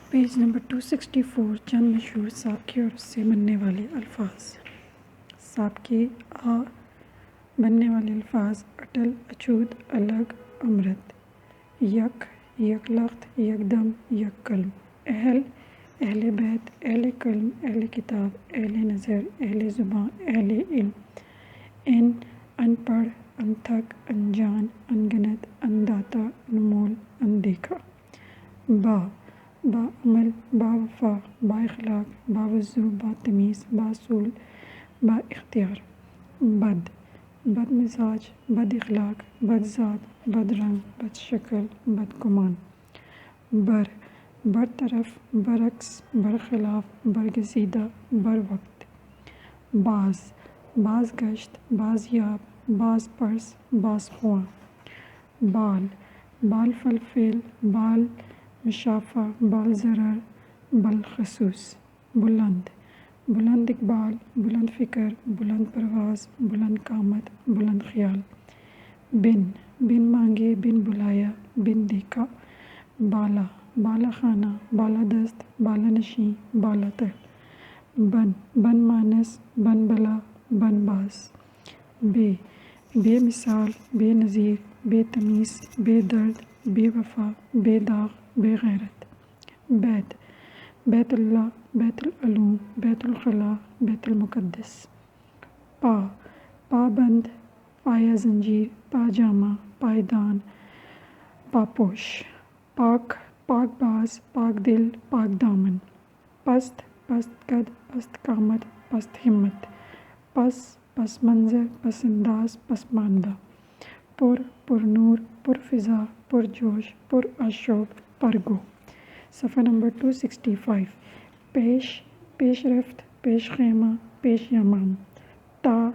Page number 264 چند مشہور سانپ کے اور اس سے بننے والے الفاظ۔ سانپ کے بننے والے الفاظ: اٹل، اچھوت، الگ، امرت۔ یک، یک لخت، یکدم، یک قلم۔ اہل، اہل بیت، اہل قلم، اہل کتاب، اہل نظر، اہل زباں، اہل علم۔ ان پڑھ، ان تھک، انجان، انگنت، انداتا، انمول، اندیکھا۔ با، با عمل، با وفا، با اخلاق، با وضو، با تمیز، با اصول، با اختیار۔ بد، بد مزاج، بد اخلاق، بد ذات، بد رنگ، بد شکل، بد گمان۔ بر، برطرف، برعکس، برخلاف، برگزیدہ، بروقت۔ باز، باز گشت، باز یاب، باز پرس، باز خواں۔ بال، بال فلفل، بال مشافہ، بال ضرر، بالخصوص۔ بلند، بلند اقبال، بلند فکر، بلند پرواز، بلند قامت، بلند خیال۔ بن، بن مانگے، بن بلایا، بن دیکھا۔ بالا، بالا خانہ، بالا دست، بالا نشیں، بالا تر۔ بن، بن مانس، بن بلا، بن باز۔ بے، بے مثال، بے نظیر، بے تمیز، بے درد، بے وفا، بے داغ، بے غیرت۔ بیت، بیت اللہ، بیت العلوم، بیت الخلا، بیت المقدس۔ پا، پابند، پایا زنجیر، پاجامہ، پائیدان، پاپوش۔ پاک، پاک باز، پاک دل، پاک دامن۔ پست، پست قد، پست قامت، پست ہمت۔ پس، پس منظر، پس انداز، پسماندہ۔ پر، پر نور، پر فضا، پر جوش، پر آشوب، پرگو۔ صفحہ نمبر 265۔ پیش، پیش رفت، پیش خیمہ، پیش یمام۔ تا،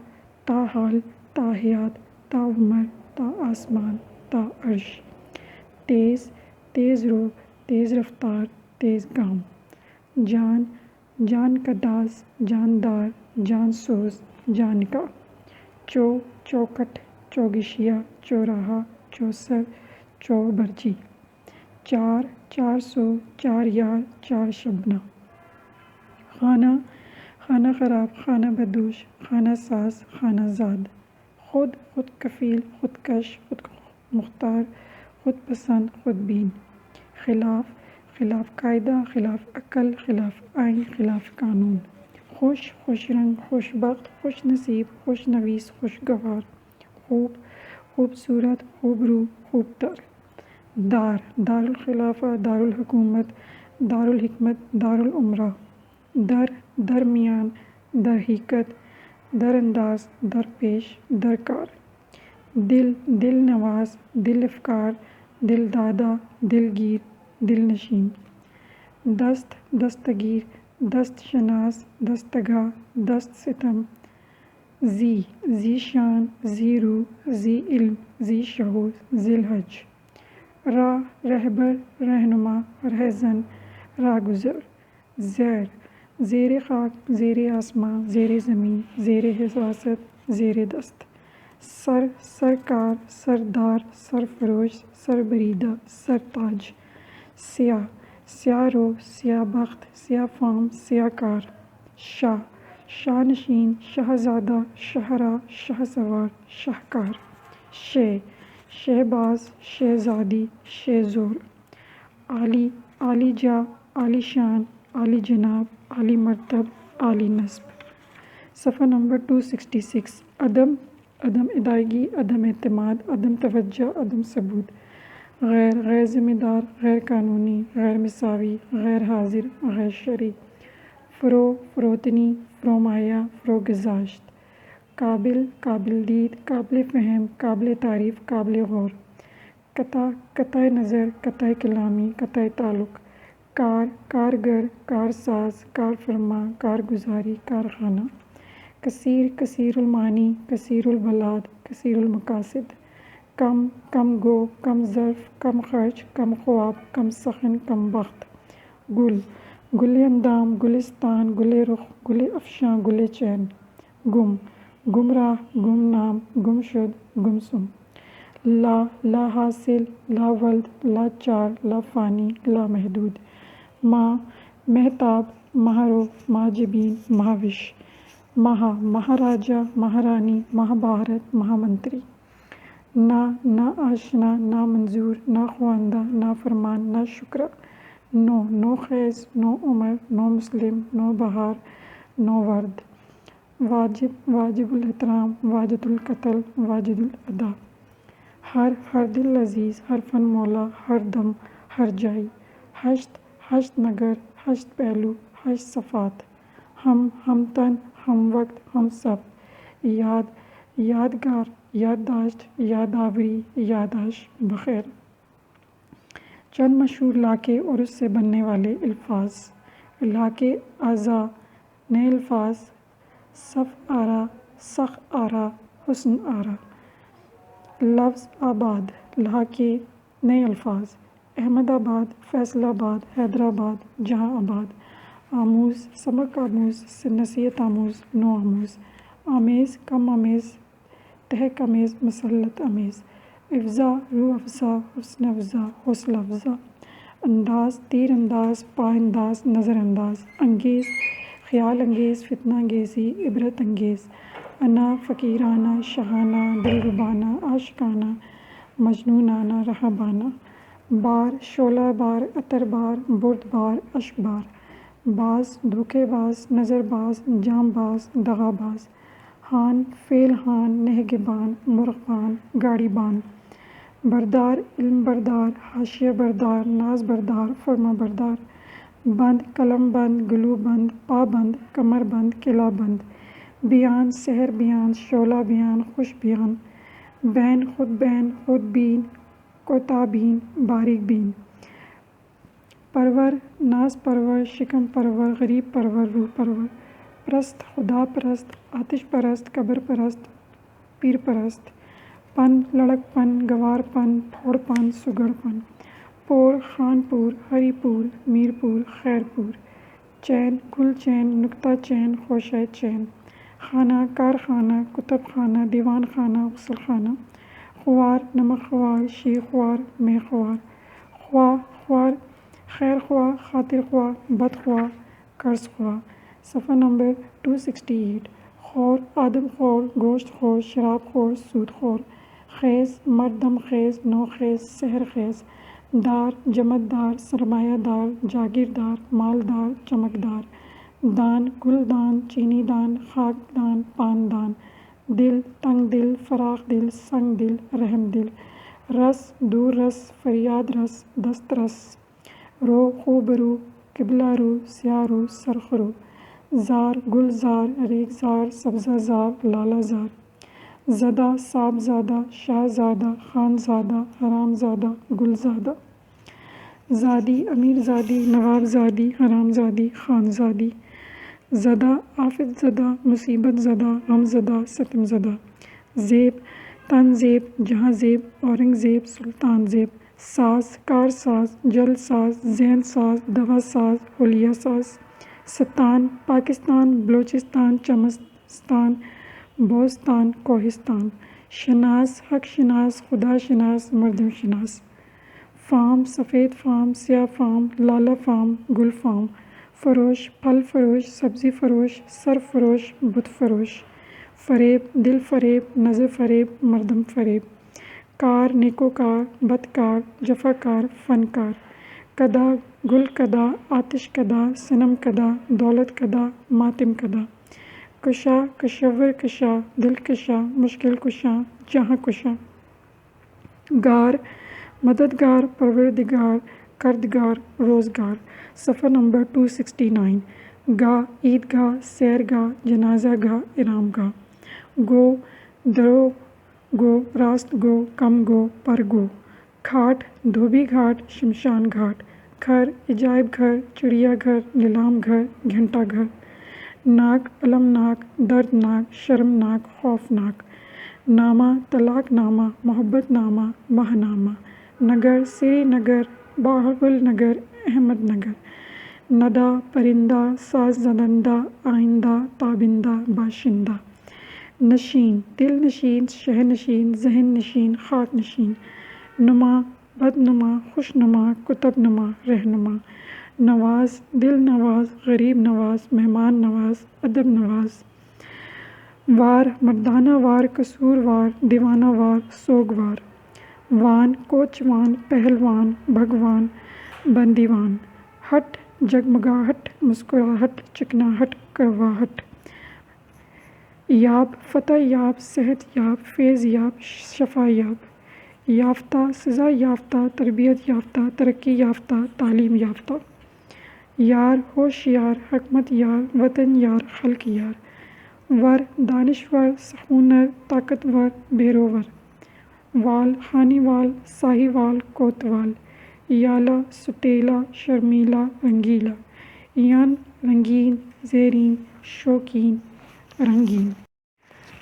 تا حال، تا حیات، تا عمر، تا آسمان، تا عرش۔ تیز، تیز رو، تیز رفتار، تیز گام۔ جان، جان کا داز، جاندار، جان سوز، جان کا۔ چو، چوکھٹ، چوگشیا، چوراہا، چوسر، چوبرجی۔ چار، 400، چار یار، چار شبنہ۔ خانہ، خانہ خراب، خانہ بدوش، خانہ ساز، خانہ زاد۔ خود، خود کفیل، خودکش، خود مختار، خود پسند، خود بین۔ خلاف، خلاف قاعدہ، خلاف عقل، خلاف آئین، خلاف قانون۔ خوش، خوش رنگ، خوش بخت، خوش نصیب، خوش نویس، خوشگوار۔ خوب، خوبصورت، خوبرو، خوب تر۔ دار، دار الخلافہ، دار الحکومت، دار الحکمت، دار الامراء۔ در، درمیان، در حقیقت، در انداز، درپیش، درکار۔ دل، دل نواز، دل افکار، دل دادا، دلگیر، دل نشین۔ دست، دستگیر، دست شناس، دستگاہ، دست ستم۔ ذی، ذی شان، ذی روح، ذی علم، ذی شعور، ذی الحج۔ راہ، رہبر، رہنما، رہزن، راہگزر۔ زیر، زیر خاک، زیر آسماں، زیر زمین، زیر حراست، زیر دست۔ سر، سرکار، سردار، سرفروش، سربریدہ، سرتاج۔ سیاہ، سیاہ رو، سیاہ بخت، سیاہ فام، سیاہ کار۔ شاہ، شاہ نشین، شہزادہ، شاہراہ، شاہ سوار، شاہکار۔ شہ، شہباز، شہزادی، شہ زور۔ عالی، عالی جاہ، عالی شان، عالی جناب، عالی مرتب، عالی نسب۔ صفحہ نمبر 266۔ عدم، عدم ادائیگی، عدم اعتماد، عدم توجہ، عدم ثبوت۔ غیر، غیر ذمہ دار، غیر قانونی، غیر مساوی، غیر حاضر، غیر شرعی۔ فرو، فروتنی، فرومایہ، فروگزاشت۔ قابل، قابل دید، قابل فہم، قابل تعریف، قابل غور۔ قطع، قطع نظر، قطع کلامی، قطع تعلق۔ کار، کارگر، کارساز، کارفرما، کارگزاری، کارخانہ۔ کثیر، کثیر المعانی، کثیر البلاد، کثیر المقاصد۔ کم، کم گو، کم ظرف، کم خرچ، کم خواب، کم سخن، کم بخت۔ گل، گل اندام، گلستان، گل رخ، گل افشاں، گل چین۔ گم، گمراہ، گمنام، گمشد، گمسم۔ لا، لا حاصل، لا ولد، لا چار، لا فانی، لا محدود۔ ماں مہتاب مہارو مہاجبین مہاوش مہاراجا مہارانی مہابھارت مہامنتری نہ آشنا نہ منظور نہ خواندہ نہ فرمان نہ شکرا نو خیز نو عمر نو مسلم نو بہار نو ورد واجب الاحترام واجد القتل واجد الادا ہر دل عزیز ہر فن مولا ہر دم ہر جائی ہشت نگر ہشت پہلو ہشت صفات ہم تن ہم وقت ہم سب یادگار یادداشت یادآوری یادداشت بخیر چند مشہور لاکے اور اس سے بننے والے الفاظ لاکے اعضاء نئے الفاظ صف آرا سخ آرا حسن آرا لفظ آباد لاکے نئے الفاظ احمد آباد فیصل آباد حیدرآباد جہاں آباد آموز سبق آموز نصیحت آموز نو آموز آمیز کم آمیز تحق آمیز مسلط آمیز افزا روح افزا حسن افزا حوصلہ افزا انداز تیر انداز پا انداز نظر انداز انگیز خیال انگیز فتنہ انگیزی عبرت انگیز انا فقیرانہ شہانہ دلربانہ عاشقانہ مجنونانہ رہبانہ بار شعلہ بار عطر بار برد بار اشک بار باز دھوکے باز نظر باز جام باز دغا باز ہان فعل ہان نہگبان مرغبان گاڑی بان بردار علم بردار حاشیہ بردار ناز بردار فرما بردار بند قلم بند گلو بند پا بند کمر بند قلعہ بند بیان سحر بیان شعلہ بیان خوش بیان بین خود بین کوتا بین باریک بین پرور ناز پرور شکم پرور غریب پرور روح پرور پرست خدا پرست آتش پرست قبر پرست پیر پرست پن لڑک پن گوار پن پھوڑ پن سگڑ پن پور خان پور ہری پور میر پور خیر پور چین گل چین نکتہ چین خوشہ چین خانہ کارخانہ کتب خانہ دیوان خانہ غسل خانہ خوار نمک خوار شیر خوار مے خوار خوار خیر خواہ خاطر خواہ بد خواہ قرض خواہ صفحہ نمبر 268 خور آدم خور گوشت خور شراب خور سود خور خیز مردم خیز نو خیز سحر خیز دار جمعدار سرمایہ دار جاگیردار مالدار چمکدار دان گل دان چینی دان خاک دان پان دان دل تنگ دل فراخ دل سنگ دل رحم دل رس دور رس فریاد رس دست رس رو خوب رو قبلہ رو سیاہ رو سرخ رو زار گل زار ریگ زار سبزہ زار لالہ زار زدہ صاحب زادہ شاہ زادہ خان زادہ حرام زادہ گل زادہ زادی امیر زادی نواب زادی حرام زادی خان زادی زدہ آفت زدہ مصیبت زدہ غم زدہ ستم زدہ زیب تن زیب جہاں زیب اورنگ زیب سلطان زیب ساز کار ساز جل ساز ذہن ساز دوا ساز حلیہ ساز ستان پاکستان بلوچستان چمستان بوستان کوہستان شناس حق شناس خدا شناس مردم شناس فام سفید فام سیاہ فام لالہ فام گل فام فروش پھل فروش سبزی فروش سر فروش بت فروش فریب دل فریب نظر فریب مردم فریب کار نیکوکار بدکار جفاکار فنکار کدا گل کدا آتش کدا صنم کدا دولت کدا ماتم کدا کشا کشور کشا دل کشا مشکل کشا جہاں کشا گار مددگار پروردگار کردگار روزگار صفحہ نمبر 269 گاہ عیدگاہ سیرگاہ جنازہ گاہ ارام گاہ گو درو گو راست گو کم گو پر گو گھاٹ دھوبی گھاٹ شمشان گھاٹ گھر عجائب گھر چڑیا گھر نیلام گھر گھنٹہ گھر ناک المناک دردناک شرمناک خوفناک نامہ طلاق نامہ محبت نامہ ماہ نامہ نگر سری نگر باہل نگر احمد نگر ندا پرندہ ساز زدندہ آئندہ تابندہ باشندہ نشین دل نشین شہ نشین ذہن نشین خاک نشین نما بدنما خوش نما کتب نما رہنما نواز، دل نواز، غریب نواز، مہمان نواز، ادب نواز، وار، مردانہ وار، قصور وار، دیوانہ وار، سوگوار، وان، کوچوان، پہلوان، بھگوان، بندیوان، ہٹ، جگمگاہٹ، مسکراہٹ، چکناہٹ، کڑواہٹ، یاب، فتح یاب، صحت یاب، فیض یاب، شفا یاب، یافتہ، سزا یافتہ، تربیت یافتہ، ترقی یافتہ، تعلیم یافتہ، یار، ہوشیار، حکمت یار، وطن یار، خلق یار، ور، دانشور، ہنر، طاقتور، بیروور، وال، خانی وال، ساہی وال، کوتوال، یالا، سٹیلا، شرمیلا، رنگیلا، ین، رنگین، زیرین، شوقین، رنگین۔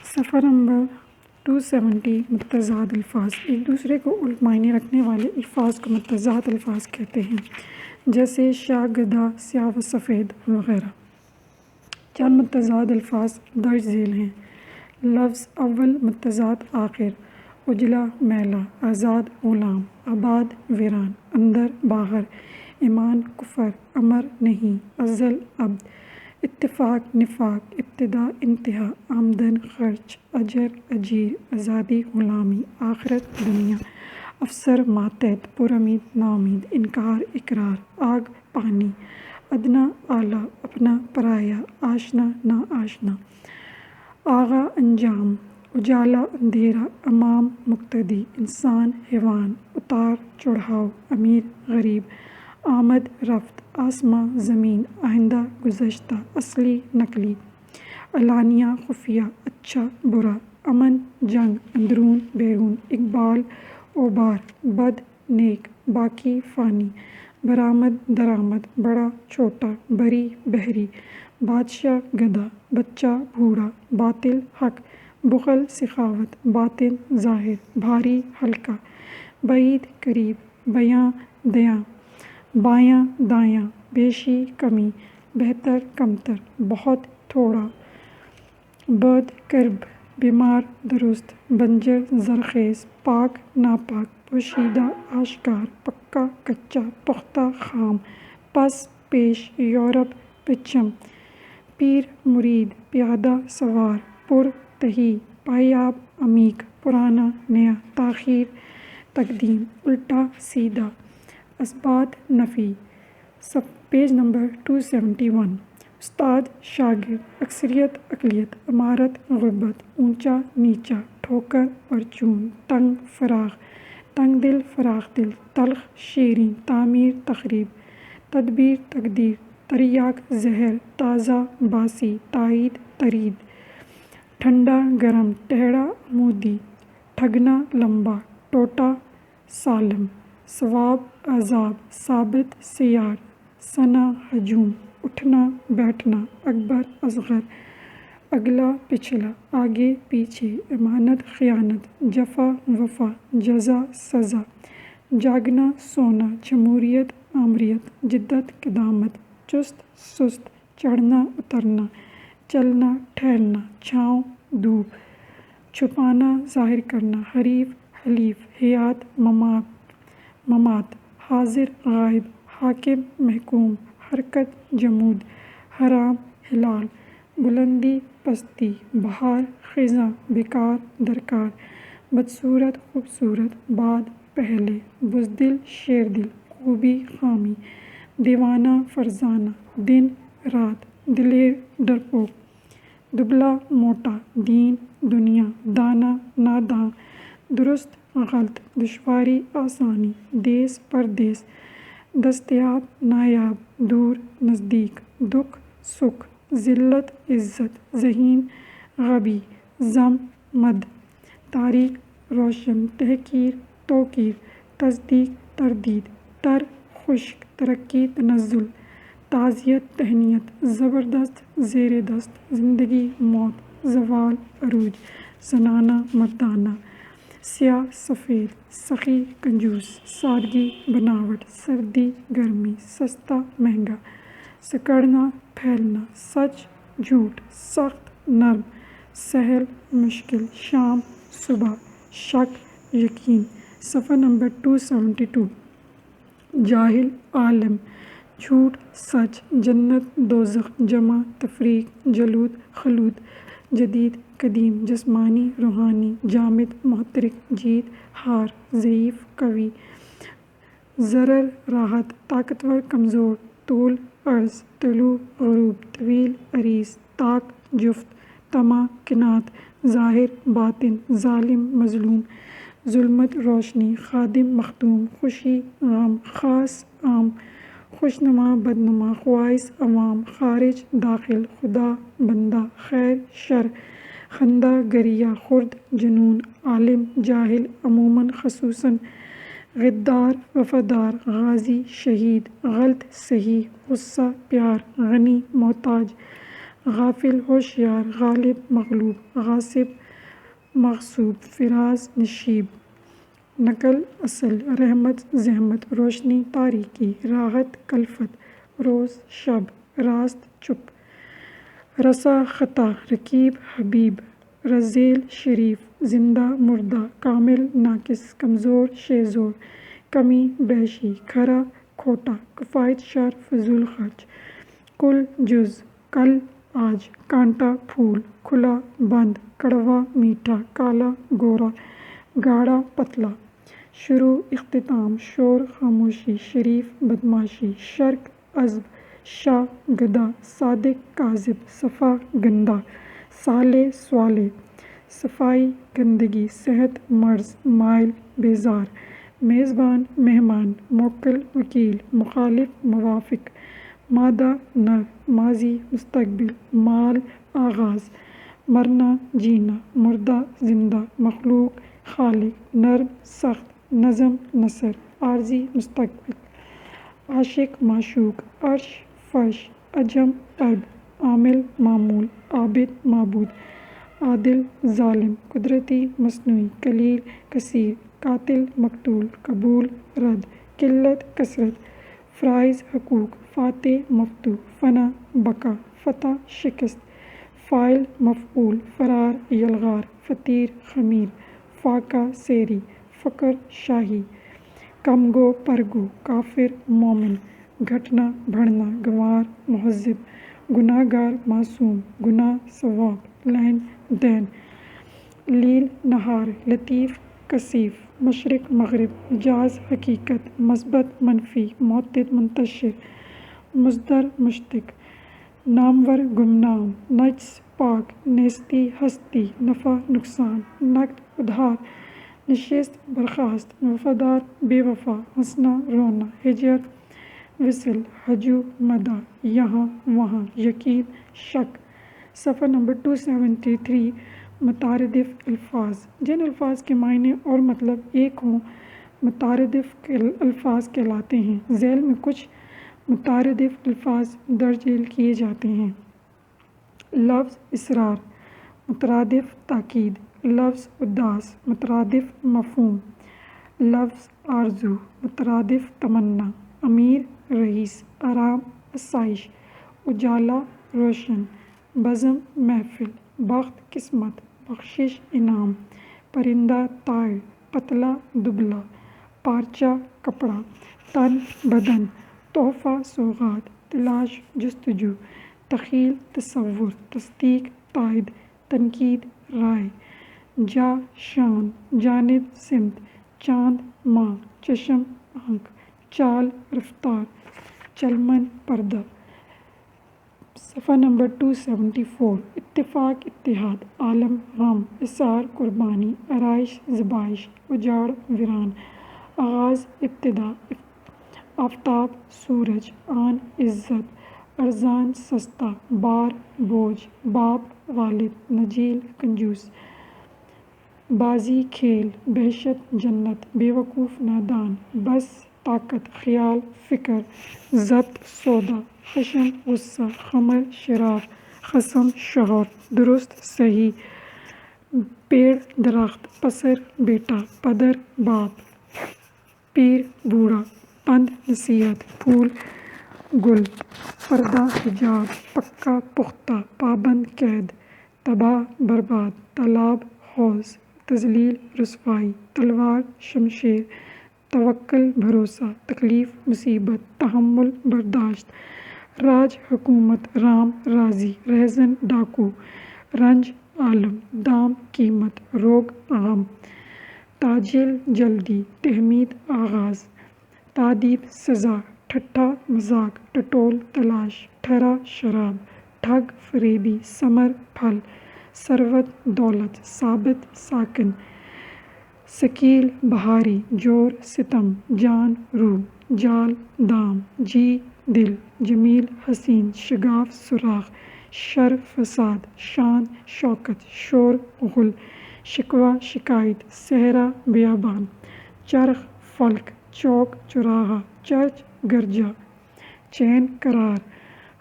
صفحہ نمبر 270 متضاد الفاظ۔ ایک دوسرے کو الٹ معنی رکھنے والے الفاظ کو متضاد الفاظ کہتے ہیں، جیسے شاہ، گدھا، سیاہ و سفید وغیرہ۔ چند متضاد الفاظ درج ذیل ہیں: لفظ اول متضاد آخر: اجلا، میلہ، آزاد، غلام، آباد، ویران، اندر، باہر، ایمان، کفر، امر، نہیں، ازل، عبد، اتفاق، نفاق، ابتدا، انتہا، آمدن، خرچ، اجر، اجیر، آزادی، غلامی، آخرت، دنیا، افسر، ماتحت، پرامید، ناامید، انکار، اقرار، آگ، پانی، ادنا، اعلیٰ، اپنا، پرایا، آشنا، نا آشنا، آغا، انجام، اجالا، اندھیرا، امام، مقتدی، انسان، حیوان، اتار چڑھاؤ، امیر، غریب، آمد، رفت، آسماں، زمین، آئندہ، گزشتہ، اصلی، نقلی، علانیہ، خفیہ، اچھا، برا، امن، جنگ، اندرون، بیرون، اقبال، اوبار، بد، نیک، باقی، فانی، برآمد، درآمد، بڑا، چھوٹا، بری، بحری، بادشاہ، گدھا، بچہ، بوڑھا، باطل، حق، بخل، سخاوت، باطن، ظاہر، بھاری، ہلکا، بعید، قریب، بیاں، دیاں، بایاں، دایاں، بیشی، کمی، بہتر، کمتر، بہت، تھوڑا، بد، قرب، بیمار، درست، بنجر، زرخیز، پاک، ناپاک، پوشیدہ، آشکار، پکا، کچا، پختہ، خام، پس، پیش، یورپ، پچھم، پیر، مرید، پیادہ، سوار، پر، تہی، پائیاب، عمیق، پرانا، نیا، تاخیر، تقدیم، الٹا، سیدھا، اثبات، نفی۔ Page number 271۔ استاد، شاگرد، اکثریت، اقلیت، عمارت، غربت، اونچا، نیچا، ٹھوکر، پرچون، تنگ، فراخ، تنگ دل، فراخ دل، تلخ، شیریں، تعمیر، تخریب، تدبیر، تقدیر، تریاک، زہر، تازہ، باسی، تائید، ترید، ٹھنڈا، گرم، ٹیڑھا، عمودی، ٹھگنا، لمبا، ٹوٹا، سالم، ثواب، عذاب، ثابت، سیار، ثنا، ہجوم، اٹھنا، بیٹھنا، اکبر، اصغر، اگلا، پچھلا، آگے، پیچھے، امانت، خیانت، جفا، وفا، جزا، سزا، جاگنا، سونا، جمہوریت، آمریت، جدت، قدامت، چست، سست، چڑھنا، اترنا، چلنا، ٹھہرنا، چھاؤں، دھوپ، چھپانا، ظاہر کرنا، حریف، حلیف، حیات، ممات، حاضر، غائب، حاکم، محکوم، حرکت، جمود، حرام، حلال، بلندی، پستی، بہار، خزاں، بیکار، درکار، بدصورت، خوبصورت، بعد، پہلے، بزدل، شیردل، خوبی، خامی، دیوانہ، فرزانہ، دن، رات، دلیر، ڈرپوک، دبلا، موٹا، دین، دنیا، دانا، ناداں، درست، غلط، دشواری، آسانی، دیس، پردیس، دستیاب، نایاب، دور، نزدیک، دکھ، سکھ، ذلت، عزت، ذہین، غبی، ضم، مد، تاریک، روشن، تحقیر، توقیر، تصدیق، تردید، تر، خشک، ترقی، تنزل، تعزیت، تہنیت، زبردست، زیر دست، زندگی، موت، زوال، عروج، زنانہ، مردانہ، سیاہ، سفید، سخی، کنجوس، سادگی، بناوٹ، سردی، گرمی، سستا، مہنگا، سکڑنا، پھیلنا، سچ، جھوٹ، سخت، نرم، سہل، مشکل، شام، صبح، شک، یقین۔ صفحہ نمبر 272۔ جاہل، عالم، جھوٹ سچ، جنت دوزخ، جمع تفریق، جلود خلود، جدید قدیم، جسمانی روحانی، جامد محترق، جیت ہار، ضعیف قوی، ضرر راحت، طاقتور کمزور، طول عرض، طلوع غروب، طویل عریض، طاق جفت، طمع قناعت، ظاہر باطن، ظالم مظلوم، ظلمت روشنی، خادم مخدوم، خوشی غم، خاص عام، خوشنما بدنما، خواص عوام، خارج داخل، خدا بندہ، خیر شر، خندہ گریہ، خرد جنون، عالم جاہل، عموماً خصوصاً، غدار وفادار، غازی شہید، غلط صحیح، غصہ پیار، غنی محتاج، غافل ہوشیار، غالب مغلوب، غاصب مغصوب، فراز نشیب، نقل اصل، رحمت زحمت، روشنی تاریکی، راحت کلفت، روز شب، راست چپ، رسا خطا، رقیب حبیب، رذیل شریف، زندہ مردہ، کامل ناقص، کمزور شیزور، کمی بیشی، کھرا کھوٹا، کفایت شر، فضول خرچ، کل جز، کل آج، کانٹا پھول، کھلا بند، کڑوا میٹھا، کالا گورا، گاڑھا پتلا، شروع اختتام، شور خاموشی، شریف بدماشی، شرق عذب، شاہ گدھا، صادق کاذب، صفا گندا، صالح صالح، صفائی گندگی، صحت مرض، مائل بیزار، میزبان مہمان، موکل وکیل، مخالف موافق، مادہ نر، ماضی مستقبل، مال آغاز، مرنا جینا، مردہ زندہ، مخلوق خالق، نرم سخت، نظم نثر، عارضی مستقبل، عاشق معشوق، عرش فرش، عجم عرب، عامل معمول، عابد معبود، عادل ظالم، قدرتی مصنوعی، قلیل کثیر، قاتل مقتول، قبول رد، قلت کثرت، فرائض حقوق، فاتح مفتوح، فنا بقا، فتح شکست، فاعل مفعول، فرار یلغار، فطیر خمیر، فاقہ سیری، فقر شاہی، کم گو پرگو، کافر مومن، گھٹنا بڑھنا، گنوار مہذب، گناہ گار معصوم، گناہ ثواب، لین دین، لیل نہار، لطیف کثیف، مشرق مغرب، مجاز حقیقت، مثبت منفی، معتد منتشر، مصدر مشتق، نامور گمنام، نجس پاک، نیستی ہستی، نفع نقصان، نقد ادھار، نشست برخاست، وفادار بے وفا، ہنسنا رونا، ہجر وصل، ہجو مدح، یہاں وہاں، یقین شک۔ صفحہ نمبر 273 مترادف الفاظ، جن الفاظ کے معنی اور مطلب ایک ہوں مترادف الفاظ کہلاتے ہیں۔ ذیل میں کچھ مترادف الفاظ درج ذیل کیے جاتے ہیں۔ لفظ اسرار، مترادف تاکید، لفظ اداس، مترادف مفہوم، لفظ آرزو، مترادف تمنا، امیر رئیس، آرام آسائش، اجالا روشن، بزم محفل، بخت قسمت، بخشش انعام، پرندہ طائر، پتلا دبلا، پارچہ کپڑا، تن بدن، تحفہ سوغات، تلاش جستجو، تخیل تصور، تصدیق تائید، تنقید رائے، جا شان، جانب سمت، چاند ماہ، چشم آنکھ، چال رفتار، چلمن پردہ۔ صفحہ نمبر 274 اتفاق اتحاد، عالم غم، اثار قربانی، آرائش ذبائش، اجاڑ ویران، آغاز ابتدا، آفتاب سورج، آن عزت، ارزاں سستا، بار بوجھ، باپ والد، نجیل کنجوس، بازی کھیل، بہشت جنت، بیوقوف نادان، بس طاقت، خیال فکر، ضبط سودا، خشم غصہ، خمر شراب، خصم شوہر، درست صحیح، پیڑ درخت، پسر بیٹا، پدر باپ، پیر بوڑھا، پند نصیحت، پھول گل، پردہ حجاب، پکا پختہ، پابند قید، تباہ برباد، تالاب حوض، تذلیل رسوائی، تلوار شمشیر، توکل بھروسہ، تکلیف مصیبت، تحمل برداشت، راج حکومت، رام راضی، رہزن ڈاکو، رنج عالم، دام قیمت، روگ غم، تاجل جلدی، تحمید آغاز، تادیب سزا، ٹھٹھا مذاق، ٹٹول تلاش، ٹھرا شراب، ٹھگ فریبی، ثمر پھل، ثروت دولت، ثابت ساکن، ثقیل بھاری، جور ستم، جان روح، جال دام، جی دل، جمیل حسین، شگاف سوراخ، شر فساد، شان شوکت، شور غل، شکوہ شکایت، صحرا بیابان، چرخ فلک، چوک چوراہا، چرچ گرجا، چین قرار،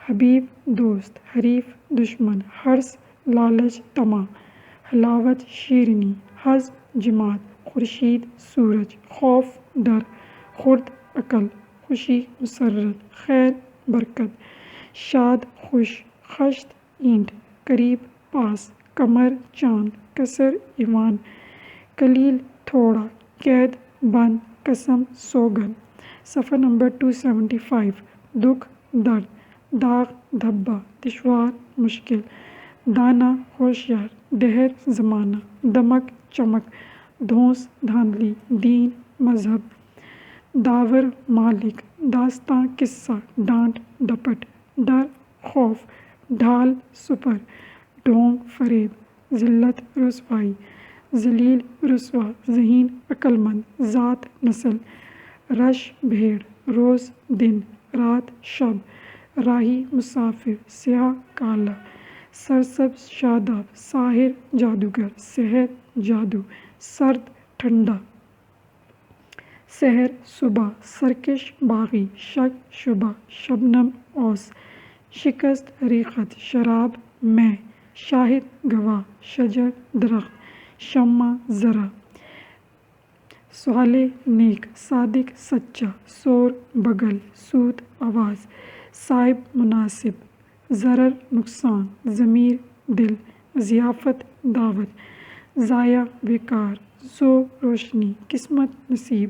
حبیب دوست، حریف دشمن، حرص لالچ طمع، حلاوت شیرینی، حزب جماعت، خورشید سورج، خوف ڈر، خرد عقل، خوشی مسرت، خیر برکت، شاد خوش، خشت اینٹ، قریب پاس، قمر چاند، کسر ایوان، قلیل تھوڑا، قید بند، قسم سوگن۔ صفحہ نمبر 275۔ دکھ درد، داغ دھبا، دشوار مشکل، دانا ہوشیار، دہر زمانہ، دمک چمک، دھونس دھاندلی، دین مذہب، داور مالک، داستاں قصہ، ڈانٹ ڈپٹ، ڈر خوف، ڈھال سپر، ڈھونگ فریب، ذلت رسوائی، ذلیل رسوا، ذہین عقلمند، ذات نسل، رش بھیڑ، روز دن، رات شب، راہی مسافر، سیاہ کالا، سرسبز شاداب، ساحر جادوگر، سحر جادو، سرد ٹھنڈا، سحر صبح، سرکش باغی، شک شبہ، شبنم اوس، شکست ریخت، شراب میں، شاہد گواہ، شجر درخت، شمع ذرہ، صالح نیک، صادق سچا، سور بغل، صوت آواز، صائب مناسب، ضرر نقصان، ضمیر دل، ضیافت دعوت، ضائع بیکار، ذو روشنی، قسمت نصیب،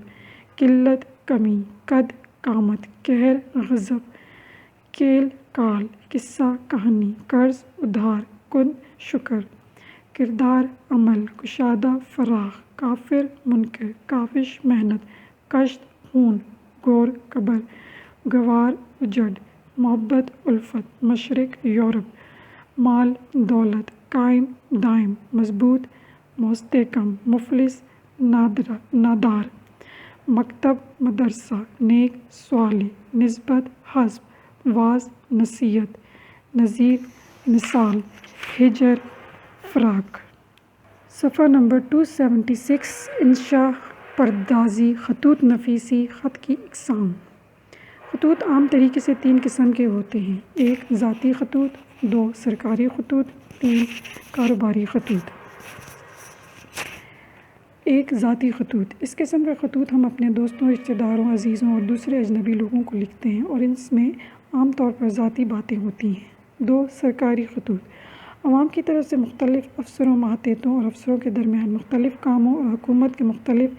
قلت کمی، قد قامت، قہر غضب، کیل کال، قصہ کہانی، قرض ادھار، کن شکر، کردار عمل، کشادہ فراخ، کافر منکر، کاوش محنت، کشت خون، گور قبر، گوار اجڑ، محبت الفت، مشرق یورپ، مال دولت، قائم دائم، مضبوط مستحکم، مفلس نادار، مکتب مدرسہ، نیک صالح، نسبت حسب، واعظ نصیحت، نظیر مثال، ہجر فراق۔ صفحہ نمبر 276۔ انشاء پردازی، خطوط نفیسی، خط کی اقسام۔ خطوط عام طریقے سے 3 قسم کے ہوتے ہیں: 1 ذاتی خطوط، 2 سرکاری خطوط، 3 کاروباری خطوط۔ 1 ذاتی خطوط۔ اس قسم کے خطوط ہم اپنے دوستوں، رشتہ داروں، عزیزوں اور دوسرے اجنبی لوگوں کو لکھتے ہیں اور اس میں عام طور پر ذاتی باتیں ہوتی ہیں۔ 2 سرکاری خطوط۔ عوام کی طرف سے مختلف افسروں، ماتحتوں اور افسروں کے درمیان مختلف کاموں اور حکومت کے مختلف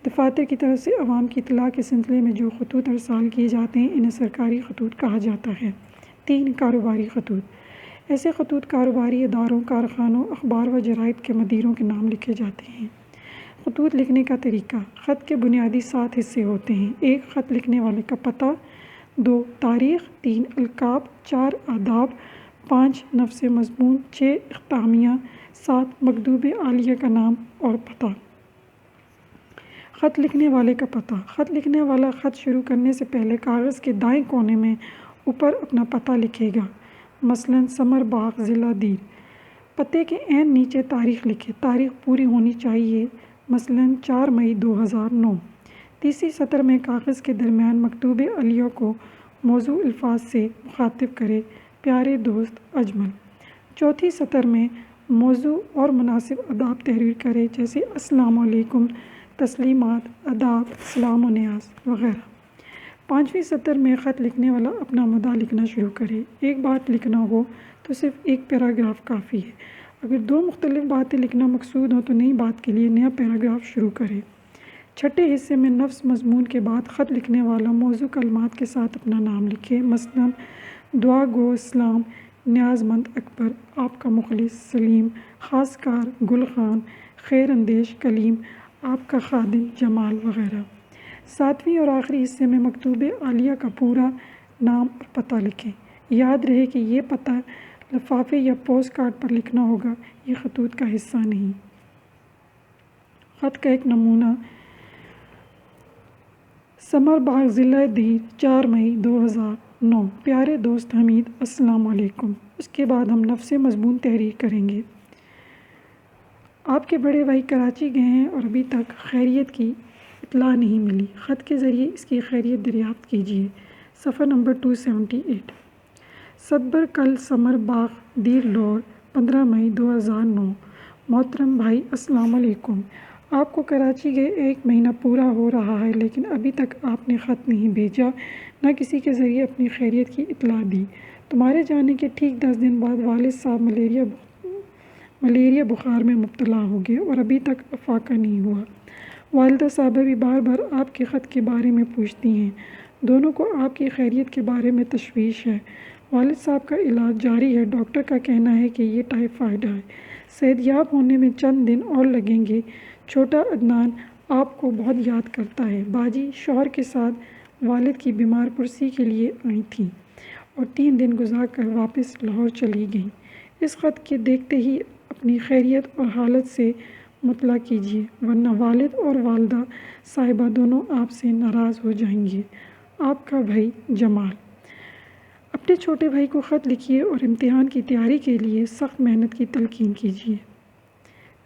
دفاتر کی طرف سے عوام کی اطلاع کے سلسلے میں جو خطوط ارسال کیے جاتے ہیں انہیں سرکاری خطوط کہا جاتا ہے۔ 3 کاروباری خطوط۔ ایسے خطوط کاروباری اداروں، کارخانوں، اخبار و جرائد کے مدیروں کے نام لکھے جاتے ہیں۔ خطوط لکھنے کا طریقہ۔ خط کے بنیادی 7 حصے ہوتے ہیں: 1 خط لکھنے والے کا پتہ، 2 تاریخ، 3 القاب، 4 آداب، 5 نفس مضمون، 6 اختتامیہ، 7 مکتوب عالیہ کا نام اور پتہ۔ خط لکھنے والے کا پتہ۔ خط لکھنے والا خط شروع کرنے سے پہلے کاغذ کے دائیں کونے میں اوپر اپنا پتہ لکھے گا، مثلاً ثمر باغ، ضلع دیر۔ پتے کے عین نیچے تاریخ لکھیں۔ تاریخ پوری ہونی چاہیے، مثلاً 4 مئی 2009۔ تیسری سطر میں کاغذ کے درمیان مکتوب عالیہ کو موزوں الفاظ سے مخاطب کریں: پیارے دوست اجمل۔ چوتھی سطر میں موضوع اور مناسب آداب تحریر کریں، جیسے السلام علیکم، تسلیمات، آداب، سلام و نیاز وغیرہ۔ پانچویں سطر میں خط لکھنے والا اپنا مدعا لکھنا شروع کرے۔ ایک بات لکھنا ہو تو صرف ایک پیراگراف کافی ہے۔ اگر 2 مختلف باتیں لکھنا مقصود ہوں تو نئی بات کے لیے نیا پیراگراف شروع کرے۔ چھٹے حصے میں نفس مضمون کے بعد خط لکھنے والا موضوع کلمات کے ساتھ اپنا نام لکھے، مثلاً دعا گو اسلام، نیاز مند اکبر، آپ کا مخلص سلیم، خاص کار گل خان، خیر اندیش کلیم، آپ کا خادم جمال وغیرہ۔ ساتویں اور آخری حصے میں مکتوب عالیہ کا پورا نام اور پتہ لکھیں۔ یاد رہے کہ یہ پتہ لفافے یا پوسٹ کارڈ پر لکھنا ہوگا، یہ خطوط کا حصہ نہیں۔ خط کا ایک نمونہ: ثمر باغ، ضلع دیر، 4 مئی 2009۔ پیارے دوست حمید، السلام علیکم۔ اس کے بعد ہم نفس مضمون تحریر کریں گے۔ آپ کے بڑے بھائی کراچی گئے ہیں اور ابھی تک خیریت کی اطلاع نہیں ملی۔ خط کے ذریعے اس کی خیریت دریافت کیجیے۔ صفحہ نمبر 278۔ صدبر کل ثمر باغ، دیر لور، 15 مئی 2009۔ محترم بھائی، السلام علیکم۔ آپ کو کراچی گئے 1 مہینہ پورا ہو رہا ہے، لیکن ابھی تک آپ نے خط نہیں بھیجا، نہ کسی کے ذریعے اپنی خیریت کی اطلاع دی۔ تمہارے جانے کے ٹھیک 10 دن بعد والد صاحب ملیریا بخار میں مبتلا ہو گئے اور ابھی تک افاقہ نہیں ہوا۔ والدہ صاحبہ بھی بار بار آپ کے خط کے بارے میں پوچھتی ہیں۔ دونوں کو آپ کی خیریت کے بارے میں تشویش ہے۔ والد صاحب کا علاج جاری ہے، ڈاکٹر کا کہنا ہے کہ یہ ٹائیفائیڈ ہے، صحتیاب ہونے میں چند دن اور لگیں گے۔ چھوٹا عدنان آپ کو بہت یاد کرتا ہے۔ باجی شوہر کے ساتھ والد کی بیمار پرسی کے لیے آئی تھیں اور 3 دن گزار کر واپس لاہور چلی گئیں۔ اس خط کے دیکھتے ہی اپنی خیریت اور حالت سے مطلع کیجیے، ورنہ والد اور والدہ صاحبہ دونوں آپ سے ناراض ہو جائیں گے۔ آپ کا بھائی جمال۔ اپنے چھوٹے بھائی کو خط لکھیے اور امتحان کی تیاری کے لیے سخت محنت کی تلقین کیجیے۔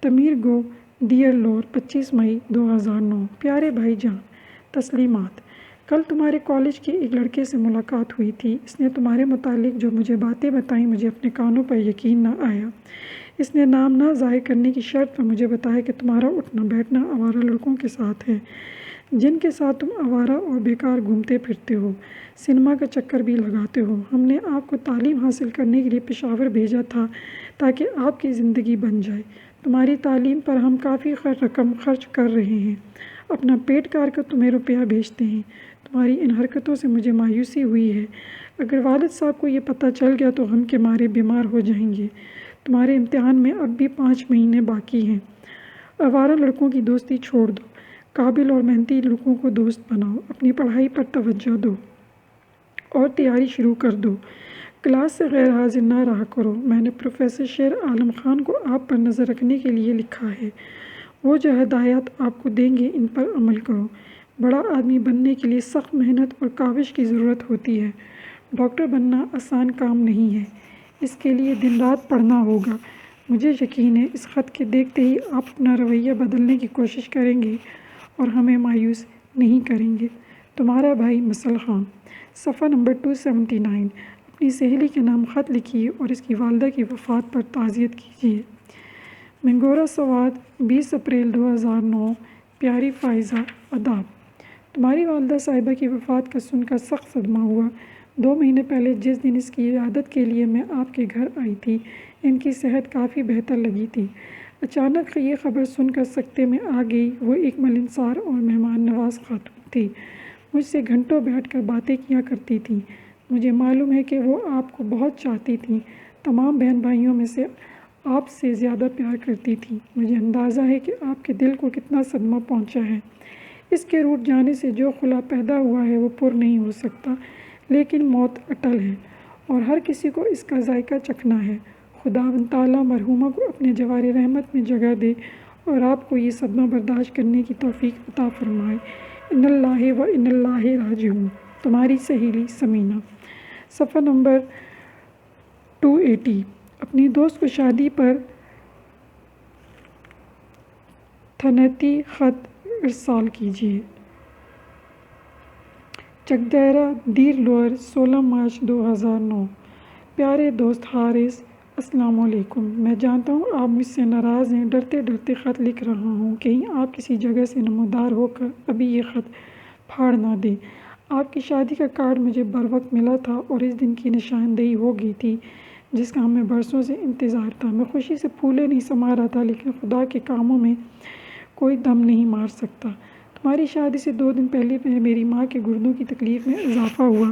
تمیر گو، ڈیئر لور، 25 مئی 2009۔ پیارے بھائی جان، تسلیمات۔ کل تمہارے کالج کے ایک لڑکے سے ملاقات ہوئی تھی۔ اس نے تمہارے متعلق جو مجھے باتیں بتائیں، مجھے اپنے کانوں پر یقین نہ آیا۔ اس نے نام نہ ظاہر کرنے کی شرط پر مجھے بتایا کہ تمہارا اٹھنا بیٹھنا آوارہ لڑکوں کے ساتھ ہے، جن کے ساتھ تم آوارہ اور بیکار گھومتے پھرتے ہو، سنیما کا چکر بھی لگاتے ہو۔ ہم نے آپ کو تعلیم حاصل کرنے کے لیے پشاور بھیجا تھا تاکہ آپ کی زندگی بن جائے۔ تمہاری تعلیم پر ہم کافی رقم خرچ کر رہے ہیں، اپنا پیٹ کاٹ کر تمہیں روپیہ بھیجتے ہیں۔ تمہاری ان حرکتوں سے مجھے مایوسی ہوئی ہے۔ اگر والد صاحب کو یہ پتہ چل گیا تو غم کے مارے بیمار ہو جائیں گے۔ تمہارے امتحان میں اب بھی 5 مہینے باقی ہیں۔ آوارہ لڑکوں کی دوستی چھوڑ دو، قابل اور محنتی لڑکوں کو دوست بناؤ، اپنی پڑھائی پر توجہ دو اور تیاری شروع کر دو۔ کلاس سے غیر حاضر نہ رہا کرو۔ میں نے پروفیسر شیر عالم خان کو آپ پر نظر رکھنے کے لیے لکھا ہے۔ وہ جو ہدایات آپ کو دیں گے ان پر عمل کرو۔ بڑا آدمی بننے کے لیے سخت محنت اور کاوش کی ضرورت ہوتی ہے۔ ڈاکٹر بننا آسان کام نہیں ہے، اس کے لیے دن رات پڑھنا ہوگا۔ مجھے یقین ہے اس خط کے دیکھتے ہی آپ اپنا رویہ بدلنے کی کوشش کریں گے اور ہمیں مایوس نہیں کریں گے۔ تمہارا بھائی مسل خان۔ صفحہ نمبر 279۔ اپنی سہیلی کے نام خط لکھیے اور اس کی والدہ کی وفات پر تعزیت کیجیے۔ منگورا سوات، 20 اپریل 2009۔ پیاری فائزہ، آداب۔ تمہاری والدہ صاحبہ کی وفات کا سن کر سخت صدمہ ہوا۔ 2 مہینے پہلے جس دن اس کی عیادت کے لیے میں آپ کے گھر آئی تھی، ان کی صحت کافی بہتر لگی تھی۔ اچانک یہ خبر سن کر سکتے میں آ گئی۔ وہ ایک ملنسار اور مہمان نواز خاتون تھی، مجھ سے گھنٹوں بیٹھ کر باتیں کیا کرتی تھیں۔ مجھے معلوم ہے کہ وہ آپ کو بہت چاہتی تھیں، تمام بہن بھائیوں میں سے آپ سے زیادہ پیار کرتی تھیں۔ مجھے اندازہ ہے کہ آپ کے دل کو کتنا صدمہ پہنچا ہے۔ اس کے روٹھ جانے سے جو خلا پیدا ہوا ہے وہ پر نہیں ہو سکتا، لیکن موت اٹل ہے اور ہر کسی کو اس کا ذائقہ چکھنا ہے۔ خداوند تعالیٰ مرحومہ کو اپنے جوار رحمت میں جگہ دے اور آپ کو یہ صدمہ برداشت کرنے کی توفیق عطا فرمائے۔ ان اللہ و ان اللہ راجعون۔ تمہاری سہیلی سمینہ۔ صفحہ نمبر 280۔ اپنی دوست کو شادی پر تھنیتی خط ارسال کیجیے۔ چکدیرہ، دیر لوئر، 16 مارچ 2009۔ پیارے دوست حارث، السلام علیکم۔ میں جانتا ہوں آپ مجھ سے ناراض ہیں، ڈرتے ڈرتے خط لکھ رہا ہوں، کہیں آپ کسی جگہ سے نمودار ہو کر ابھی یہ خط پھاڑ نہ دیں۔ آپ کی شادی کا کارڈ مجھے بروقت ملا تھا اور اس دن کی نشاندہی ہو گئی تھی جس کا ہمیں برسوں سے انتظار تھا۔ میں خوشی سے پھولے نہیں سما رہا تھا، لیکن خدا کے کاموں میں کوئی دم نہیں مار سکتا۔ ہماری شادی سے 2 دن پہلے میری ماں کے گردوں کی تکلیف میں اضافہ ہوا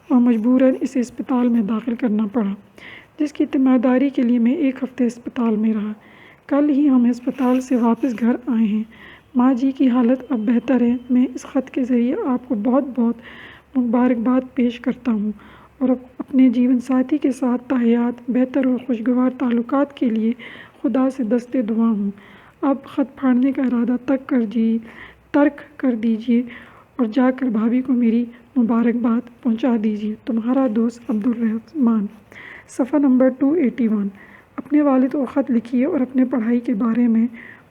اور مجبوراً اسے اسپتال میں داخل کرنا پڑا، جس کی تیمارداری کے لیے میں 1 ہفتے اسپتال میں رہا۔ کل ہی ہم اسپتال سے واپس گھر آئے ہیں۔ ماں جی کی حالت اب بہتر ہے۔ میں اس خط کے ذریعے آپ کو بہت بہت مبارکباد پیش کرتا ہوں اور اپنے جیون ساتھی کے ساتھ تاحیات بہتر اور خوشگوار تعلقات کے لیے خدا سے دستے دعا ہوں۔ اب خط پھاڑنے کا ارادہ ترک کر دیجیے اور جا کر بھابھی کو میری مبارکباد پہنچا دیجیے۔ تمہارا دوست عبدالرحمان۔ صفحہ نمبر 281۔ اپنے والد کو خط لکھیے اور اپنے پڑھائی کے بارے میں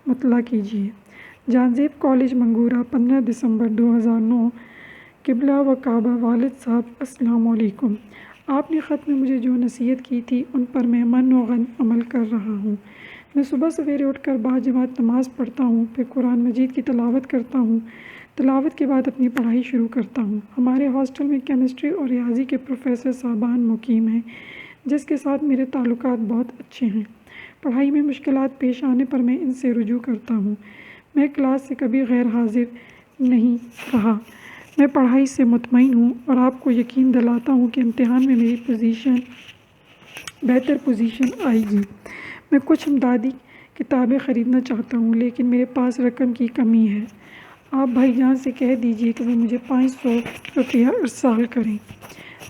مطلع کیجیے۔ جہانزیب کالج منگورہ، 15 دسمبر 2009۔ قبلہ و کعبہ۔ والد صاحب السلام علیکم۔ آپ نے خط میں مجھے جو نصیحت کی تھی ان پر میں من و غن عمل کر رہا ہوں۔ میں صبح سویرے اٹھ کر باجماعت نماز پڑھتا ہوں، پھر قرآن مجید کی تلاوت کرتا ہوں۔ تلاوت کے بعد اپنی پڑھائی شروع کرتا ہوں۔ ہمارے ہاسٹل میں کیمسٹری اور ریاضی کے پروفیسر صاحبان مقیم ہیں، جس کے ساتھ میرے تعلقات بہت اچھے ہیں۔ پڑھائی میں مشکلات پیش آنے پر میں ان سے رجوع کرتا ہوں۔ میں کلاس سے کبھی غیر حاضر نہیں رہا۔ میں پڑھائی سے مطمئن ہوں اور آپ کو یقین دلاتا ہوں کہ امتحان میں میری بہتر پوزیشن آئے گی۔ میں کچھ امدادی کتابیں خریدنا چاہتا ہوں، لیکن میرے پاس رقم کی کمی ہے۔ آپ بھائی جان سے کہہ دیجیے کہ وہ مجھے 500 روپیہ ارسال کریں۔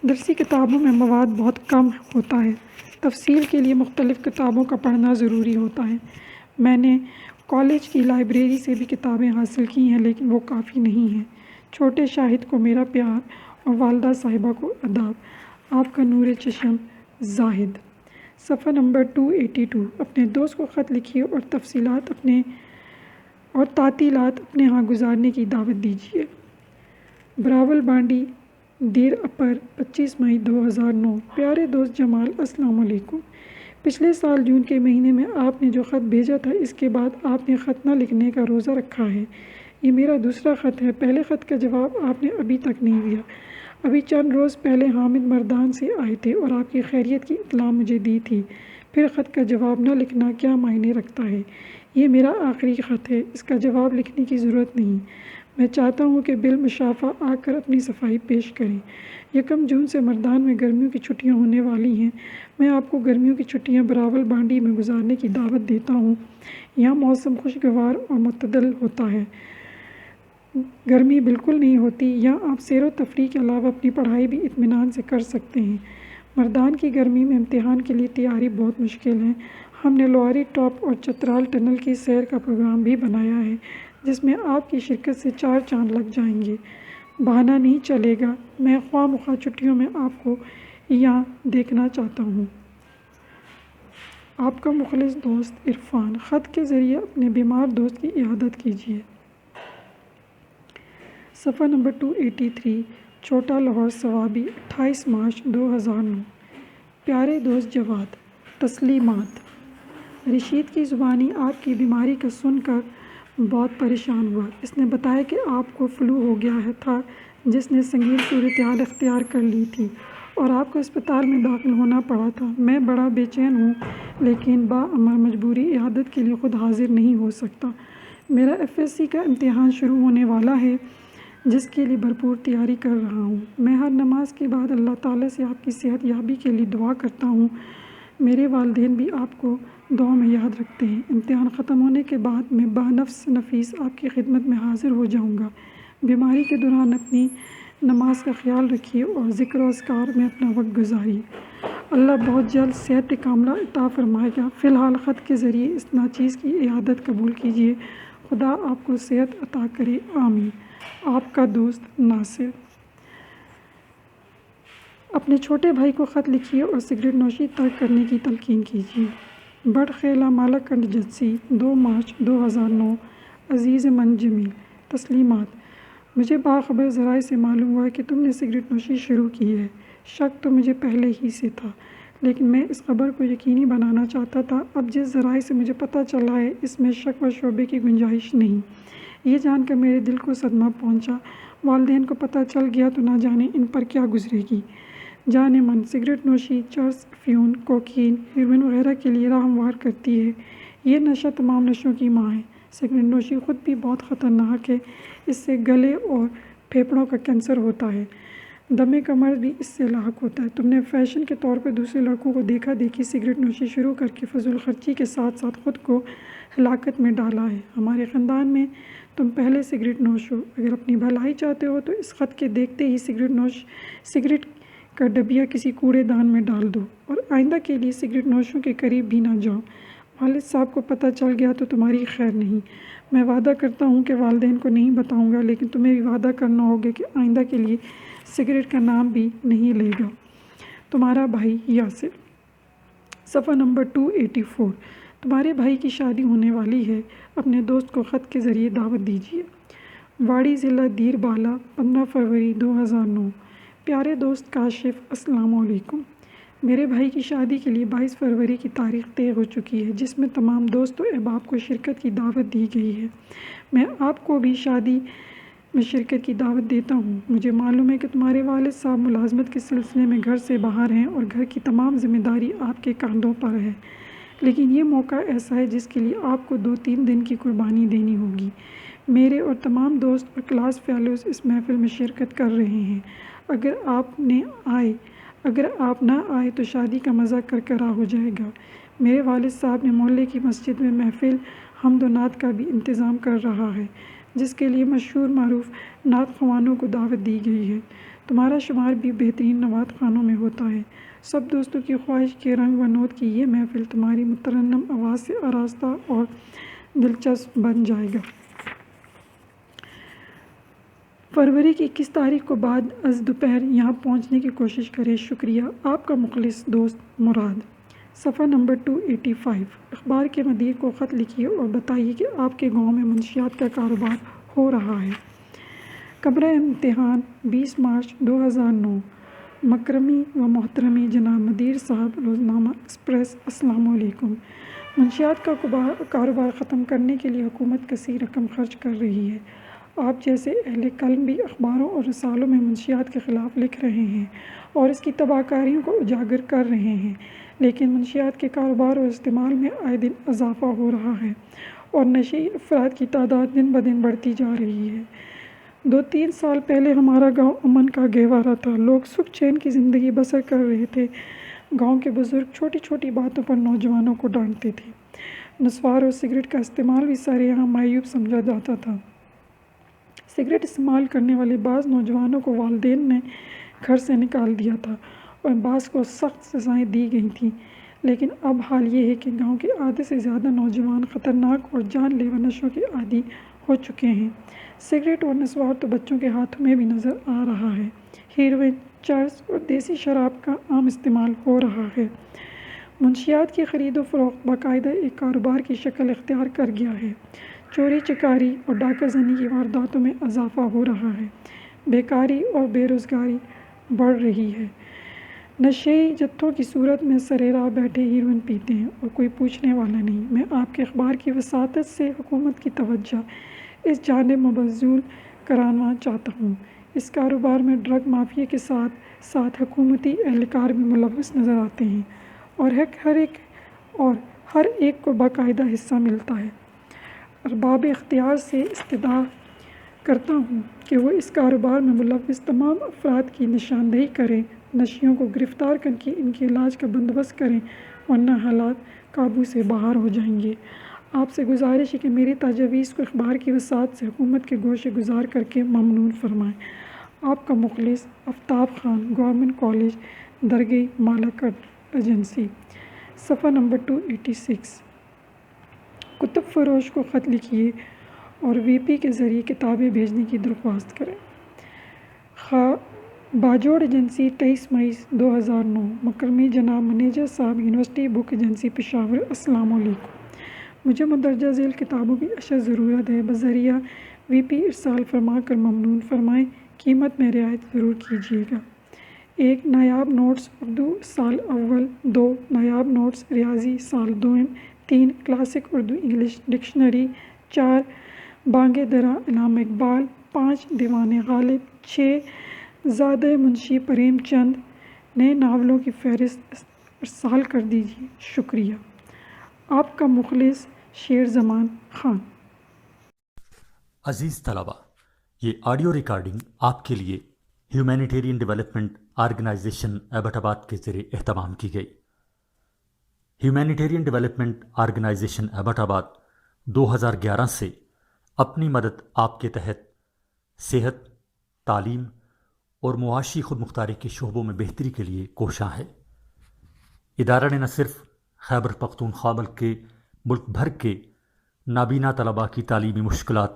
درسی کتابوں میں مواد بہت کم ہوتا ہے۔ تفصیل کے لیے مختلف کتابوں کا پڑھنا ضروری ہوتا ہے۔ میں نے کالج کی لائبریری سے بھی کتابیں حاصل کی ہیں، لیکن وہ کافی نہیں ہیں۔ چھوٹے شاہد کو میرا پیار اور والدہ صاحبہ کو آداب۔ آپ کا نور چشم زاہد۔ صفحہ نمبر 282۔ اپنے دوست کو خط لکھیے اور تعطیلات اپنے ہاں گزارنے کی دعوت دیجیے۔ براول بانڈی، دیر اپر، 25 مئی 2009۔ پیارے دوست جمال، السلام علیکم۔ پچھلے سال جون کے مہینے میں آپ نے جو خط بھیجا تھا، اس کے بعد آپ نے خط نہ لکھنے کا روزہ رکھا ہے۔ یہ میرا دوسرا خط ہے۔ پہلے خط کا جواب آپ نے ابھی تک نہیں دیا۔ ابھی چند روز پہلے حامد مردان سے آئے تھے اور آپ کی خیریت کی اطلاع مجھے دی تھی۔ پھر خط کا جواب نہ لکھنا کیا معنی رکھتا ہے؟ یہ میرا آخری خط ہے، اس کا جواب لکھنے کی ضرورت نہیں۔ میں چاہتا ہوں کہ بالمشافہ آ کر اپنی صفائی پیش کریں۔ 1 جون سے مردان میں گرمیوں کی چھٹیاں ہونے والی ہیں۔ میں آپ کو گرمیوں کی چھٹیاں براول بانڈی میں گزارنے کی دعوت دیتا ہوں۔ یہاں موسم خوشگوار اور معتدل ہوتا ہے، گرمی بالکل نہیں ہوتی۔ یہاں آپ سیر و تفریح کے علاوہ اپنی پڑھائی بھی اطمینان سے کر سکتے ہیں۔ مردان کی گرمی میں امتحان کے لیے تیاری بہت مشکل ہے۔ ہم نے لواری ٹاپ اور چترال ٹنل کی سیر کا پروگرام بھی بنایا ہے، جس میں آپ کی شرکت سے 4 چاند لگ جائیں گے۔ بہانہ نہیں چلے گا۔ میں خواہ مخواہ چھٹیوں میں آپ کو یہاں دیکھنا چاہتا ہوں۔ آپ کا مخلص دوست عرفان۔ خط کے ذریعے اپنے بیمار دوست کی عیادت کیجیے۔ صفحہ نمبر 283۔ چھوٹا لاہور صوابی، 28 مارچ 2009۔ پیارے دوست جواد، تسلیمات۔ رشید کی زبانی آپ کی بیماری کا سن کر بہت پریشان ہوا۔ اس نے بتایا کہ آپ کو فلو ہو گیا تھا، جس نے سنگین صورتحال اختیار کر لی تھی اور آپ کو اسپتال میں داخل ہونا پڑا تھا۔ میں بڑا بے چین ہوں، لیکن باامر مجبوری عیادت کے لیے خود حاضر نہیں ہو سکتا۔ میرا FSC کا امتحان شروع ہونے والا ہے، جس کے لیے بھرپور تیاری کر رہا ہوں۔ میں ہر نماز کے بعد اللہ تعالیٰ سے آپ کی صحت یابی کے لیے دعا کرتا ہوں۔ میرے والدین بھی آپ کو دعا میں یاد رکھتے ہیں۔ امتحان ختم ہونے کے بعد میں بنفس نفیس آپ کی خدمت میں حاضر ہو جاؤں گا۔ بیماری کے دوران اپنی نماز کا خیال رکھیے اور ذکر و اذکار میں اپنا وقت گزاریے۔ اللہ بہت جلد صحت کاملہ عطا فرمائے گا۔ فی الحال خط کے ذریعے اس ناچیز کی عیادت قبول کیجیے۔ خدا آپ کو صحت عطا کرے، آمین۔ آپ کا دوست ناصر۔ اپنے چھوٹے بھائی کو خط لکھیے اور سگریٹ نوشی ترک کرنے کی تلقین کیجیے۔ بڑھ خیلہ مالاکنڈ جنسی، 2 مارچ 2009۔ عزیز من جمیل، تسلیمات۔ مجھے باخبر ذرائع سے معلوم ہوا کہ تم نے سگریٹ نوشی شروع کی ہے۔ شک تو مجھے پہلے ہی سے تھا، لیکن میں اس خبر کو یقینی بنانا چاہتا تھا۔ اب جس ذرائع سے مجھے پتہ چلا ہے، اس میں شک و شبہے کی گنجائش نہیں۔ یہ جان کر میرے دل کو صدمہ پہنچا۔ والدین کو پتہ چل گیا تو نہ جانے ان پر کیا گزرے گی۔ جان من، سگریٹ نوشی چرس، افیون، کوکین، ہیروئن وغیرہ کے لیے راہ ہموار کرتی ہے۔ یہ نشہ تمام نشوں کی ماں ہے۔ سگریٹ نوشی خود بھی بہت خطرناک ہے، اس سے گلے اور پھیپھڑوں کا کینسر ہوتا ہے، دمے کا مرض بھی اس سے لاحق ہوتا ہے۔ تم نے فیشن کے طور پر دوسرے لڑکوں کو دیکھا دیکھی سگریٹ نوشی شروع کر کے فضول خرچی کے ساتھ ساتھ خود کو ہلاکت میں ڈالا ہے۔ ہمارے خاندان میں تم پہلے سگریٹ نوش ہو، اگر اپنی بھلائی چاہتے ہو تو اس خط کے دیکھتے ہی سگریٹ کا ڈبیا کسی کوڑے دان میں ڈال دو اور آئندہ کے لیے سگریٹ نوشوں کے قریب بھی نہ جاؤ۔ والد صاحب کو پتہ چل گیا تو تمہاری خیر نہیں۔ میں وعدہ کرتا ہوں کہ والدین کو نہیں بتاؤں گا، لیکن تمہیں بھی وعدہ کرنا ہوگا کہ آئندہ کے لیے سگریٹ کا نام بھی نہیں لے گا۔ تمہارا بھائی یاسر۔ صفحہ نمبر 284۔ تمہارے بھائی کی شادی ہونے والی ہے، اپنے دوست کو خط کے ذریعے دعوت دیجیے۔ واڑی ضلع دیر بالا، 15 فروری 2009۔ پیارے دوست کاشف، السلام علیکم۔ میرے بھائی کی شادی کے لیے 22 فروری کی تاریخ طے ہو چکی ہے، جس میں تمام دوست و احباب کو شرکت کی دعوت دی گئی ہے۔ میں آپ کو بھی شادی میں شرکت کی دعوت دیتا ہوں۔ مجھے معلوم ہے کہ تمہارے والد صاحب ملازمت کے سلسلے میں گھر سے باہر ہیں اور گھر کی تمام ذمہ داری آپ کے کاندھوں پر ہے، لیکن یہ موقع ایسا ہے جس کے لیے آپ کو 2-3 دن کی قربانی دینی ہوگی۔ میرے اور تمام دوست اور کلاس فیلوز اس محفل میں شرکت کر رہے ہیں۔ اگر آپ نہ آئے تو شادی کا مزہ کرکرا ہو جائے گا۔ میرے والد صاحب نے محلے کی مسجد میں محفل حمد و نعت کا بھی انتظام کر رہا ہے، جس کے لیے مشہور معروف نعت خوانوں کو دعوت دی گئی ہے۔ تمہارا شمار بھی بہترین نعت خوانوں میں ہوتا ہے۔ سب دوستوں کی خواہش کے رنگ و نوت کی یہ محفل تمہاری مترنم آواز سے آراستہ اور دلچسپ بن جائے گا۔ فروری کی 21 تاریخ کو بعد از دوپہر یہاں پہنچنے کی کوشش کریں۔ شکریہ، آپ کا مخلص دوست مراد۔ صفحہ نمبر 285۔ اخبار کے مدیر کو خط لکھیے اور بتائیے کہ آپ کے گاؤں میں منشیات کا کاروبار ہو رہا ہے۔ کمرہ امتحان، 20 مارچ 2009۔ مکرمی و محترمی جناب مدیر صاحب، روزنامہ ایکسپریس، السلام علیکم۔ منشیات کا کاروبار ختم کرنے کے لیے حکومت کثیر رقم خرچ کر رہی ہے۔ آپ جیسے اہل قلم بھی اخباروں اور رسالوں میں منشیات کے خلاف لکھ رہے ہیں اور اس کی تباہ کاریوں کو اجاگر کر رہے ہیں، لیکن منشیات کے کاروبار اور استعمال میں آئے دن اضافہ ہو رہا ہے اور نشئی افراد کی تعداد دن بدن بڑھتی جا رہی ہے۔ 2-3 سال پہلے ہمارا گاؤں امن کا گہوارہ تھا، لوگ سکھ چین کی زندگی بسر کر رہے تھے۔ گاؤں کے بزرگ چھوٹی چھوٹی باتوں پر نوجوانوں کو ڈانٹتے تھے۔ نسوار اور سگریٹ کا استعمال بھی سرعام معیوب سمجھا جاتا تھا۔ سگریٹ استعمال کرنے والے بعض نوجوانوں کو والدین نے گھر سے نکال دیا تھا اور بعض کو سخت سزائیں دی گئی تھیں، لیکن اب حال یہ ہے کہ گاؤں کے آدھے سے زیادہ نوجوان خطرناک اور جان لیوا نشوں کے عادی ہو چکے ہیں۔ سگریٹ اور نسوار تو بچوں کے ہاتھوں میں بھی نظر آ رہا ہے۔ ہیروئن، چرس اور دیسی شراب کا عام استعمال ہو رہا ہے۔ منشیات کی خرید و فروخت باقاعدہ ایک کاروبار کی شکل اختیار کر گیا ہے۔ چوری چکاری اور ڈاکہ زنی کی وارداتوں میں اضافہ ہو رہا ہے۔ بیکاری اور بے روزگاری بڑھ رہی ہے۔ نشئی جتھوں کی صورت میں سرے راہ بیٹھے ہیروئن پیتے ہیں اور کوئی پوچھنے والا نہیں۔ میں آپ کے اخبار کی وساطت سے حکومت کی توجہ اس جانب مبذول کرانا چاہتا ہوں۔ اس کاروبار میں ڈرگ مافیا کے ساتھ ساتھ حکومتی اہلکار بھی ملوث نظر آتے ہیں اور ہر ایک کو باقاعدہ حصہ ملتا ہے۔ ارباب اختیار سے استدعا کرتا ہوں کہ وہ اس کاروبار میں ملوث تمام افراد کی نشاندہی کریں، نشیوں کو گرفتار کر کے ان کے علاج کا بندوبست کریں، ورنہ حالات قابو سے باہر ہو جائیں گے۔ آپ سے گزارش ہے کہ میری تجاویز کو اخبار کی وساطت سے حکومت کے گوشے گزار کر کے ممنون فرمائیں۔ آپ کا مخلص آفتاب خان، گورنمنٹ کالج، درگئی مالاکٹ ایجنسی۔ صفحہ نمبر 286۔ کتب فروش کو خط لکھیے اور وی پی کے ذریعے کتابیں بھیجنے کی درخواست کریں۔ باجوڑ ایجنسی، 23 مئی 2009۔ مکرمی جناب منیجر صاحب، یونیورسٹی بک ایجنسی پشاور، السلام علیکم۔ مجھے مندرجہ ذیل کتابوں کی اشد ضرورت ہے، بذریعہ وی پی ارسال فرما کر ممنون فرمائیں۔ قیمت میں رعایت ضرور کیجیے گا۔ 1 نایاب نوٹس اردو سال اول، 2 نایاب نوٹس ریاضی سال دوم، 3 classic Urdu English dictionary, 4 Bang Dara علامہ اقبال، 5 دیوان غالب، 6 زادہ منشی پریم چند۔ نئے ناولوں کی فہرست ارسال کر دیجیے۔ شکریہ، آپ کا مخلص شیر زمان خان۔ عزیز طلبہ، یہ آڈیو ریکارڈنگ آپ کے لیے ہیومینیٹیرین ڈیولپمنٹ آرگنائزیشن ایبٹ آباد کے ذریعے اہتمام کی گئی۔ ہیومینیٹیرین ڈیولپمنٹ آرگنائزیشن ایبٹ آباد 2011 سے اپنی مدد آپ کے تحت صحت، تعلیم اور معاشی خود مختاری کے شعبوں میں بہتری کے لیے کوشاں ہے۔ ادارہ نے نہ صرف خیبر پختونخوا بلکہ ملک بھر کے نابینا طلباء کی تعلیمی مشکلات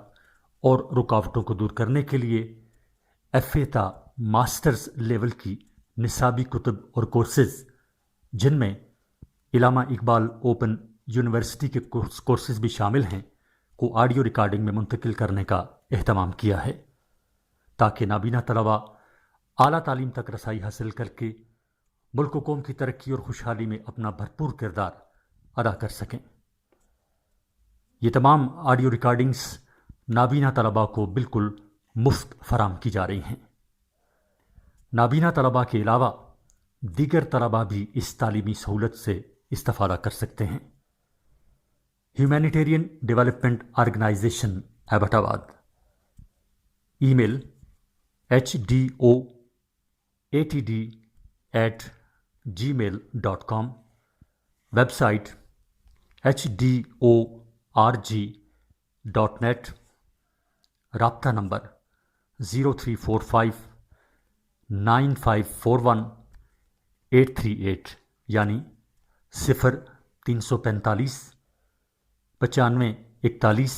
اور رکاوٹوں کو دور کرنے کے لیے ایف اے تا ماسٹرز لیول کی نصابی کتب اور کورسز، جن میں علامہ اقبال اوپن یونیورسٹی کے کورسز بھی شامل ہیں، کو آڈیو ریکارڈنگ میں منتقل کرنے کا اہتمام کیا ہے، تاکہ نابینا طلباء اعلیٰ تعلیم تک رسائی حاصل کر کے ملک و قوم کی ترقی اور خوشحالی میں اپنا بھرپور کردار ادا کر سکیں۔ یہ تمام آڈیو ریکارڈنگز نابینا طلباء کو بالکل مفت فراہم کی جا رہی ہیں۔ نابینا طلباء کے علاوہ دیگر طلباء بھی اس تعلیمی سہولت سے استفادہ کر سکتے ہیں۔ ہیومینیٹیرین ڈیولپمنٹ آرگنائزیشن ایبٹ آباد، ای میل HDOATD@gmail.com، ویب سائٹ HDORG.net، رابطہ نمبر 03459541 یعنی 0345 95 41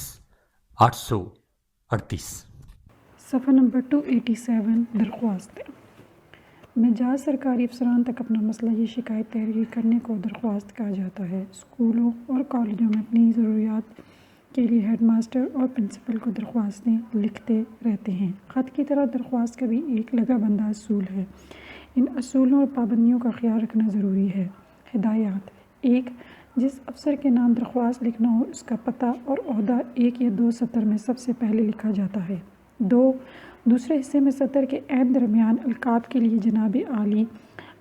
838۔ صفحہ نمبر 287 درخواست۔ مجاز سرکاری افسران تک اپنا مسئلہ یہ شکایت تحریر کرنے کو درخواست کہا جاتا ہے۔ اسکولوں اور کالجوں میں اپنی ضروریات کے لیے ہیڈ ماسٹر اور پرنسپل کو درخواستیں لکھتے رہتے ہیں۔ خط کی طرح درخواست کا بھی ایک لگا بندہ اصول ہے۔ ان اصولوں اور پابندیوں کا خیال رکھنا ضروری ہے۔ ہدایات: 1. جس افسر کے نام درخواست لکھنا ہو اس کا پتہ اور عہدہ 1 یا 2 سطر میں سب سے پہلے لکھا جاتا ہے۔ 2. دوسرے حصے میں سطر کے عین درمیان القاب کے لیے جناب عالی،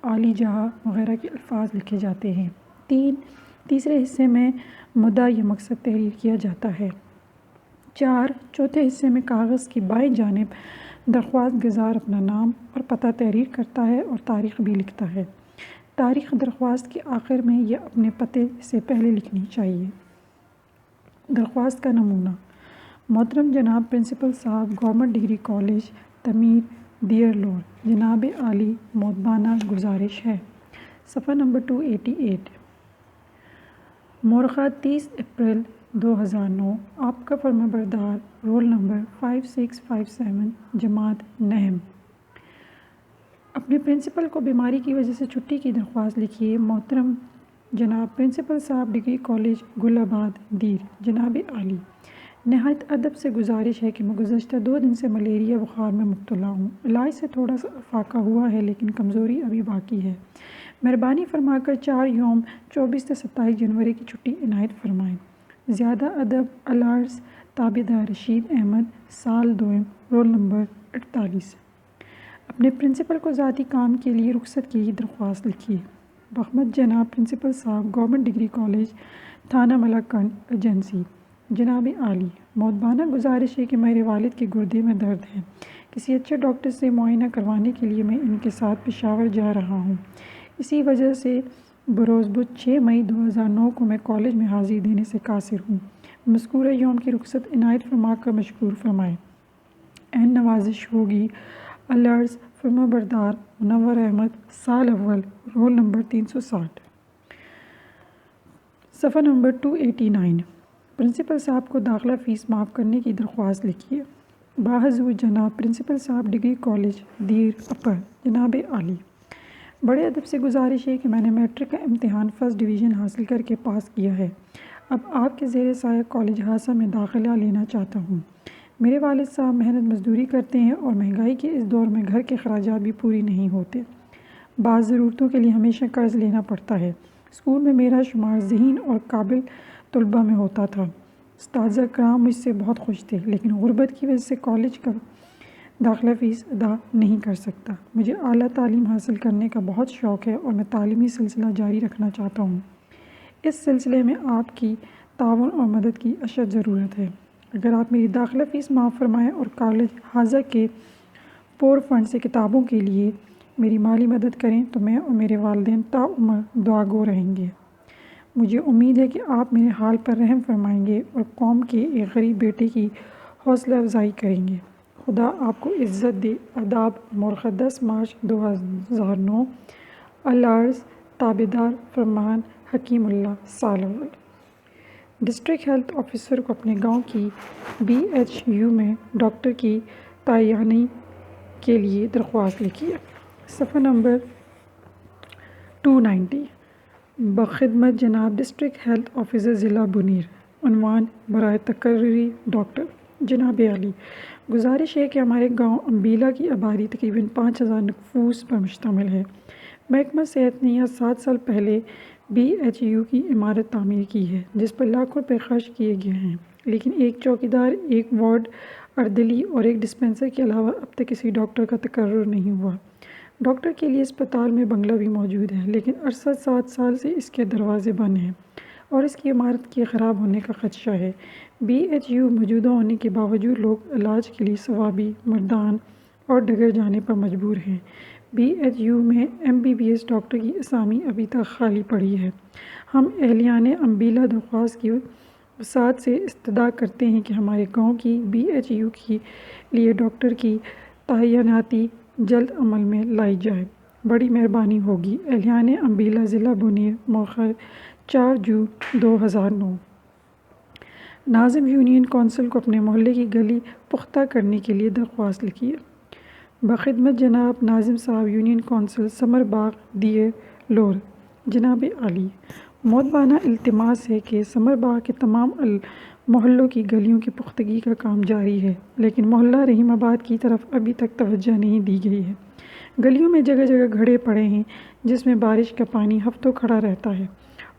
عالی جہاں وغیرہ کے الفاظ لکھے جاتے ہیں۔ 3. تیسرے حصے میں مدعا یا مقصد تحریر کیا جاتا ہے۔ 4. چوتھے حصے میں کاغذ کی بائیں جانب درخواست گزار اپنا نام اور پتہ تحریر کرتا ہے اور تاریخ بھی لکھتا ہے۔ تاریخ درخواست کے آخر میں یا اپنے پتے سے پہلے لکھنی چاہیے۔ درخواست کا نمونہ: محترم جناب پرنسپل صاحب، گورنمنٹ ڈگری کالج تعمیر دیئر لور، جناب عالی، مؤدبانہ گزارش ہے۔ صفحہ نمبر 288۔ مورخہ 30 اپریل 2009۔ آپ کا فرمانبردار، رول نمبر 5657، جماعت نہم۔ اپنے پرنسپل کو بیماری کی وجہ سے چھٹی کی درخواست لکھیے۔ محترم جناب پرنسپل صاحب، ڈگری کالج گل آباد دیر، جناب عالی، نہایت ادب سے گزارش ہے کہ میں گزشتہ 2 دن سے ملیریا بخار میں مبتلا ہوں۔ علاج سے تھوڑا سا افاقہ ہوا ہے لیکن کمزوری ابھی باقی ہے۔ مہربانی فرما کر 4 یوم 24 سے 27 جنوری کی چھٹی عنایت فرمائیں۔ زیادہ ادب، الارز تابعدار رشید احمد، سال دوئم، رول نمبر 48۔ اپنے پرنسپل کو ذاتی کام کے لیے رخصت کی درخواست لکھیے۔ بخمت جناب پرنسپل صاحب، گورنمنٹ ڈگری کالج تھانہ ملک گنج ایجنسی، جناب عالی، مؤدبانہ گزارش ہے کہ میرے والد کے گردے میں درد ہے۔ کسی اچھے ڈاکٹر سے معائنہ کروانے کے لیے میں ان کے ساتھ پشاور جا رہا ہوں۔ اسی وجہ سے بروز بدھ 6 مئی 2009 کو میں کالج میں حاضری دینے سے قاصر ہوں۔ مذکورہ یوم کی رخصت عنایت فرما کر مشکور فرمائیں۔ عین نوازش ہوگی۔ العرض فرمانبردار منور احمد، سال اول، رول نمبر 360۔ صفحہ نمبر 289۔ پرنسپل صاحب کو داخلہ فیس معاف کرنے کی درخواست لکھیے۔ باحضور جناب پرنسپل صاحب، ڈگری کالج دیر اپر، جناب عالی، بڑے ادب سے گزارش ہے کہ میں نے میٹرک کا امتحان فرسٹ ڈویژن حاصل کر کے پاس کیا ہے۔ اب آپ کے زیر سایہ کالج ہاسا میں داخلہ لینا چاہتا ہوں۔ میرے والد صاحب محنت مزدوری کرتے ہیں اور مہنگائی کے اس دور میں گھر کے اخراجات بھی پوری نہیں ہوتے۔ بعض ضرورتوں کے لیے ہمیشہ قرض لینا پڑتا ہے۔ اسکول میں میرا شمار ذہین اور قابل طلباء میں ہوتا تھا۔ اساتذہ کرام مجھ سے بہت خوش تھے، لیکن غربت کی وجہ سے کالج کا داخلہ فیس ادا نہیں کر سکتا۔ مجھے اعلیٰ تعلیم حاصل کرنے کا بہت شوق ہے اور میں تعلیمی سلسلہ جاری رکھنا چاہتا ہوں۔ اس سلسلے میں آپ کی تعاون اور مدد کی اشد ضرورت ہے۔ اگر آپ میری داخلہ فیس معاف فرمائیں اور کالج حاضہ کے پور فنڈ سے کتابوں کے لیے میری مالی مدد کریں تو میں اور میرے والدین تاعمر دعا گو رہیں گے۔ مجھے امید ہے کہ آپ میرے حال پر رحم فرمائیں گے اور قوم کے ایک غریب بیٹے کی حوصلہ افزائی کریں گے۔ خدا آپ کو عزت دے۔ آداب۔ مورخہ 10 مارچ 2009۔ العرض تابعدار فرمان حکیم اللہ سالول۔ ڈسٹرکٹ ہیلتھ آفیسر کو اپنے گاؤں کی BHU میں ڈاکٹر کی تعیناتی کے لیے درخواست لکھی ہے۔ صفحہ نمبر 290۔ بخدمت جناب ڈسٹرکٹ ہیلتھ آفیسر ضلع بنیر۔ عنوان برائے تقرری ڈاکٹر۔ جناب عالی، گزارش ہے کہ ہمارے گاؤں امبیلا کی آبادی تقریباً 5000 نفوس پر مشتمل ہے۔ محکمہ صحت نے یہاں 7 سال پہلے BHU کی عمارت تعمیر کی ہے جس پر لاکھوں روپے خرچ کیے گئے ہیں، لیکن ایک چوکیدار، ایک وارڈ اردلی اور ایک ڈسپنسر کے علاوہ اب تک کسی ڈاکٹر کا تقرر نہیں ہوا۔ ڈاکٹر کے لیے اسپتال میں بنگلہ بھی موجود ہے، لیکن عرصہ 7 سال سے اس کے دروازے بند ہیں اور اس کی عمارت کے خراب ہونے کا خدشہ ہے۔ BHU موجودہ ہونے کے باوجود لوگ علاج کے لیے ثوابی، مردان اور ڈگر جانے پر مجبور ہیں۔ BHU میں MBBS ڈاکٹر کی اسامی ابھی تک خالی پڑی ہے۔ ہم اہلیان امبیلا درخواست کی وسعت سے استدعا کرتے ہیں کہ ہمارے گاؤں کی BHU کے لیے ڈاکٹر کی تعیناتی جلد عمل میں لائی جائے۔ بڑی مہربانی ہوگی۔ اہلیان امبیلا ضلع بنیر۔ موقع 4 جون 2009۔ ناظم یونین کونسل کو اپنے محلے کی گلی پختہ کرنے کے لیے درخواست لکھی ہے۔ بخدمت جناب ناظم صاحب union council summer Bagh their lower. جناب عالی، مؤدبانہ التماس ہے کہ سمر باغ کے تمام محلوں کی گلیوں کی پختگی کا کام جاری ہے، لیکن محلہ رحیم آباد کی طرف ابھی تک توجہ نہیں دی گئی ہے۔ گلیوں میں جگہ جگہ گڑھے پڑے ہیں جس میں بارش کا پانی ہفتوں کھڑا رہتا ہے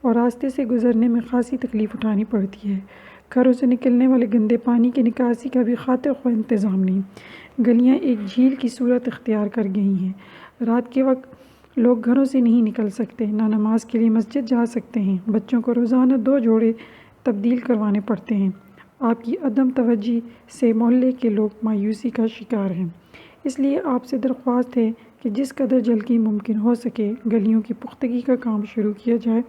اور راستے سے گزرنے میں خاصی تکلیف اٹھانی پڑتی ہے۔ گھروں سے نکلنے والے گندے پانی کی نکاسی کا بھی خاطر خواہ انتظام نہیں۔ گلیاں ایک جھیل کی صورت اختیار کر گئی ہیں۔ رات کے وقت لوگ گھروں سے نہیں نکل سکتے، نہ نماز کے لیے مسجد جا سکتے ہیں۔ بچوں کو روزانہ 2 جوڑے تبدیل کروانے پڑتے ہیں۔ آپ کی عدم توجہی سے محلے کے لوگ مایوسی کا شکار ہیں، اس لیے آپ سے درخواست ہے کہ جس قدر جلدی ممکن ہو سکے گلیوں کی پختگی کا کام شروع کیا جائے۔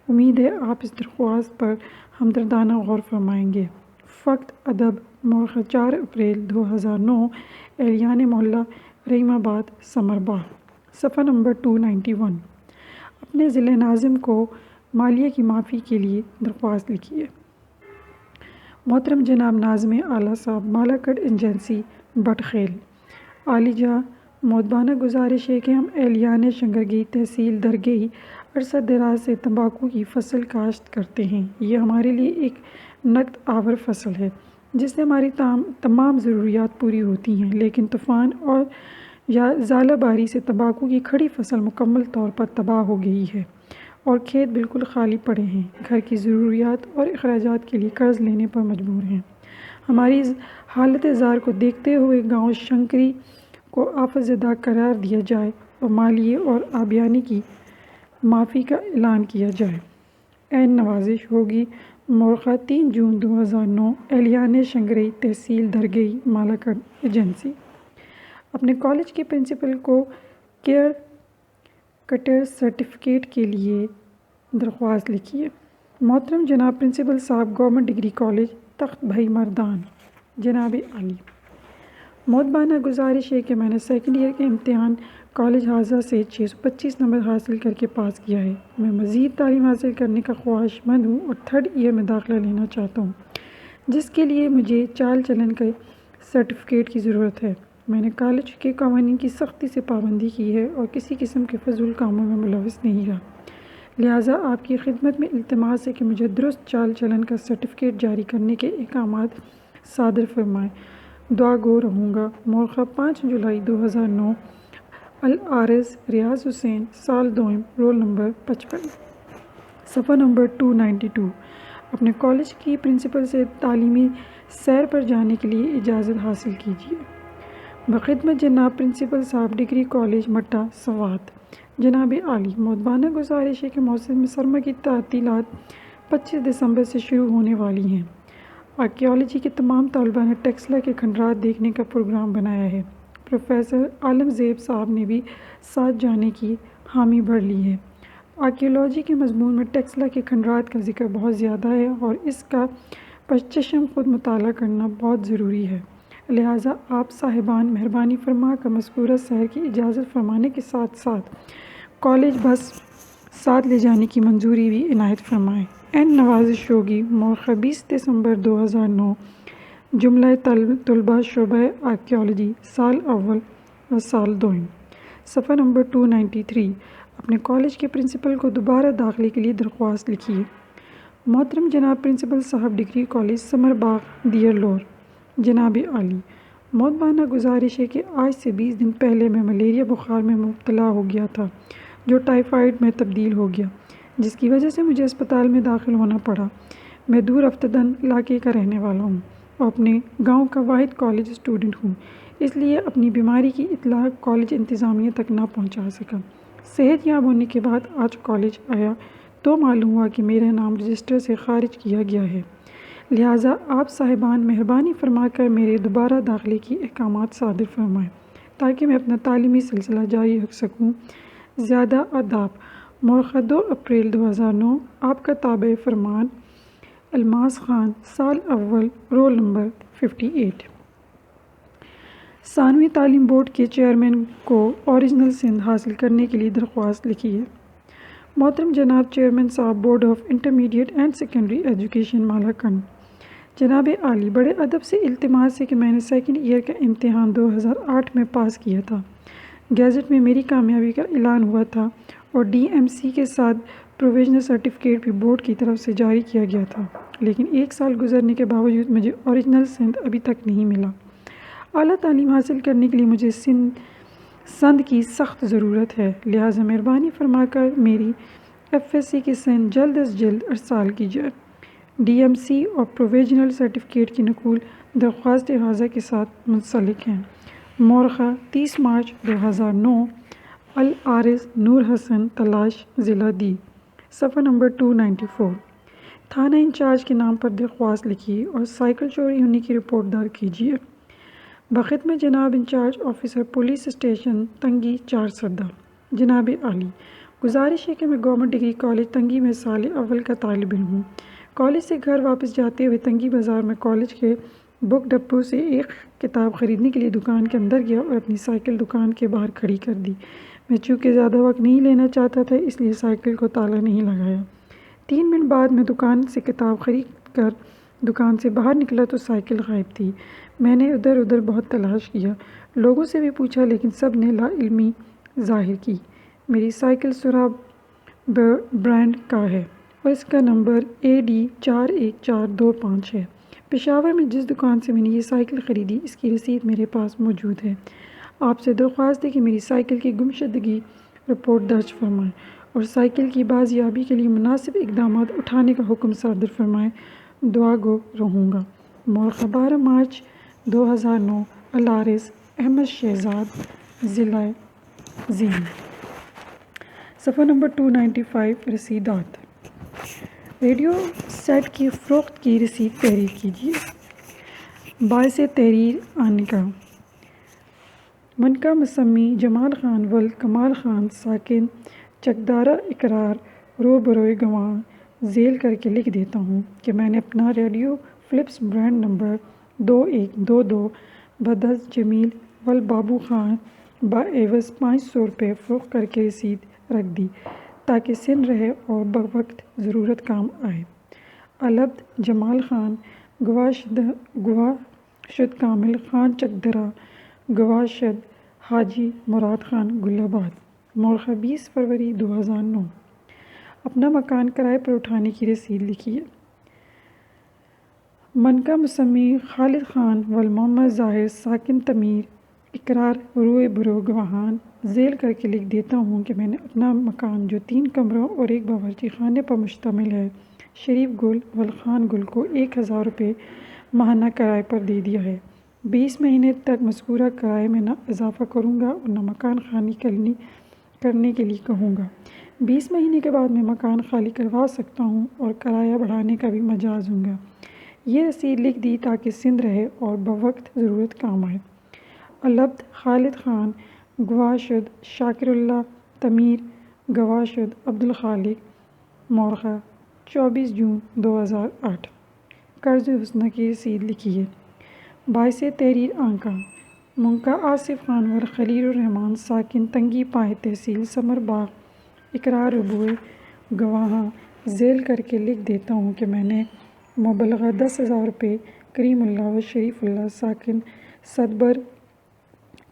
امید ہے آپ اس درخواست پر ہمدردانہ غور فرمائیں گے۔ فقط ادب۔ مورخہ 4 اپریل 2009۔ اہلیان محلہ رحیم آباد سمر باغ۔ صفحہ نمبر 291۔ اپنے ضلع ناظم کو مالیہ کی معافی کے لیے درخواست لکھی ہے۔ محترم جناب ناظم اعلیٰ صاحب، بالاکٹ ایجنسی بٹخیل۔ عالی جاں، مؤدبانہ گزارش ہے کہ ہم اہلیان شنگرگئی تحصیل درگئی عرصہ دراز سے تمباکو کی فصل کاشت کرتے ہیں۔ یہ ہمارے لیے ایک نقد آور فصل ہے جس سے ہماری تمام ضروریات پوری ہوتی ہیں، لیکن طوفان اور یا ژالہ باری سے تمباکو کی کھڑی فصل مکمل طور پر تباہ ہو گئی ہے اور کھیت بالکل خالی پڑے ہیں۔ گھر کی ضروریات اور اخراجات کے لیے قرض لینے پر مجبور ہیں۔ ہماری حالت زار کو دیکھتے ہوئے گاؤں شنکری کو آفت زدہ قرار دیا جائے اور مالیے اور آبیانی کی معافی کا اعلان کیا جائے۔ عین نوازش ہوگی۔ مورخہ 3 جون 2009۔ اہلیان شنگرئی تحصیل درگئی بالاکٹ ایجنسی۔ اپنے کالج کے پرنسپل کو کیئر کٹر سرٹیفکیٹ کے لیے درخواست لکھی ہے۔ محترم جناب پرنسپل صاحب، گورنمنٹ ڈگری کالج تخت بھئی مردان۔ جناب عالی، مؤدبانہ گزارش ہے کہ میں نے سیکنڈ ایئر کے امتحان کالج حاضہ سے 625 نمبر حاصل کر کے پاس کیا ہے۔ میں مزید تعلیم حاصل کرنے کا خواہش مند ہوں اور 3rd ایئر میں داخلہ لینا چاہتا ہوں، جس کے لیے مجھے چال چلن کے سرٹیفکیٹ کی ضرورت ہے۔ میں نے کالج کے قوانین کی سختی سے پابندی کی ہے اور کسی قسم کے فضول کاموں میں ملوث نہیں رہا، لہٰذا آپ کی خدمت میں التماس ہے کہ مجھے درست چال چلن کا سرٹیفکیٹ جاری کرنے کے احکامات صادر فرمائیں۔ دعا گو رہوں گا۔ مورخہ 5 جولائی 2009۔ العارض ریاض حسین، سال دوئم، رول نمبر 55۔ صفحہ نمبر 292۔ اپنے کالج کی پرنسپل سے تعلیمی سیر پر جانے کے لیے اجازت حاصل کیجیے۔ بخدمت جناب پرنسپل صاحب، ڈگری کالج مٹا سوات۔ جناب عالی، مؤدبانہ گزارش ہے کہ موسم سرما کی تعطیلات 25 دسمبر سے شروع ہونے والی ہیں۔ آرکیالوجی کے تمام طالبہ نے ٹیکسلا کے کھنڈرات دیکھنے کا پروگرام بنایا ہے۔ پروفیسر عالم زیب صاحب نے بھی ساتھ جانے کی حامی بھر لی ہے۔ آرکیالوجی کے مضمون میں ٹیکسلا کے کھنڈرات کا ذکر بہت زیادہ ہے اور اس کا پرچشم خود مطالعہ کرنا بہت ضروری ہے، لہٰذا آپ صاحبان مہربانی فرما کر مذکورہ سیر کی اجازت فرمانے کے ساتھ ساتھ کالج بس ساتھ لے جانے کی منظوری بھی عنایت فرمائیں۔ نوازش ہوگی مورخہ 20 دسمبر 2009 جملہ طلبہ شعبہ آرکیالوجی سال اول و سال دوئم، صفحہ نمبر 293 اپنے کالج کے پرنسپل کو دوبارہ داخلے کے لیے درخواست لکھیے۔ محترم جناب پرنسپل صاحب، degree college summer Bagh their lower, جناب عالی، مؤدبانہ گزارش ہے کہ آج سے 20 دن پہلے میں ملیریا بخار میں مبتلا ہو گیا تھا جو ٹائیفائڈ میں تبدیل ہو گیا، جس کی وجہ سے مجھے اسپتال میں داخل ہونا پڑا۔ میں دور افتادن علاقے کا رہنے والا ہوں اور اپنے گاؤں کا واحد کالج اسٹوڈنٹ ہوں، اس لیے اپنی بیماری کی اطلاع کالج انتظامیہ تک نہ پہنچا سکا۔ صحت یاب ہونے کے بعد آج کالج آیا تو معلوم ہوا کہ میرا نام رجسٹر سے خارج کیا گیا ہے، لہٰذا آپ صاحبان مہربانی فرما کر میرے دوبارہ داخلے کی احکامات صادر فرمائیں تاکہ میں اپنا تعلیمی سلسلہ جاری رکھ سکوں۔ زیادہ آداب۔ مورخہ 2 اپریل 2009 آپ کا تابع فرمان الماس خان، سال اول، رول نمبر 58۔ ثانوی تعلیم بورڈ کے چیئرمین کو اوریجنل سندھ حاصل کرنے کے لیے درخواست لکھی ہے۔ محترم جناب چیئرمین صاحب board of intermediate and secondary education Malakand, جناب عالی، بڑے ادب سے التماس ہے کہ میں نے سیکنڈ ایئر کا امتحان 2008 میں پاس کیا تھا۔ گیزٹ میں میری کامیابی کا اعلان ہوا تھا اور ڈی ایم سی کے ساتھ پروویژنل سرٹیفکیٹ بھی بورڈ کی طرف سے جاری کیا گیا تھا، لیکن 1 سال گزرنے کے باوجود مجھے اوریجنل سند ابھی تک نہیں ملا۔ اعلیٰ تعلیم حاصل کرنے کے لیے مجھے سند کی سخت ضرورت ہے، لہٰذا مہربانی فرما کر میری ایف ایس سی کی سند جلد از جلد ارسال کی جائے۔ ڈی ایم سی اور پروویژنل سرٹیفکیٹ کی نقول درخواست اعزازہ کے ساتھ منسلک ہیں۔ مورخہ 30 مارچ 2009 العارض نور حسن تلاش، ضلع دی، صفحہ نمبر 294 تھانہ انچارج کے نام پر درخواست لکھیے اور سائیکل چوری ہونے کی رپورٹ درج کیجیے۔ بخدمت جناب انچارج آفیسر پولیس اسٹیشن تنگی 4 سدہ، جناب عالی، گزارش ہے کہ میں گورنمنٹ ڈگری کالج تنگی میں سال اول کا طالب علم ہوں۔ کالج سے گھر واپس جاتے ہوئے تنگی بازار میں کالج کے بک ڈپو سے ایک کتاب خریدنے کے لیے دکان کے اندر گیا اور اپنی سائیکل دکان کے باہر کھڑی کر دی۔ میں چونکہ زیادہ وقت نہیں لینا چاہتا تھا اس لیے سائیکل کو تالا نہیں لگایا۔ 3 منٹ بعد میں دکان سے کتاب خرید کر دکان سے باہر نکلا تو سائیکل غائب تھی۔ میں نے ادھر ادھر بہت تلاش کیا، لوگوں سے بھی پوچھا لیکن سب نے لا علمی ظاہر کی۔ میری سائیکل سورا برانڈ کا ہے اور اس کا نمبر AD 41425 ہے۔ پشاور میں جس دکان سے میں نے یہ سائیکل خریدی اس کی رسید میرے پاس موجود ہے۔ آپ سے درخواست ہے کہ میری سائیکل کی گمشدگی رپورٹ درج فرمائیں اور سائیکل کی بازیابی کے لیے مناسب اقدامات اٹھانے کا حکم صادر فرمائیں۔ دعا گو رہوں گا۔ مورخہ 12 مارچ 2009 العارض احمد شہزاد، ضلع زین، صفحہ نمبر 295 رسیدات۔ ریڈیو سیٹ کی فروخت کی رسید تحریر کیجیے۔ باعث تحریر آنکا منکا مسمی جمال خان ول کمال خان، ساکن چکدارہ، اقرار رو بروئے گواہ ذیل کر کے لکھ دیتا ہوں کہ میں نے اپنا ریڈیو فلپس برانڈ نمبر 2122 بدز جمیل ول بابو خان بعوض 500 روپے فروخت کر کے رسید رکھ دی تاکہ سن رہے اور بوقت ضرورت کام آئے۔ العبد جمال خان، گواہ شد کامل خان چکدرہ، گواہ شد حاجی مراد خان گل آباد۔ مورخہ 20 فروری 2009 اپنا مکان کرائے پر اٹھانے کی رسید لکھیے۔ منکا مسمی خالد خان ول محمد ظاہر، ساکن تعمیر، اقرار روئے برو گواہان ذیل کر کے لکھ دیتا ہوں کہ میں نے اپنا مکان جو 3 کمروں اور ایک باورچی خانے پر مشتمل ہے شریف گل ول خان گل کو 1000 روپے ماہانہ کرائے پر دے دیا ہے۔ 20 مہینے تک مذکورہ کرائے میں نہ اضافہ کروں گا اور نہ مکان خالی کرنے کے لیے کہوں گا۔ 20 مہینے کے بعد میں مکان خالی کروا سکتا ہوں اور کرایہ بڑھانے کا بھی مجاز ہوں گا۔ یہ رسید لکھ دی تاکہ سندھ رہے اور بوقت ضرورت کام آئے۔ العبد خالد خان گواہ شد شاکر اللہ تمیر گواہ شد عبدالخالق مورخہ 24 جون 2008۔ قرض حسنہ کی رسید لکھیے۔ باعث تحریر آنکا منکا آصف خان ور خلیل الرحمان ساکن تنگی پائے تحصیل سمر باغ اقرار ربوع گواہاں ذیل کر کے لکھ دیتا ہوں کہ میں نے مبلغہ 10,000 روپے کریم اللہ و شریف اللہ ساکن صدبر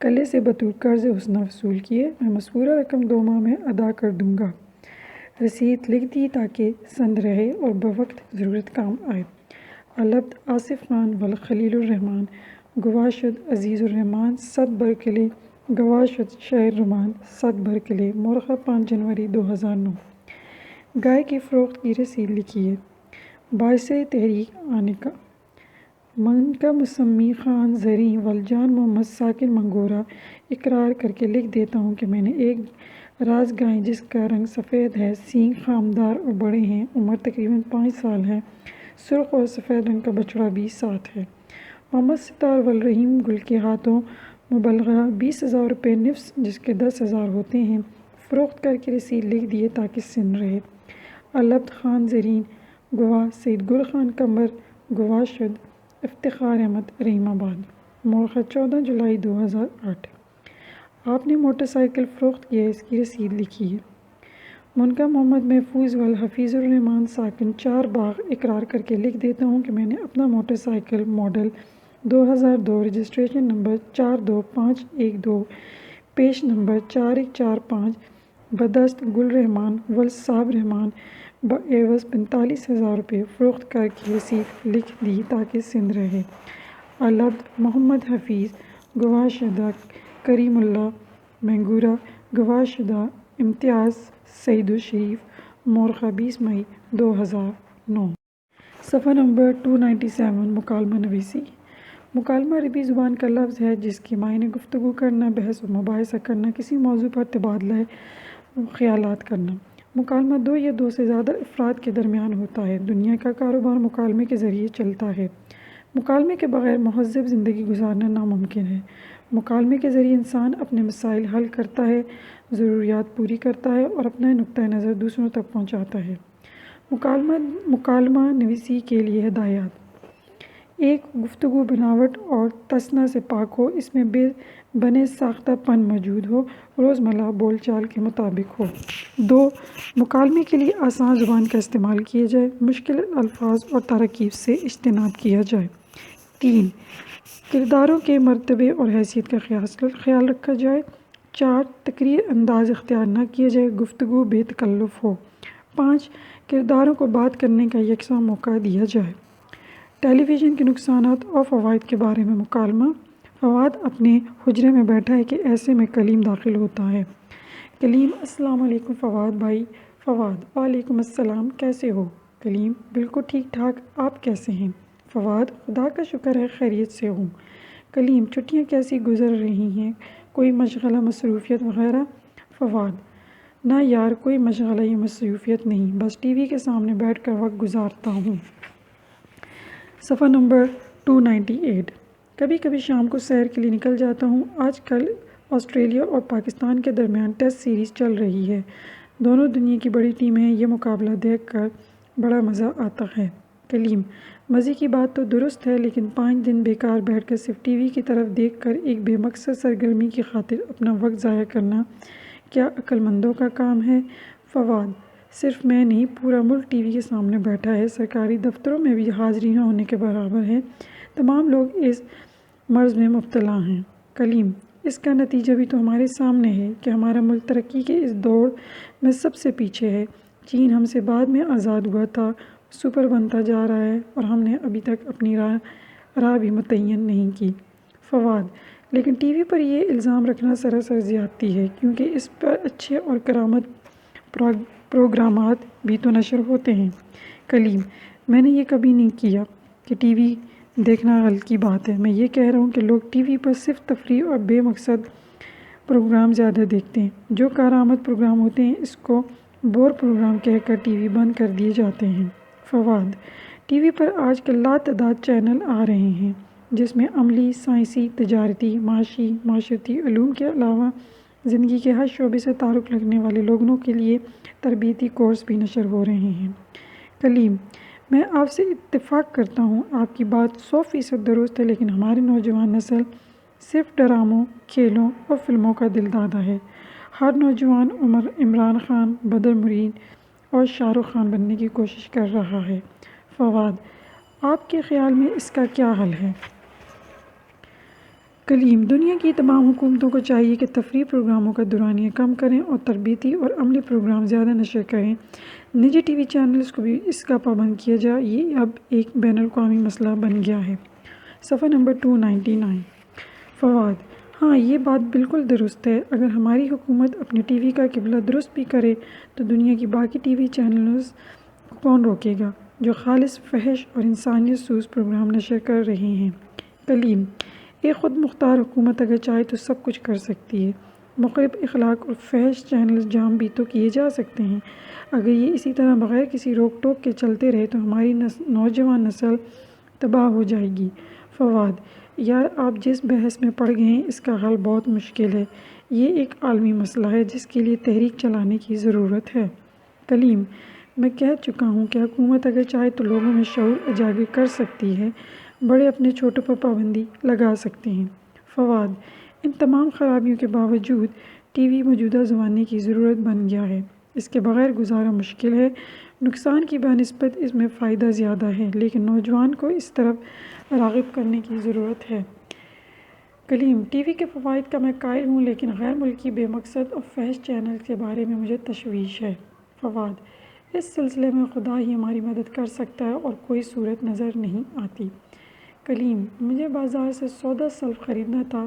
قلعے سے بطور قرض حسنہ وصول کیے، میں مذکورہ رقم 2 ماہ میں ادا کر دوں گا۔ رسید لکھ دی تاکہ سند رہے اور بوقت ضرورت کام آئے۔ العبد آصف خان والخلیل الرحمان گواہ شد عزیز الرحمان صدبر قلعے گواہ شد شہر رمان صدبر قلعے مورخہ 5 جنوری 2009۔ گائے کی فروخت کی رسید لکھیے۔ باعث تحریک آنکا منکا مسمی خان زریں والجان محمد ساکن منگورہ اقرار کر کے لکھ دیتا ہوں کہ میں نے ایک راز گائے جس کا رنگ سفید ہے، سینگ خامدار اور بڑے ہیں، عمر تقریباً 5 سال ہے، سرخ اور سفید رنگ کا بچڑا بھی ساتھ ہے۔ محمد ستار والرحیم گل کے ہاتھوں مبلغہ 20,000 روپے نفس جس کے 10,000 ہوتے ہیں فروخت کر کے رسید لکھ دیے تاکہ سن رہے۔ العبد خان زریں گواہ سید گل خان قمر گواہ شد افتخار احمد رحیم آباد مورخہ 14 جولائی 2008۔ آپ نے موٹر سائیکل فروخت کیا ہے، اس کی رسید لکھیے۔ منکا محمد محفوظ والحفیظ الرحمان ساکن 4 باغ اقرار کر کے لکھ دیتا ہوں کہ میں نے اپنا motor cycle model 2002 registration number 42512 پیش نمبر 4145 بدست گل رحمان والصاب رحمان بعوض 45,000 روپے فروخت کر کے رسید لکھ دی تاکہ سند رہے۔ العبد محمد حفیظ گواہ شدہ کریم اللہ مینگورہ گواہ شدہ امتیاز سعید الشریف مورخہ 20 مئی 2009۔ صفحہ نمبر 297 مکالمہ نویسی۔ مکالمہ عربی زبان کا لفظ ہے جس کے معنی گفتگو کرنا، بحث و مباحثہ کرنا، کسی موضوع پر تبادلہ خیالات کرنا۔ مکالمہ 2 یا 2 سے زیادہ افراد کے درمیان ہوتا ہے۔ دنیا کا کاروبار مکالمے کے ذریعے چلتا ہے۔ مکالمے کے بغیر مہذب زندگی گزارنا ناممکن ہے۔ مکالمے کے ذریعے انسان اپنے مسائل حل کرتا ہے، ضروریات پوری کرتا ہے اور اپنا نقطہ نظر دوسروں تک پہنچاتا ہے۔ مکالمہ نویسی کے لیے ہدایات: 1. گفتگو بناوٹ اور تصنع سے پاک ہو، اس میں بے بنے ساختہ پن موجود ہو، روزمرہ بول چال کے مطابق ہو۔ 2. مکالمے کے لیے آسان زبان کا استعمال کیا جائے، مشکل الفاظ اور تراکیب سے اجتناب کیا جائے۔ 3. کرداروں کے مرتبے اور حیثیت کا خیال رکھا جائے۔ 4. تقریر انداز اختیار نہ کیا جائے، گفتگو بے تکلف ہو۔ 5. کرداروں کو بات کرنے کا یکساں موقع دیا جائے۔ ٹیلی ویژن کے نقصانات اور فوائد کے بارے میں مکالمہ: فواد اپنے حجرے میں بیٹھا ہے کہ ایسے میں کلیم داخل ہوتا ہے۔ کلیم: السلام علیکم فواد بھائی۔ فواد: وعلیکم السلام، کیسے ہو؟ کلیم: بالکل ٹھیک ٹھاک، آپ کیسے ہیں؟ فواد: خدا کا شکر ہے، خیریت سے ہوں۔ کلیم: چھٹیاں کیسی گزر رہی ہیں، کوئی مشغلہ مصروفیت وغیرہ؟ فواد: نہ یار، کوئی مشغلہ یا مصروفیت نہیں، بس ٹی وی کے سامنے بیٹھ کر وقت گزارتا ہوں۔ صفحہ نمبر 298۔ کبھی کبھی شام کو سیر کے لیے نکل جاتا ہوں۔ آج کل آسٹریلیا اور پاکستان کے درمیان ٹیسٹ سیریز چل رہی ہے، دونوں دنیا کی بڑی ٹیمیں ہیں، یہ مقابلہ دیکھ کر بڑا مزہ آتا ہے۔ کلیم: مزے کی بات تو درست ہے، لیکن 5 دن بیکار بیٹھ کر صرف ٹی وی کی طرف دیکھ کر ایک بے مقصد سرگرمی کی خاطر اپنا وقت ضائع کرنا کیا عقل مندوں کا کام ہے؟ فواد: صرف میں نہیں، پورا ملک ٹی وی کے سامنے بیٹھا ہے، سرکاری دفتروں میں بھی حاضری نہ ہونے کے برابر ہے، تمام لوگ اس مرض میں مبتلا ہیں۔ کلیم: اس کا نتیجہ بھی تو ہمارے سامنے ہے کہ ہمارا ملک ترقی کے اس دوڑ میں سب سے پیچھے ہے۔ چین ہم سے بعد میں آزاد ہوا تھا، سپر بنتا جا رہا ہے اور ہم نے ابھی تک اپنی راہ بھی متعین نہیں کی۔ فواد: لیکن ٹی وی پر یہ الزام رکھنا سراسر زیادتی ہے، کیونکہ اس پر اچھے اور کرامت پروگرامات بھی تو نشر ہوتے ہیں۔ کلیم: میں نے یہ کبھی نہیں کیا کہ ٹی وی دیکھنا غلط کی بات ہے، میں یہ کہہ رہا ہوں کہ لوگ ٹی وی پر صرف تفریح اور بے مقصد پروگرام زیادہ دیکھتے ہیں۔ جو کارآمد پروگرام ہوتے ہیں اس کو بور پروگرام کہہ کر ٹی وی بند کر دیے جاتے ہیں۔ فواد: ٹی وی پر آج کل لاتعداد چینل آ رہے ہیں جس میں عملی، سائنسی، تجارتی، معاشی، معاشرتی علوم کے علاوہ زندگی کے ہر شعبے سے تعلق رکھنے والے لوگوں کے لیے تربیتی کورس بھی نشر ہو رہے ہیں۔ کلیم: میں آپ سے اتفاق کرتا ہوں، آپ کی بات 100% درست ہے، لیکن ہماری نوجوان نسل صرف ڈراموں، کھیلوں اور فلموں کا دل دادا ہے۔ ہر نوجوان عمران خان، بدر مرین اور شاہ رخ خان بننے کی کوشش کر رہا ہے۔ فواد: آپ کے خیال میں اس کا کیا حل ہے؟ کلیم: دنیا کی تمام حکومتوں کو چاہیے کہ تفریحی پروگراموں کا دورانیہ کم کریں اور تربیتی اور عملی پروگرام زیادہ نشر کریں۔ نجی ٹی وی چینلز کو بھی اس کا پابند کیا جائے، یہ اب ایک بین الاقوامی مسئلہ بن گیا ہے۔ صفحہ نمبر 299۔ فواد: ہاں، یہ بات بالکل درست ہے۔ اگر ہماری حکومت اپنے ٹی وی کا قبلہ درست بھی کرے تو دنیا کی باقی ٹی وی چینلز کو کون روکے گا جو خالص فحش اور انسانیت سوز پروگرام نشر کر رہے ہیں؟ کلیم: ایک خود مختار حکومت اگر چاہے تو سب کچھ کر سکتی ہے۔ مخرب اخلاق اور فحش چینلز جام بھی تو کیے جا سکتے ہیں۔ اگر یہ اسی طرح بغیر کسی روک ٹوک کے چلتے رہے تو ہماری نوجوان نسل تباہ ہو جائے گی۔ فواد: یار، آپ جس بحث میں پڑ گئے ہیں اس کا حل بہت مشکل ہے۔ یہ ایک عالمی مسئلہ ہے جس کے لیے تحریک چلانے کی ضرورت ہے۔ کلیم: میں کہہ چکا ہوں کہ حکومت اگر چاہے تو لوگوں میں شعور اجاگر کر سکتی ہے، بڑے اپنے چھوٹوں پر پابندی لگا سکتے ہیں۔ فواد: ان تمام خرابیوں کے باوجود ٹی وی موجودہ زمانے کی ضرورت بن گیا ہے۔ اس کے بغیر گزارا مشکل ہے۔ نقصان کی بنسبت اس میں فائدہ زیادہ ہے، لیکن نوجوان کو اس طرف راغب کرنے کی ضرورت ہے۔ کلیم: ٹی وی کے فوائد کا میں قائل ہوں، لیکن غیر ملکی بے مقصد اور فحش چینلز کے بارے میں مجھے تشویش ہے۔ فواد: اس سلسلے میں خدا ہی ہماری مدد کر سکتا ہے اور کوئی صورت نظر نہیں آتی۔ کلیم: مجھے بازار سے سودا سلف خریدنا تھا،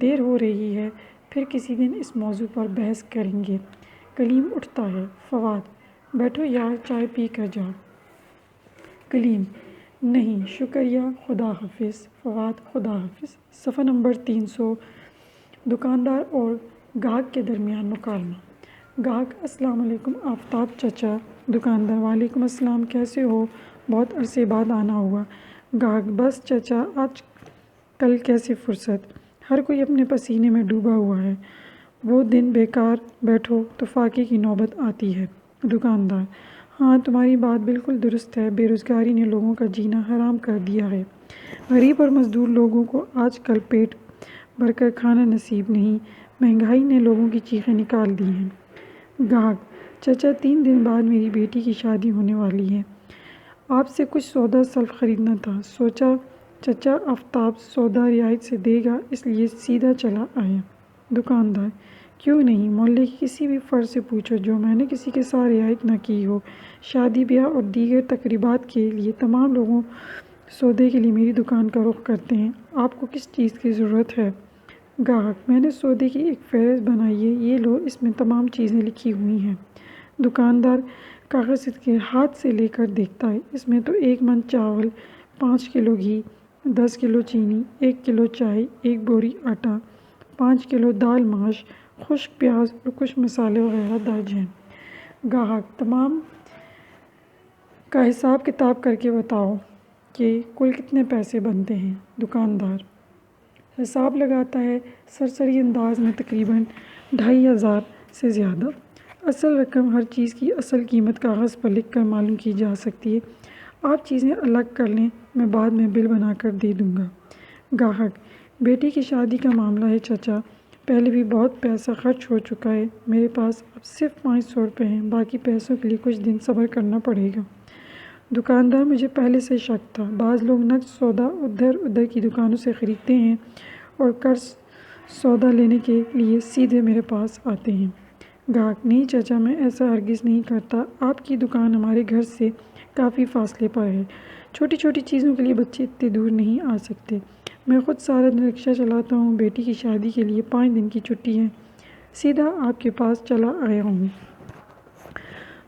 دیر ہو رہی ہے، پھر کسی دن اس موضوع پر بحث کریں گے۔ کلیم اٹھتا ہے۔ فواد: بیٹھو یار، چائے پی کر جاؤ۔ کلیم: نہیں شکریہ، خدا حافظ۔ فواد: خدا حافظ۔ صفحہ نمبر 300۔ دکاندار اور گاہک کے درمیان مکالمہ۔ گاہک: السلام علیکم آفتاب چچا۔ دکاندار: وعلیکم السلام، کیسے ہو؟ بہت عرصے بعد آنا ہوا۔ گاہک: بس چچا، آج کل کیسے فرصت، ہر کوئی اپنے پسینے میں ڈوبا ہوا ہے، وہ دن بیکار بیٹھو تو فاقے کی نوبت آتی ہے۔ دکاندار: ہاں، تمہاری بات بالکل درست ہے، بے روزگاری نے لوگوں کا جینا حرام کر دیا ہے۔ غریب اور مزدور لوگوں کو آج کل پیٹ بھر کر کھانا نصیب نہیں، مہنگائی نے لوگوں کی چیخیں نکال دی ہیں۔ گاہک: چچا، 3 دن بعد میری بیٹی کی شادی ہونے والی ہے، آپ سے کچھ سودا سلف خریدنا تھا، سوچا چچا آفتاب سودا رعایت سے دے گا اس لیے سیدھا چلا آیا۔ دکاندار: کیوں نہیں، محلے کے کسی بھی فرد سے پوچھو جو میں نے کسی کے ساتھ رعایت نہ کی ہو۔ شادی بیاہ اور دیگر تقریبات کے لیے تمام لوگوں سودے کے لیے میری دکان کا رخ کرتے ہیں، آپ کو کس چیز کی ضرورت ہے؟ گاہک: میں نے سودے کی ایک فہرست بنائی ہے، یہ لو، اس میں تمام چیزیں لکھی ہوئی ہیں۔ دکاندار کاغذ کے ہاتھ سے لے کر دیکھتا ہے، اس میں تو 1 من چاول، 5 کلو گھی، 10 کلو چینی، 1 کلو چائے، 1 بوری آٹا، 5 کلو دال ماش، خشک پیاز اور کچھ مسالے وغیرہ درج ہیں۔ گاہک: تمام کا حساب کتاب کر کے بتاؤ کہ کل کتنے پیسے بنتے ہیں۔ دکاندار حساب لگاتا ہے، سرسری انداز میں تقریباً 2500 سے زیادہ۔ اصل رقم، ہر چیز کی اصل قیمت کاغذ پر لکھ کر معلوم کی جا سکتی ہے، آپ چیزیں الگ کر لیں، میں بعد میں بل بنا کر دے دوں گا۔ گاہک: بیٹی کی شادی کا معاملہ ہے چچا، پہلے بھی بہت پیسہ خرچ ہو چکا ہے، میرے پاس اب صرف 500 روپے ہیں، باقی پیسوں کے لیے کچھ دن صبر کرنا پڑے گا۔ دکاندار: مجھے پہلے سے شک تھا، بعض لوگ نقد سودا ادھر کی دکانوں سے خریدتے ہیں اور قرض سودا لینے کے لیے سیدھے میرے پاس آتے ہیں۔ گاہک: نہیں چچا، میں ایسا ہرگز نہیں کرتا، آپ کی دکان ہمارے گھر سے کافی فاصلے پر ہے، چھوٹی چھوٹی چیزوں کے لیے بچے اتنے دور نہیں آ سکتے، میں خود سارا دن رکشہ چلاتا ہوں، بیٹی کی شادی کے لیے 5 دن کی چھٹی ہے، سیدھا آپ کے پاس چلا آیا ہوں۔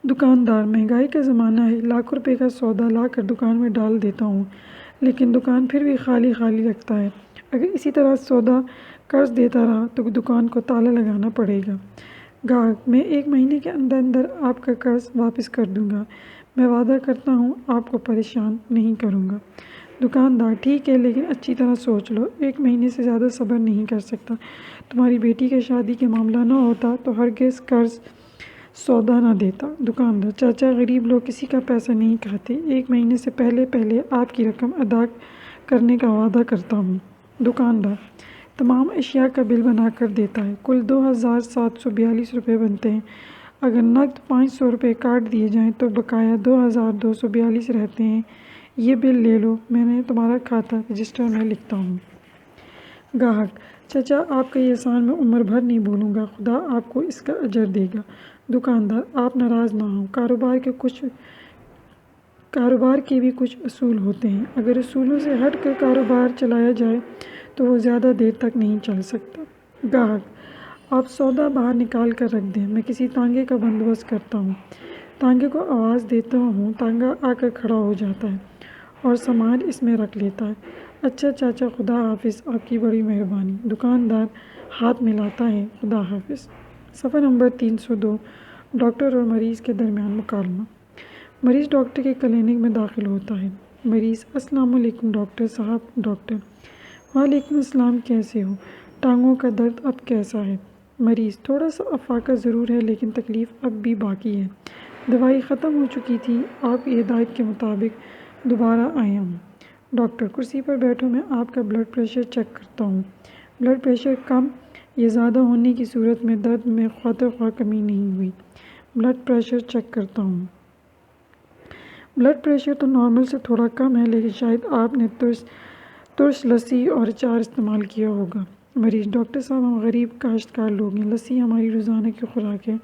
دکاندار: مہنگائی کا زمانہ ہے، لاکھوں روپے کا سودا لا کر دکان میں ڈال دیتا ہوں، لیکن دکان پھر بھی خالی خالی لگتا ہے، اگر اسی طرح سودا قرض دیتا رہا تو دکان کو تالا لگانا پڑے گا۔ گاہک: میں 1 مہینے کے اندر اندر آپ کا قرض واپس کر دوں گا، میں وعدہ کرتا ہوں آپ کو پریشان نہیں کروں گا۔ دکاندار: ٹھیک ہے، لیکن اچھی طرح سوچ لو، 1 مہینے سے زیادہ صبر نہیں کر سکتا۔ تمہاری بیٹی کی شادی کے معاملہ نہ ہوتا تو ہرگز قرض سودا نہ دیتا۔ دکاندار: چاچا، غریب لوگ کسی کا پیسہ نہیں کھاتے، 1 مہینے سے پہلے آپ کی رقم ادا کرنے کا وعدہ کرتا ہوں۔ دکاندار تمام اشیاء کا بل بنا کر دیتا ہے، کل 2742 روپے بنتے ہیں۔ اگر نقد 500 روپے کاٹ دیے جائیں تو بقایا 2242 رہتے ہیں۔ یہ بل لے لو، میں تمہارا کھاتہ رجسٹر میں لکھتا ہوں۔ گاہک: چاچا، آپ کا یہ احسان میں عمر بھر نہیں بھولوں گا، خدا آپ کو اس کا اجر دے گا۔ دکاندار: آپ ناراض نہ ہوں، کاروبار کے بھی کچھ اصول ہوتے ہیں، اگر اصولوں سے ہٹ کر کاروبار چلایا جائے تو وہ زیادہ دیر تک نہیں چل سکتا۔ گاہک: آپ سودا باہر نکال کر رکھ دیں، میں کسی تانگے کا بندوبست کرتا ہوں۔ تانگے کو آواز دیتا ہوں، تانگا آ کر کھڑا ہو جاتا ہے اور سامان اس میں رکھ لیتا ہے۔ اچھا چاچا، خدا حافظ، آپ کی بڑی مہربانی۔ دکاندار ہاتھ ملاتا ہے، خدا حافظ۔ صفحہ نمبر 302 ڈاکٹر اور مریض کے درمیان مکالمہ۔ مریض ڈاکٹر کے کلینک میں داخل ہوتا ہے۔ مریض: السلام علیکم ڈاکٹر صاحب۔ ڈاکٹر: وعلیکم السلام، کیسے ہو؟ ٹانگوں کا درد اب کیسا ہے؟ مریض: تھوڑا سا افاقہ ضرور ہے، لیکن تکلیف اب بھی باقی ہے، دوائی ختم ہو چکی تھی، آپ کی ہدایت کے مطابق دوبارہ آیا ہوں۔ ڈاکٹر: کرسی پر بیٹھو، میں آپ کا بلڈ پریشر چیک کرتا ہوں۔ بلڈ پریشر کم یا زیادہ ہونے کی صورت میں درد میں خواہ کمی نہیں ہوئی۔ بلڈ پریشر چیک کرتا ہوں۔ بلڈ پریشر تو نارمل سے تھوڑا کم ہے، لیکن شاید آپ نے ترش لسی اور اچار استعمال کیا ہوگا۔ مریض: ڈاکٹر صاحب، ہم غریب کاشتکار لوگ ہیں، لسی ہماری روزانہ کی خوراک ہے،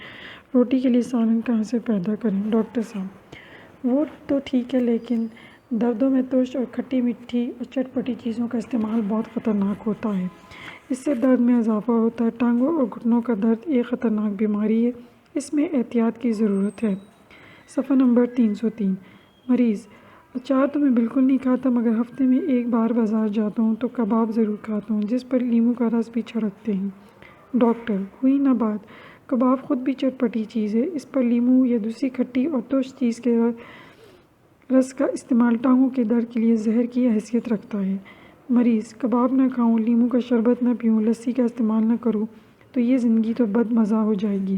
روٹی کے لیے سالن کہاں سے پیدا کریں؟ ڈاکٹر صاحب: وہ تو ٹھیک ہے، لیکن دردوں میں ترش اور کھٹی میٹھی اور چٹپٹی چیزوں کا استعمال بہت خطرناک ہوتا ہے، اس سے درد میں اضافہ ہوتا ہے۔ ٹانگوں اور گھٹنوں کا درد ایک خطرناک بیماری ہے، اس میں احتیاط کی ضرورت ہے۔ صفحہ نمبر 303 مریض: اچار تو میں بالکل نہیں کھاتا، مگر ہفتے میں 1 بار بازار جاتا ہوں تو کباب ضرور کھاتا ہوں، جس پر لیموں کا رس بھی چھڑکتے ہیں۔ ڈاکٹر: ہوئی نہ بات، کباب خود بھی چٹپٹی چیز ہے، اس پر لیموں یا دوسری کھٹی اور ترش چیز کے رس کا استعمال ٹانگوں کے درد کے لیے زہر کی حیثیت رکھتا ہے۔ مریض: کباب نہ کھاؤں، لیموں کا شربت نہ پیوں، لسی کا استعمال نہ کروں تو یہ زندگی تو بد مزہ ہو جائے گی۔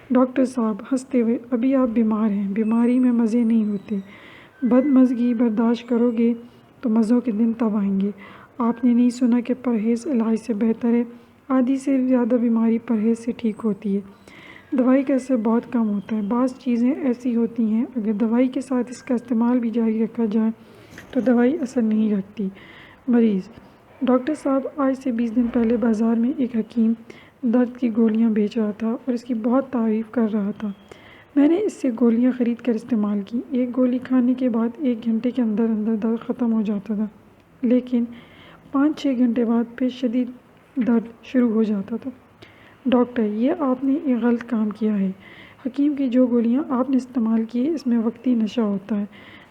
ڈاکٹر صاحب ہنستے ہوئے: ابھی آپ بیمار ہیں، بیماری میں مزے نہیں ہوتے، بد مزگی برداشت کرو گے تو مزوں کے دن تب آئیں گے۔ آپ نے نہیں سنا کہ پرہیز علاج سے بہتر ہے، آدھی سے زیادہ بیماری پرہیز سے ٹھیک ہوتی ہے، دوائی کا اثر بہت کم ہوتا ہے، بعض چیزیں ایسی ہوتی ہیں اگر دوائی کے ساتھ اس کا استعمال بھی جاری رکھا جائے تو دوائی اثر نہیں رکھتی۔ مریض: ڈاکٹر صاحب، آج سے 20 دن پہلے بازار میں ایک حکیم درد کی گولیاں بیچ رہا تھا اور اس کی بہت تعریف کر رہا تھا، میں نے اس سے گولیاں خرید کر استعمال کی، 1 گولی کھانے کے بعد 1 گھنٹے کے اندر اندر درد ختم ہو جاتا تھا، لیکن 5-6 گھنٹے بعد پھر شدید درد شروع ہو جاتا تھا۔ ڈاکٹر: یہ آپ نے ایک غلط کام کیا ہے، حکیم کی جو گولیاں آپ نے استعمال کی اس میں وقتی نشہ ہوتا ہے،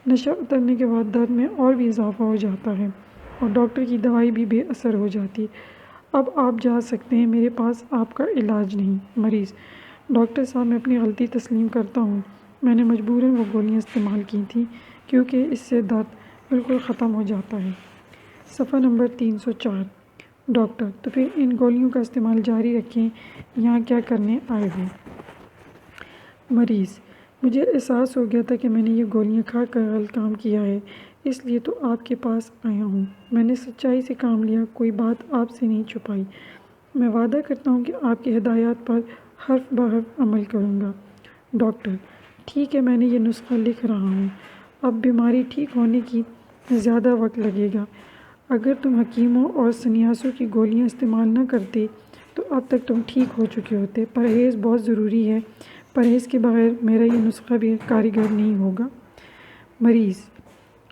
نشہ اترنے کے بعد درد میں اور بھی اضافہ ہو جاتا ہے اور ڈاکٹر کی دوائی بھی بے اثر ہو جاتی ہے، اب آپ جا سکتے ہیں، میرے پاس آپ کا علاج نہیں۔ مریض: ڈاکٹر صاحب، میں اپنی غلطی تسلیم کرتا ہوں، میں نے مجبوراً وہ گولیاں استعمال کی تھیں کیونکہ اس سے درد بالکل ختم ہو جاتا ہے۔ صفحہ نمبر 304 ڈاکٹر: تو پھر ان گولیوں کا استعمال جاری رکھیں، یہاں کیا کرنے آئے ہو؟ مریض: مجھے احساس ہو گیا تھا کہ میں نے یہ گولیاں کھا کر غلط کام کیا ہے، اس لیے تو آپ کے پاس آیا ہوں، میں نے سچائی سے کام لیا، کوئی بات آپ سے نہیں چھپائی، میں وعدہ کرتا ہوں کہ آپ کی ہدایات پر حرف بحرف عمل کروں گا۔ ڈاکٹر: ٹھیک ہے، میں نے یہ نسخہ لکھ رہا ہوں، اب بیماری ٹھیک ہونے کی زیادہ وقت لگے گا، اگر تم حکیموں اور سنیاسوں کی گولیاں استعمال نہ کرتے تو اب تک تم ٹھیک ہو چکے ہوتے، پرہیز بہت ضروری ہے، پرہیز کے بغیر میرا یہ نسخہ بھی کارگر نہیں ہوگا۔ مریض: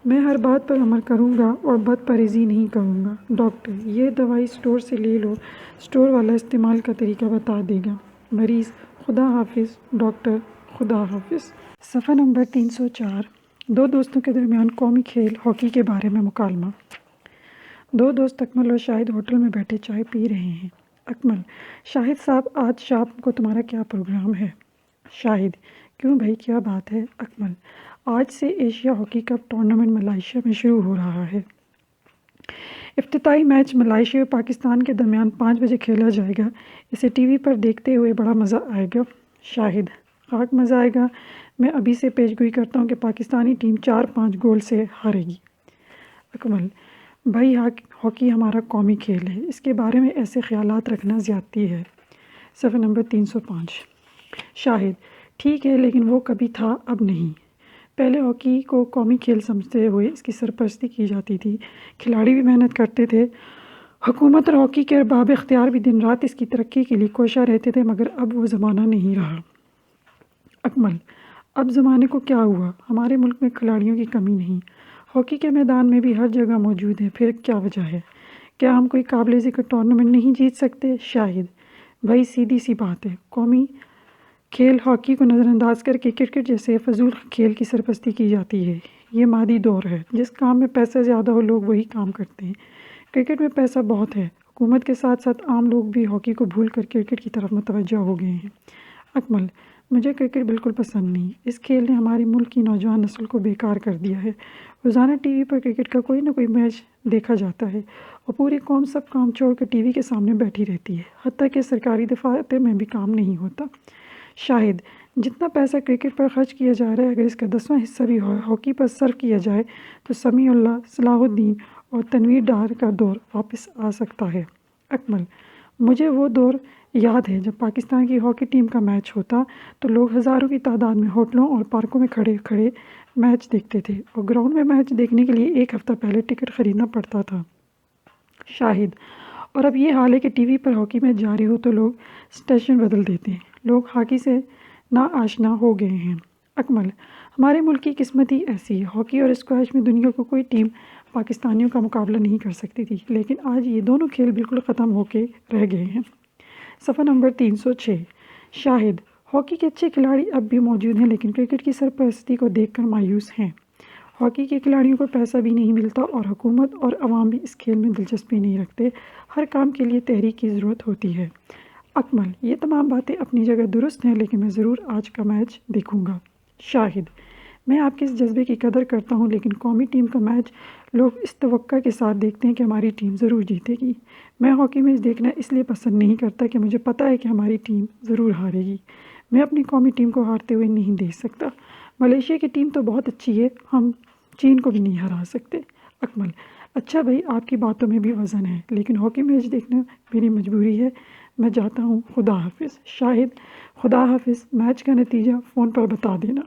میں ہر بات پر عمل کروں گا اور بد پرہیزی نہیں کروں گا۔ ڈاکٹر: یہ دوائی اسٹور سے لے لو، اسٹور والا استعمال کا طریقہ بتا دے گا۔ مریض: خدا حافظ۔ ڈاکٹر: خدا حافظ۔ صفحہ نمبر 304 2 دوستوں کے درمیان قومی کھیل ہاکی کے بارے میں مکالمہ۔ 2 دوست اکمل اور شاہد ہوٹل میں بیٹھے چائے پی رہے ہیں۔ اکمل: شاہد صاحب، آج شام کو تمہارا کیا پروگرام ہے؟ شاہد: کیوں بھائی، کیا بات ہے؟ اکمل: آج سے Asia hockey cup tournament Malaysia میں شروع ہو رہا ہے۔ افتتاحی میچ ملائیشیا اور پاکستان کے درمیان 5 بجے کھیلا جائے گا۔ اسے ٹی وی پر دیکھتے ہوئے بڑا مزہ آئے گا۔ شاہد: خاک مزہ آئے گا۔ میں ابھی سے پیش گوئی کرتا ہوں کہ پاکستانی ٹیم 4-5 گول سے ہارے گی۔ اکمل: بھائی، ہاکی ہمارا قومی کھیل ہے، اس کے بارے میں ایسے خیالات رکھنا زیادتی ہے۔ صفحہ نمبر 305۔ شاہد: ٹھیک ہے، لیکن وہ کبھی تھا، اب نہیں۔ پہلے ہاکی کو قومی کھیل سمجھتے ہوئے اس کی سرپرستی کی جاتی تھی، کھلاڑی بھی محنت کرتے تھے، حکومت اور ہاکی کے ارباب اختیار بھی دن رات اس کی ترقی کے لیے کوشاں رہتے تھے، مگر اب وہ زمانہ نہیں رہا۔ اکمل: اب زمانے کو کیا ہوا؟ ہمارے ملک میں کھلاڑیوں کی کمی نہیں، ہاکی کے میدان میں بھی ہر جگہ موجود ہیں، پھر کیا وجہ ہے؟ کیا ہم کوئی قابل ذکر ٹورنامنٹ نہیں جیت سکتے؟ شاہد: بھائی، سیدھی سی بات ہے، قومی کھیل ہاکی کو نظر انداز کر کے کرکٹ جیسے فضول کھیل کی سرپرستی کی جاتی ہے۔ یہ مادی دور ہے، جس کام میں پیسہ زیادہ ہو لوگ وہی کام کرتے ہیں۔ کرکٹ میں پیسہ بہت ہے، حکومت کے ساتھ ساتھ عام لوگ بھی ہاکی کو بھول کر کرکٹ کی طرف متوجہ ہو گئے ہیں۔ اکمل: مجھے کرکٹ بالکل پسند نہیں، اس کھیل نے ہمارے ملک کی نوجوان نسل کو بیکار کر دیا ہے۔ روزانہ ٹی وی پر کرکٹ کا کوئی نہ کوئی میچ دیکھا جاتا ہے اور پوری قوم سب کام چھوڑ کر ٹی وی کے سامنے بیٹھی رہتی ہے، حتیٰ کہ سرکاری دفاتر میں بھی کام نہیں ہوتا۔ شاہد: جتنا پیسہ کرکٹ پر خرچ کیا جا رہا ہے، اگر اس کا 10واں حصہ بھی ہاکی پر صرف کیا جائے تو سمیع اللہ، صلاح الدین اور تنویر ڈار کا دور واپس آ سکتا ہے۔ اکمل: مجھے وہ دور یاد ہے جب پاکستان کی ہاکی ٹیم کا میچ ہوتا تو لوگ ہزاروں کی تعداد میں ہوٹلوں اور پارکوں میں کھڑے کھڑے میچ دیکھتے تھے، اور گراؤنڈ میں میچ دیکھنے کے لیے 1 ہفتہ پہلے ٹکٹ خریدنا پڑتا تھا۔ شاہد: اور اب یہ حال ہے کہ ٹی وی پر ہاکی میچ جاری ہو تو لوگ اسٹیشن بدل دیتے ہیں، لوگ ہاکی سے ناآشنا ہو گئے ہیں۔ اکمل: ہمارے ملک کی قسمت ہی ایسی ہے، ہاکی اور اسکواش میں دنیا کو کوئی ٹیم پاکستانیوں کا مقابلہ نہیں کر سکتی تھی، لیکن آج یہ دونوں کھیل بالکل ختم ہو کے رہ گئے ہیں۔ صفحہ نمبر 306۔ شاہد: ہاکی کے اچھے کھلاڑی اب بھی موجود ہیں، لیکن کرکٹ کی سرپرستی کو دیکھ کر مایوس ہیں۔ ہاکی کے کھلاڑیوں کو پیسہ بھی نہیں ملتا اور حکومت اور عوام بھی اس کھیل میں دلچسپی نہیں رکھتے، ہر کام کے لیے تحریک کی ضرورت ہوتی ہے۔ اکمل: یہ تمام باتیں اپنی جگہ درست ہیں، لیکن میں ضرور آج کا میچ دیکھوں گا۔ شاہد: میں آپ کے اس جذبے کی قدر کرتا ہوں، لیکن قومی ٹیم کا میچ لوگ اس توقع کے ساتھ دیکھتے ہیں کہ ہماری ٹیم ضرور جیتے گی۔ میں ہاکی میچ دیکھنا اس لیے پسند نہیں کرتا کہ مجھے پتہ ہے کہ ہماری ٹیم ضرور ہارے گی۔ میں اپنی قومی ٹیم کو ہارتے ہوئے نہیں دیکھ سکتا۔ ملائیشیا کی ٹیم تو بہت اچھی ہے، ہم چین کو بھی نہیں ہرا سکتے۔ اکمل: اچھا بھائی، آپ کی باتوں میں بھی وزن ہے، لیکن ہاکی میچ دیکھنا میری مجبوری ہے، میں جاتا ہوں، خدا حافظ۔ شاہد: خدا حافظ، میچ کا نتیجہ فون پر بتا دینا۔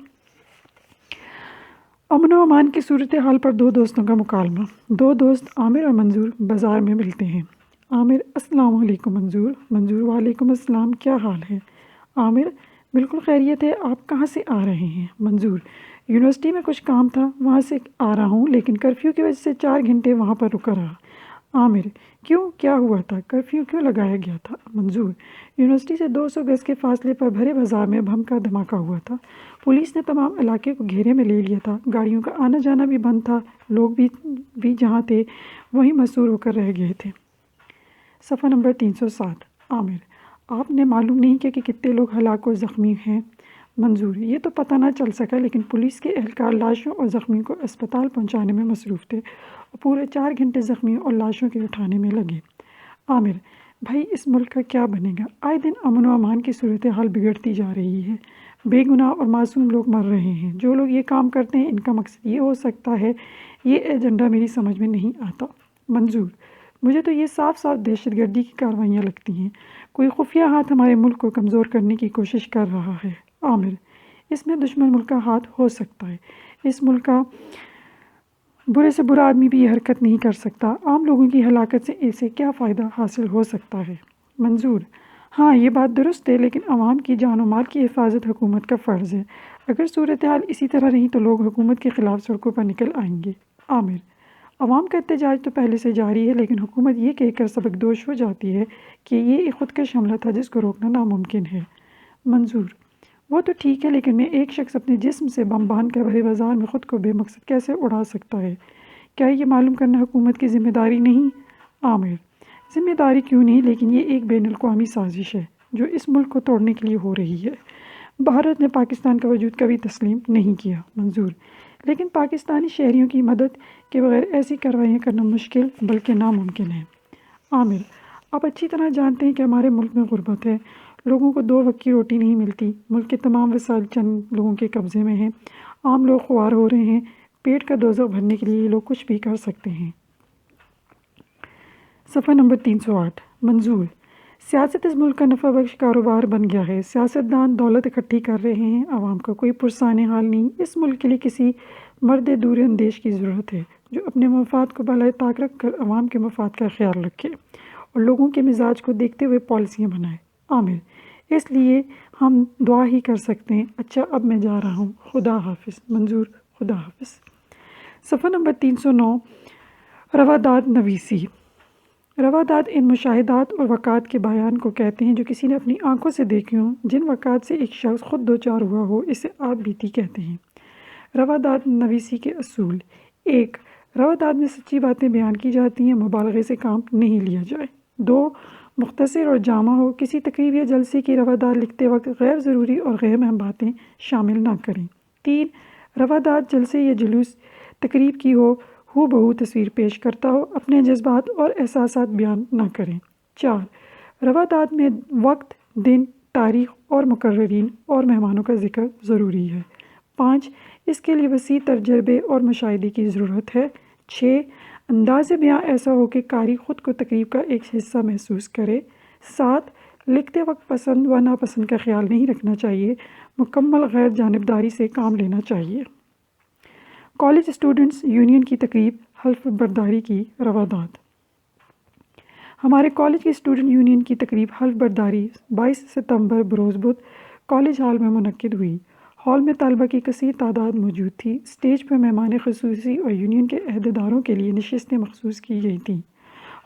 امن و امان کی صورتحال پر 2 دوستوں کا مکالمہ۔ 2 دوست عامر اور منظور بازار میں ملتے ہیں۔ عامر: السلام علیکم منظور۔ منظور: وعلیکم السلام، کیا حال ہے؟ عامر: بالکل خیریت ہے، آپ کہاں سے آ رہے ہیں؟ منظور: یونیورسٹی میں کچھ کام تھا، وہاں سے آ رہا ہوں، لیکن کرفیو کی وجہ سے 4 گھنٹے وہاں پر رکا رہا۔ عامر: کیوں، کیا ہوا تھا؟ کرفیو کیوں لگایا گیا تھا؟ منظور: یونیورسٹی سے 200 گز کے فاصلے پر بھرے بازار میں بم کا دھماکہ ہوا تھا، پولیس نے تمام علاقے کو گھیرے میں لے لیا تھا، گاڑیوں کا آنا جانا بھی بند تھا، لوگ بھی جہاں تھے وہیں مسحور ہو کر رہ گئے تھے۔ صفحہ نمبر 307۔ عامر: آپ نے معلوم نہیں کیا کہ کتنے لوگ ہلاک اور زخمی ہیں؟ منظور: یہ تو پتہ نہ چل سکا، لیکن پولیس کے اہلکار لاشوں اور زخمیوں کو اسپتال پہنچانے میں مصروف تھے اور پورے 4 گھنٹے زخمیوں اور لاشوں کے اٹھانے میں لگے۔ عامر: بھائی، اس ملک کا کیا بنے گا؟ آئے دن امن و امان کی صورتحال بگڑتی جا رہی ہے، بے گناہ اور معصوم لوگ مر رہے ہیں، جو لوگ یہ کام کرتے ہیں ان کا مقصد یہ ہو سکتا ہے، یہ ایجنڈا میری سمجھ میں نہیں آتا۔ منظور: مجھے تو یہ صاف صاف دہشت گردی کی کارروائیاں لگتی ہیں، کوئی خفیہ ہاتھ ہمارے ملک کو کمزور کرنے کی کوشش کر رہا ہے۔ عامر: اس میں دشمن ملک کا ہاتھ ہو سکتا ہے، اس ملک کا برے سے برا آدمی بھی یہ حرکت نہیں کر سکتا، عام لوگوں کی ہلاکت سے اسے کیا فائدہ حاصل ہو سکتا ہے؟ منظور: ہاں، یہ بات درست ہے، لیکن عوام کی جان و مال کی حفاظت حکومت کا فرض ہے، اگر صورتحال اسی طرح رہی تو لوگ حکومت کے خلاف سڑکوں پر نکل آئیں گے۔ عامر: عوام کا احتجاج تو پہلے سے جاری ہے، لیکن حکومت یہ کہہ کر سبکدوش ہو جاتی ہے کہ یہ ایک خودکش حملہ تھا جس کو روکنا ناممکن ہے۔ منظور: وہ تو ٹھیک ہے، لیکن میں ایک شخص اپنے جسم سے بم باندھ کر بھرے بازار میں خود کو بے مقصد کیسے اڑا سکتا ہے؟ کیا یہ معلوم کرنا حکومت کی ذمہ داری نہیں؟ عامر: ذمہ داری کیوں نہیں، لیکن یہ ایک بین الاقوامی سازش ہے جو اس ملک کو توڑنے کے لیے ہو رہی ہے۔ بھارت نے پاکستان کا وجود کبھی تسلیم نہیں کیا، منظور، لیکن پاکستانی شہریوں کی مدد کے بغیر ایسی کارروائیاں کرنا مشکل بلکہ ناممکن ہے۔ عامر، آپ اچھی طرح جانتے ہیں کہ ہمارے ملک میں غربت ہے، لوگوں کو 2 وقت کی روٹی نہیں ملتی، ملک کے تمام وسائل چند لوگوں کے قبضے میں ہیں، عام لوگ خوار ہو رہے ہیں، پیٹ کا دوزخ بھرنے کے لیے یہ لوگ کچھ بھی کر سکتے ہیں۔ صفحہ نمبر 308۔ منظور، سیاست اس ملک کا نفع بخش کاروبار بن گیا ہے، سیاستدان دولت اکٹھی کر رہے ہیں، عوام کا کوئی پرسان حال نہیں۔ اس ملک کے لیے کسی مرد دور اندیش کی ضرورت ہے جو اپنے مفاد کو بالائے طاق رکھ کر عوام کے مفاد کا خیال رکھے اور لوگوں کے مزاج کو دیکھتے ہوئے پالیسیاں بنائے۔ عامر، اس لیے ہم دعا ہی کر سکتے ہیں۔ اچھا، اب میں جا رہا ہوں، خدا حافظ۔ منظور، خدا حافظ۔ صفحہ نمبر 309۔ رواداد نویسی۔ رواداد ان مشاہدات اور واقعات کے بیان کو کہتے ہیں جو کسی نے اپنی آنکھوں سے دیکھی ہوں، جن واقعات سے ایک شخص خود دوچار ہوا ہو، اسے آپ بیتی کہتے ہیں۔ رواداد نویسی کے اصول: 1، رواداد میں سچی باتیں بیان کی جاتی ہیں، مبالغے سے کام نہیں لیا جائے۔ 2، مختصر اور جامع ہو، کسی تقریب یا جلسے کی رواداد لکھتے وقت غیر ضروری اور غیر اہم باتیں شامل نہ کریں۔ 3، رواداد جلسے یا جلوس تقریب کی ہو بہو تصویر پیش کرتا ہو، اپنے جذبات اور احساسات بیان نہ کریں۔ 4، رواداد میں وقت، دن، تاریخ اور مقررین اور مہمانوں کا ذکر ضروری ہے۔ 5، اس کے لیے وسیع تجربے اور مشاہدے کی ضرورت ہے۔ 6، انداز بیاں ایسا ہو کہ قاری خود کو تقریب کا ایک حصہ محسوس کرے۔ 7، لکھتے وقت پسند و ناپسند کا خیال نہیں رکھنا چاہیے، مکمل غیر جانبداری سے کام لینا چاہیے۔ کالج اسٹوڈنٹس یونین کی تقریب حلف برداری کی رواداد۔ ہمارے کالج کی اسٹوڈنٹ یونین کی تقریب حلف برداری 22 ستمبر بروز بدھ کالج ہال میں منعقد ہوئی۔ ہال میں طلبہ کی کثیر تعداد موجود تھی۔ اسٹیج پر مہمان خصوصی اور یونین کے عہدیداروں کے لیے نشستیں مخصوص کی گئی تھیں۔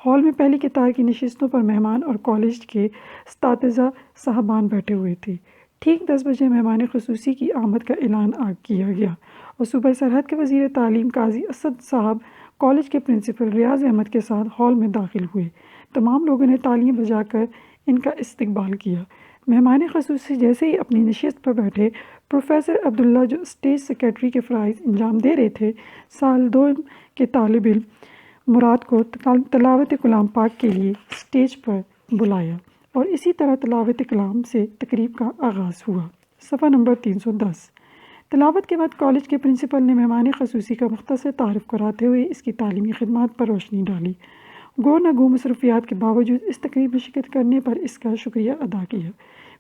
ہال میں پہلی قطار کی نشستوں پر مہمان اور کالج کے اساتذہ صاحبان بیٹھے ہوئے تھے۔ ٹھیک 10 بجے مہمان خصوصی کی آمد کا اعلان کیا گیا اور صوبہ سرحد کے وزیر تعلیم قاضی اسد صاحب کالج کے پرنسپل ریاض احمد کے ساتھ ہال میں داخل ہوئے۔ تمام لوگوں نے تالیاں بجا کر ان کا استقبال کیا۔ مہمان خصوصی جیسے ہی اپنی نشست پر بیٹھے، پروفیسر عبداللہ جو اسٹیج سیکریٹری کے فرائض انجام دے رہے تھے، سال 2 کے طالب علم مراد کو تلاوت کلام پاک کے لیے اسٹیج پر بلایا اور اسی طرح تلاوت کلام سے تقریب کا آغاز ہوا۔ صفحہ نمبر 310۔ تلاوت کے بعد کالج کے پرنسپل نے مہمان خصوصی کا مختصر تعارف کراتے ہوئے اس کی تعلیمی خدمات پر روشنی ڈالی۔ گو نہ گو مصروفیات کے باوجود اس تقریب میں شرکت کرنے پر اس کا شکریہ ادا کیا۔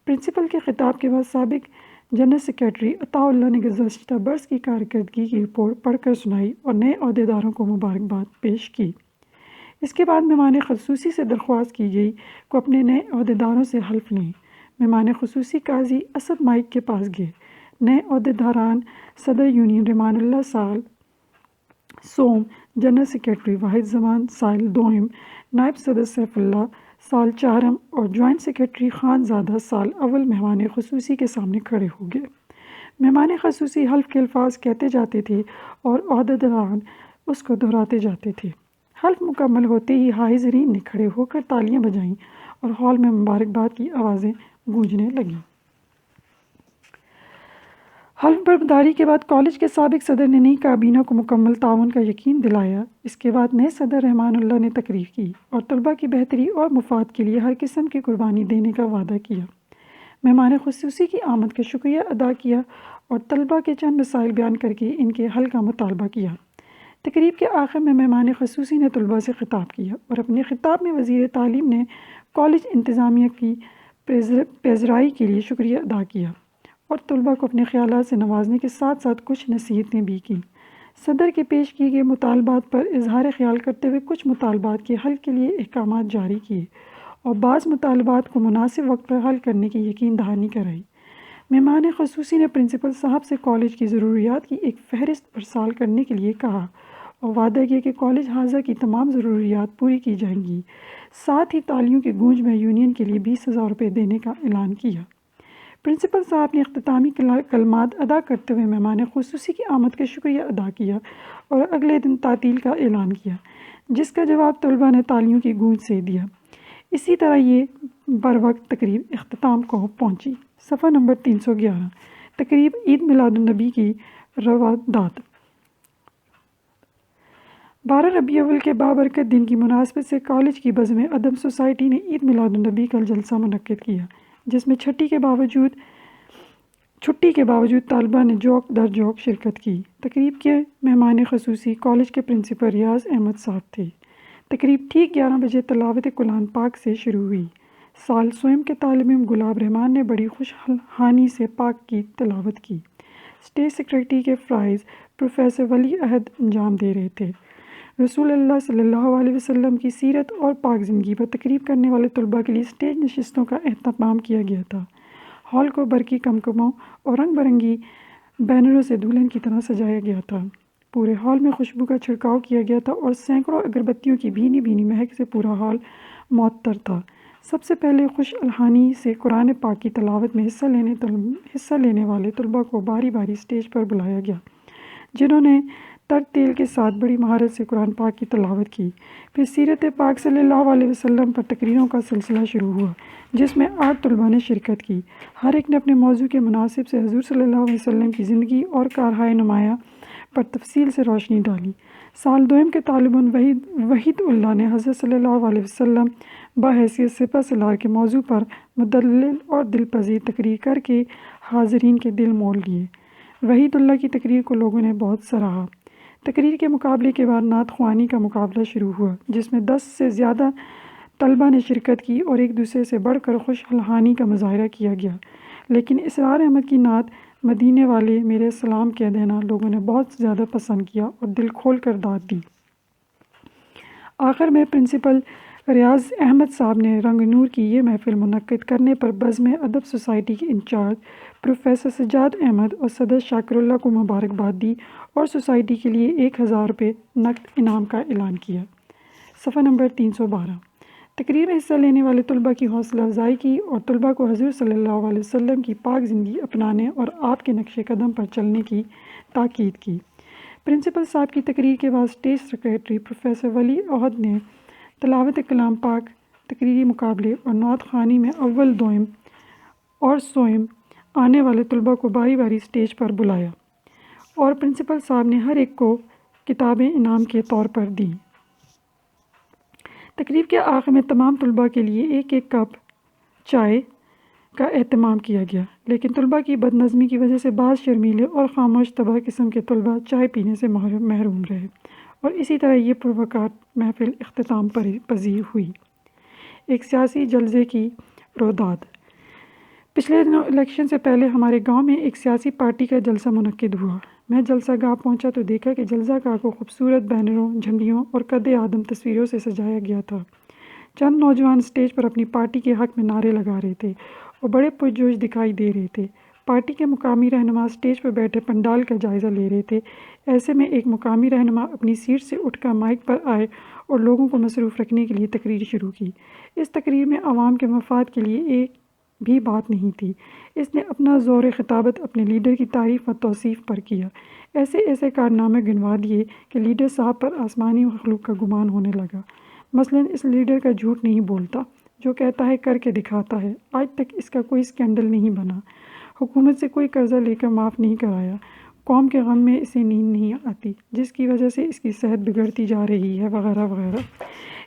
پرنسپل کے خطاب کے بعد سابق جنرل سیکریٹری عطاء اللہ نے گزشتہ برس کی کارکردگی کی رپورٹ پڑھ کر سنائی اور نئے عہدیداروں کو مبارکباد پیش کی۔ اس کے بعد مہمان خصوصی سے درخواست کی گئی کہ اپنے نئے عہدیداروں سے حلف لیں۔ مہمان خصوصی قاضی اسد مائک کے پاس گئے۔ نئے عہدیداران صدر یونین ریمان اللہ سال سوم، جنرل سیکریٹری واحد زمان سال دوئم، نائب صدر سیف اللہ سال چہارم اور جوائنٹ سیکریٹری خان زادہ سال اول مہمان خصوصی کے سامنے کھڑے ہو گئے۔ مہمان خصوصی حلف کے الفاظ کہتے جاتے تھے اور عہدیداران اس کو دہراتے جاتے تھے۔ حلف مکمل ہوتے ہی حاضرین نے کھڑے ہو کر تالیاں بجائیں اور ہال میں مبارکباد کی آوازیں گونجنے لگیں۔ حلف برداری کے بعد کالج کے سابق صدر نے نئی کابینہ کو مکمل تعاون کا یقین دلایا۔ اس کے بعد نئے صدر رحمان اللہ نے تقریر کی اور طلباء کی بہتری اور مفاد کے لیے ہر قسم کی قربانی دینے کا وعدہ کیا۔ مہمان خصوصی کی آمد کا شکریہ ادا کیا اور طلباء کے چند مسائل بیان کر کے ان کے حل کا مطالبہ کیا۔ تقریب کے آخر میں مہمان خصوصی نے طلباء سے خطاب کیا اور اپنے خطاب میں وزیر تعلیم نے کالج انتظامیہ کی پذیرائی کے لیے شکریہ ادا کیا اور طلباء کو اپنے خیالات سے نوازنے کے ساتھ ساتھ کچھ نصیحتیں بھی کیں۔ صدر کے پیش کیے گئے مطالبات پر اظہار خیال کرتے ہوئے کچھ مطالبات کے حل کے لیے احکامات جاری کیے اور بعض مطالبات کو مناسب وقت پر حل کرنے کی یقین دہانی کرائی۔ مہمان خصوصی نے پرنسپل صاحب سے کالج کی ضروریات کی ایک فہرست ارسال کرنے کے لیے کہا اور وعدہ کیا کہ کالج حاضر کی تمام ضروریات پوری کی جائیں گی۔ ساتھ ہی تالیوں کی گونج میں یونین کے لیے 20,000 روپے دینے کا اعلان کیا۔ پرنسپل صاحب نے اختتامی کلمات ادا کرتے ہوئے مہمان خصوصی کی آمد کا شکریہ ادا کیا اور اگلے دن تعطیل کا اعلان کیا۔ جس کا جواب طلباء نے تالیوں کی گونج سے دیا۔ اسی طرح یہ بروقت تقریب اختتام کو پہنچی۔ صفحہ نمبر 311 تقریب عید میلاد النبی کی روادات۔ 12 ربیع الاول کے بابرکت دن کی مناسبت سے کالج کی بزم ادب سوسائٹی نے عید میلاد النبی کا جلسہ منعقد کیا، جس میں چھٹی کے باوجود طالبہ نے جوک در جوک شرکت کی۔ تقریب کے مہمان خصوصی کالج کے پرنسپل ریاض احمد صاحب تھے۔ تقریب ٹھیک 11 بجے تلاوت قرآن پاک سے شروع ہوئی۔ سال سوئم کے طالب علم گلاب رحمان نے بڑی خوشحانی سے پاک کی تلاوت کی۔ اسٹیج سیکرٹری کے فرائض پروفیسر ولی عہد انجام دے رہے تھے۔ رسول اللہ صلی اللہ علیہ وسلم کی سیرت اور پاک زندگی پر تقریب کرنے والے طلباء کے لیے اسٹیج نشستوں کا اہتمام کیا گیا تھا۔ ہال کو برقی کمکموں اور رنگ برنگی بینروں سے دلہن کی طرح سجایا گیا تھا۔ پورے ہال میں خوشبو کا چھڑکاؤ کیا گیا تھا اور سینکڑوں اگربتیوں کی بھینی بھینی مہک سے پورا ہال معطر تھا۔ سب سے پہلے خوش الحانی سے قرآن پاک کی تلاوت میں حصہ لینے والے طلباء کو باری باری اسٹیج پر بلایا گیا، جنہوں نے ترتیل کے ساتھ بڑی مہارت سے قرآن پاک کی تلاوت کی۔ پھر سیرت پاک صلی اللہ علیہ وسلم پر تقریروں کا سلسلہ شروع ہوا، جس میں 8 طلباء نے شرکت کی۔ ہر ایک نے اپنے موضوع کے مناسب سے حضور صلی اللہ علیہ وسلم کی زندگی اور کارہائے نمایاں پر تفصیل سے روشنی ڈالی۔ سال دوئم کے طالب وحید اللہ نے حضرت صلی اللہ علیہ وسلم بحیثیت سپہ سالار کے موضوع پر مدلل اور دل پذیر تقریر کر کے حاضرین کے دل موڑ لیے۔ وحید اللہ کی تقریر کو لوگوں نے بہت سراہا۔ تقریر کے مقابلے کے بعد نعت خوانی کا مقابلہ شروع ہوا، جس میں 10 سے زیادہ طلباء نے شرکت کی اور ایک دوسرے سے بڑھ کر خوش الحانی کا مظاہرہ کیا گیا۔ لیکن اسرار احمد کی نعت مدینے والے میرے سلام کہہ دینا لوگوں نے بہت زیادہ پسند کیا اور دل کھول کر داد دی۔ آخر میں پرنسپل ریاض احمد صاحب نے رنگ نور کی یہ محفل منعقد کرنے پر بزم ادب سوسائٹی کے انچارج پروفیسر سجاد احمد اور صدر شاکر اللہ کو مبارکباد دی اور سوسائٹی کے لیے 1000 روپے نقد انعام کا اعلان کیا۔ صفحہ نمبر 312 تقریر میں حصہ لینے والے طلباء کی حوصلہ افزائی کی اور طلباء کو حضور صلی اللہ علیہ وسلم کی پاک زندگی اپنانے اور آپ کے نقش قدم پر چلنے کی تاکید کی۔ پرنسپل صاحب کی تقریر کے بعد اسٹیج سیکرٹری پروفیسر ولی عہد نے تلاوت کلام پاک، تقریری مقابلے اور نعت خوانی میں اول، دوئم اور سوئم آنے والے طلباء کو باری باری اسٹیج پر بلایا اور پرنسپل صاحب نے ہر ایک کو کتابیں انعام کے طور پر دیں۔ تقریب کے آخر میں تمام طلباء کے لیے ایک کپ چائے کا اہتمام کیا گیا، لیکن طلباء کی بد نظمی کی وجہ سے بعض شرمیلے اور خاموش طبع قسم کے طلباء چائے پینے سے محروم رہے اور اسی طرح یہ پروقار محفل اختتام پذیر ہوئی۔ ایک سیاسی جلسے کی روادات۔ پچھلے دنوں الیکشن سے پہلے ہمارے گاؤں میں ایک سیاسی پارٹی کا جلسہ منعقد ہوا۔ میں جلسہ گاہ پہنچا تو دیکھا کہ جلسہ گاہ کو خوبصورت بینروں، جھنڈیوں اور قد آدم تصویروں سے سجایا گیا تھا۔ چند نوجوان اسٹیج پر اپنی پارٹی کے حق میں نعرے لگا رہے تھے اور بڑے پرجوش دکھائی دے رہے تھے۔ پارٹی کے مقامی رہنما اسٹیج پر بیٹھے پنڈال کا جائزہ لے رہے تھے۔ ایسے میں ایک مقامی رہنما اپنی سیٹ سے اٹھ کر مائک پر آئے اور لوگوں کو مصروف رکھنے کے لیے تقریر شروع کی۔ اس تقریر میں عوام کے مفاد کے لیے ایک بھی بات نہیں تھی۔ اس نے اپنا زور خطابت اپنے لیڈر کی تعریف و توصیف پر کیا۔ ایسے کارنامے گنوا دیے کہ لیڈر صاحب پر آسمانی مخلوق کا گمان ہونے لگا۔ مثلاً اس لیڈر کا جھوٹ نہیں بولتا، جو کہتا ہے کر کے دکھاتا ہے۔ آج تک اس کا کوئی اسکینڈل نہیں بنا، حکومت سے کوئی قرضہ لے کر معاف نہیں کرایا، قوم کے غم میں اسے نیند نہیں آتی، جس کی وجہ سے اس کی صحت بگڑتی جا رہی ہے، وغیرہ وغیرہ۔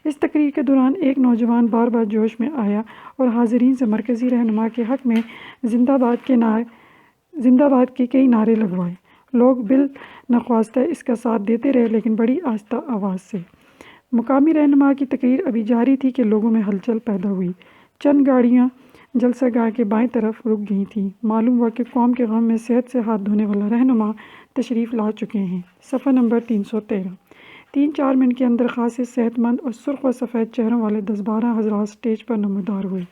اس تقریر کے دوران ایک نوجوان بار بار جوش میں آیا اور حاضرین سے مرکزی رہنما کے حق میں زندہ باد کے کئی نعرے لگوائے۔ لوگ بال نخواستہ اس کا ساتھ دیتے رہے، لیکن بڑی آہستہ آواز سے۔ مقامی رہنما کی تقریر ابھی جاری تھی کہ لوگوں میں ہلچل پیدا ہوئی۔ چند گاڑیاں جلسہ گاہ کے بائیں طرف رک گئی تھیں۔ معلوم ہوا کہ قوم کے غم میں صحت سے ہاتھ دھونے والا رہنما تشریف لا چکے ہیں۔ صفحہ نمبر 313 3-4 منٹ کے اندر خاصے صحت مند اور سرخ و سفید چہروں والے 10-12 حضرات اسٹیج پر نمودار ہوئے۔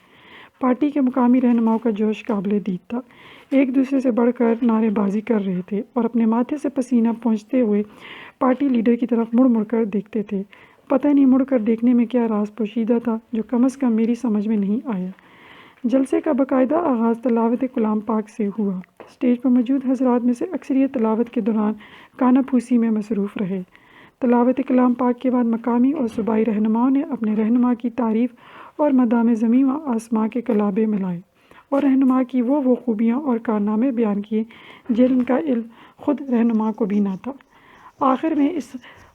پارٹی کے مقامی رہنماؤں کا جوش قابل دید تھا۔ ایک دوسرے سے بڑھ کر نعرے بازی کر رہے تھے اور اپنے ماتھے سے پسینہ پونچھتے ہوئے پارٹی لیڈر کی طرف مڑ مڑ کر دیکھتے تھے۔ پتہ نہیں مڑ کر دیکھنے میں کیا راز پوشیدہ تھا جو کم از کم میری سمجھ میں نہیں آیا۔ جلسے کا باقاعدہ آغاز تلاوت کلام پاک سے ہوا۔ اسٹیج پر موجود حضرات میں سے اکثریت تلاوت کے دوران کانا پھوسی میں مصروف رہے۔ تلاوت کلام پاک کے بعد مقامی اور صوبائی رہنماؤں نے اپنے رہنما کی تعریف اور مدام زمین و آسماں کے کلابے ملائے اور رہنما کی وہ خوبیاں اور کارنامے بیان کیے جن کا علم خود رہنما کو بھی نہ تھا۔ آخر میں اس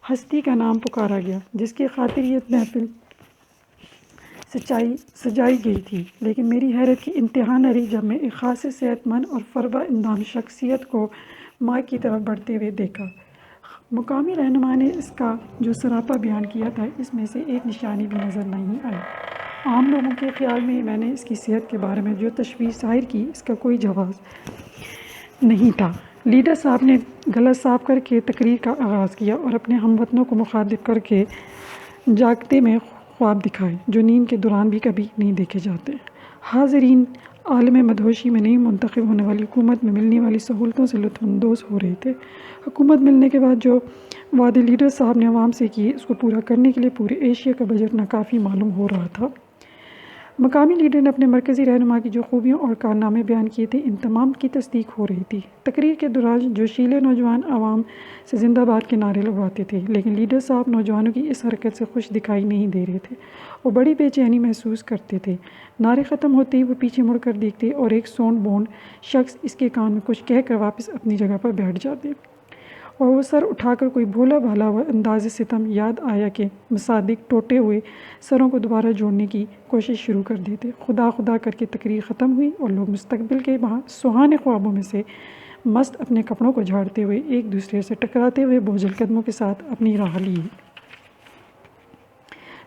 ہستی کا نام پکارا گیا جس کی خاطر یہ محفل سجائی گئی تھی، لیکن میری حیرت کی انتہا نہ رہی جب میں ایک خاص صحت مند اور فربہ اندام شخصیت کو ماں کی طرف بڑھتے ہوئے دیکھا۔ مقامی رہنما نے اس کا جو سراپا بیان کیا تھا اس میں سے ایک نشانی بھی نظر نہیں آئی۔ عام لوگوں کے خیال میں نے اس کی صحت کے بارے میں جو تشویش ظاہر کی اس کا کوئی جواز نہیں تھا۔ لیڈر صاحب نے گلا صاف کر کے تقریر کا آغاز کیا اور اپنے ہم وطنوں کو مخاطب کر کے جاگتے میں خواب دکھائے جو نیند کے دوران بھی کبھی نہیں دیکھے جاتے۔ حاضرین عالم مدہوشی میں نئی منتخب ہونے والی حکومت میں ملنے والی سہولتوں سے لطف اندوز ہو رہے تھے۔ حکومت ملنے کے بعد جو وعدے لیڈر صاحب نے عوام سے کیے اس کو پورا کرنے کے لیے پورے ایشیا کا بجٹ ناکافی معلوم ہو رہا تھا۔ مقامی لیڈر نے اپنے مرکزی رہنما کی جو خوبیاں اور کارنامے بیان کیے تھے ان تمام کی تصدیق ہو رہی تھی۔ تقریر کے دوران جوشیلے نوجوان عوام سے زندہ باد کے نعرے لگواتے تھے، لیکن لیڈر صاحب نوجوانوں کی اس حرکت سے خوش دکھائی نہیں دے رہے تھے۔ وہ بڑی بے چینی محسوس کرتے تھے۔ نعرے ختم ہوتے ہی وہ پیچھے مڑ کر دیکھتے اور ایک سونڈ بونڈ شخص اس کے کان میں کچھ کہہ کر واپس اپنی جگہ پر بیٹھ جاتے اور وہ سر اٹھا کر کوئی بھولا بھالا ہوا انداز ستم یاد آیا کہ مصادق ٹوٹے ہوئے سروں کو دوبارہ جوڑنے کی کوشش شروع کر دیتے۔ خدا خدا کر کے تقریر ختم ہوئی اور لوگ مستقبل کے سہانے خوابوں میں سے مست اپنے کپڑوں کو جھاڑتے ہوئے ایک دوسرے سے ٹکراتے ہوئے بوجھل قدموں کے ساتھ اپنی راہ لی۔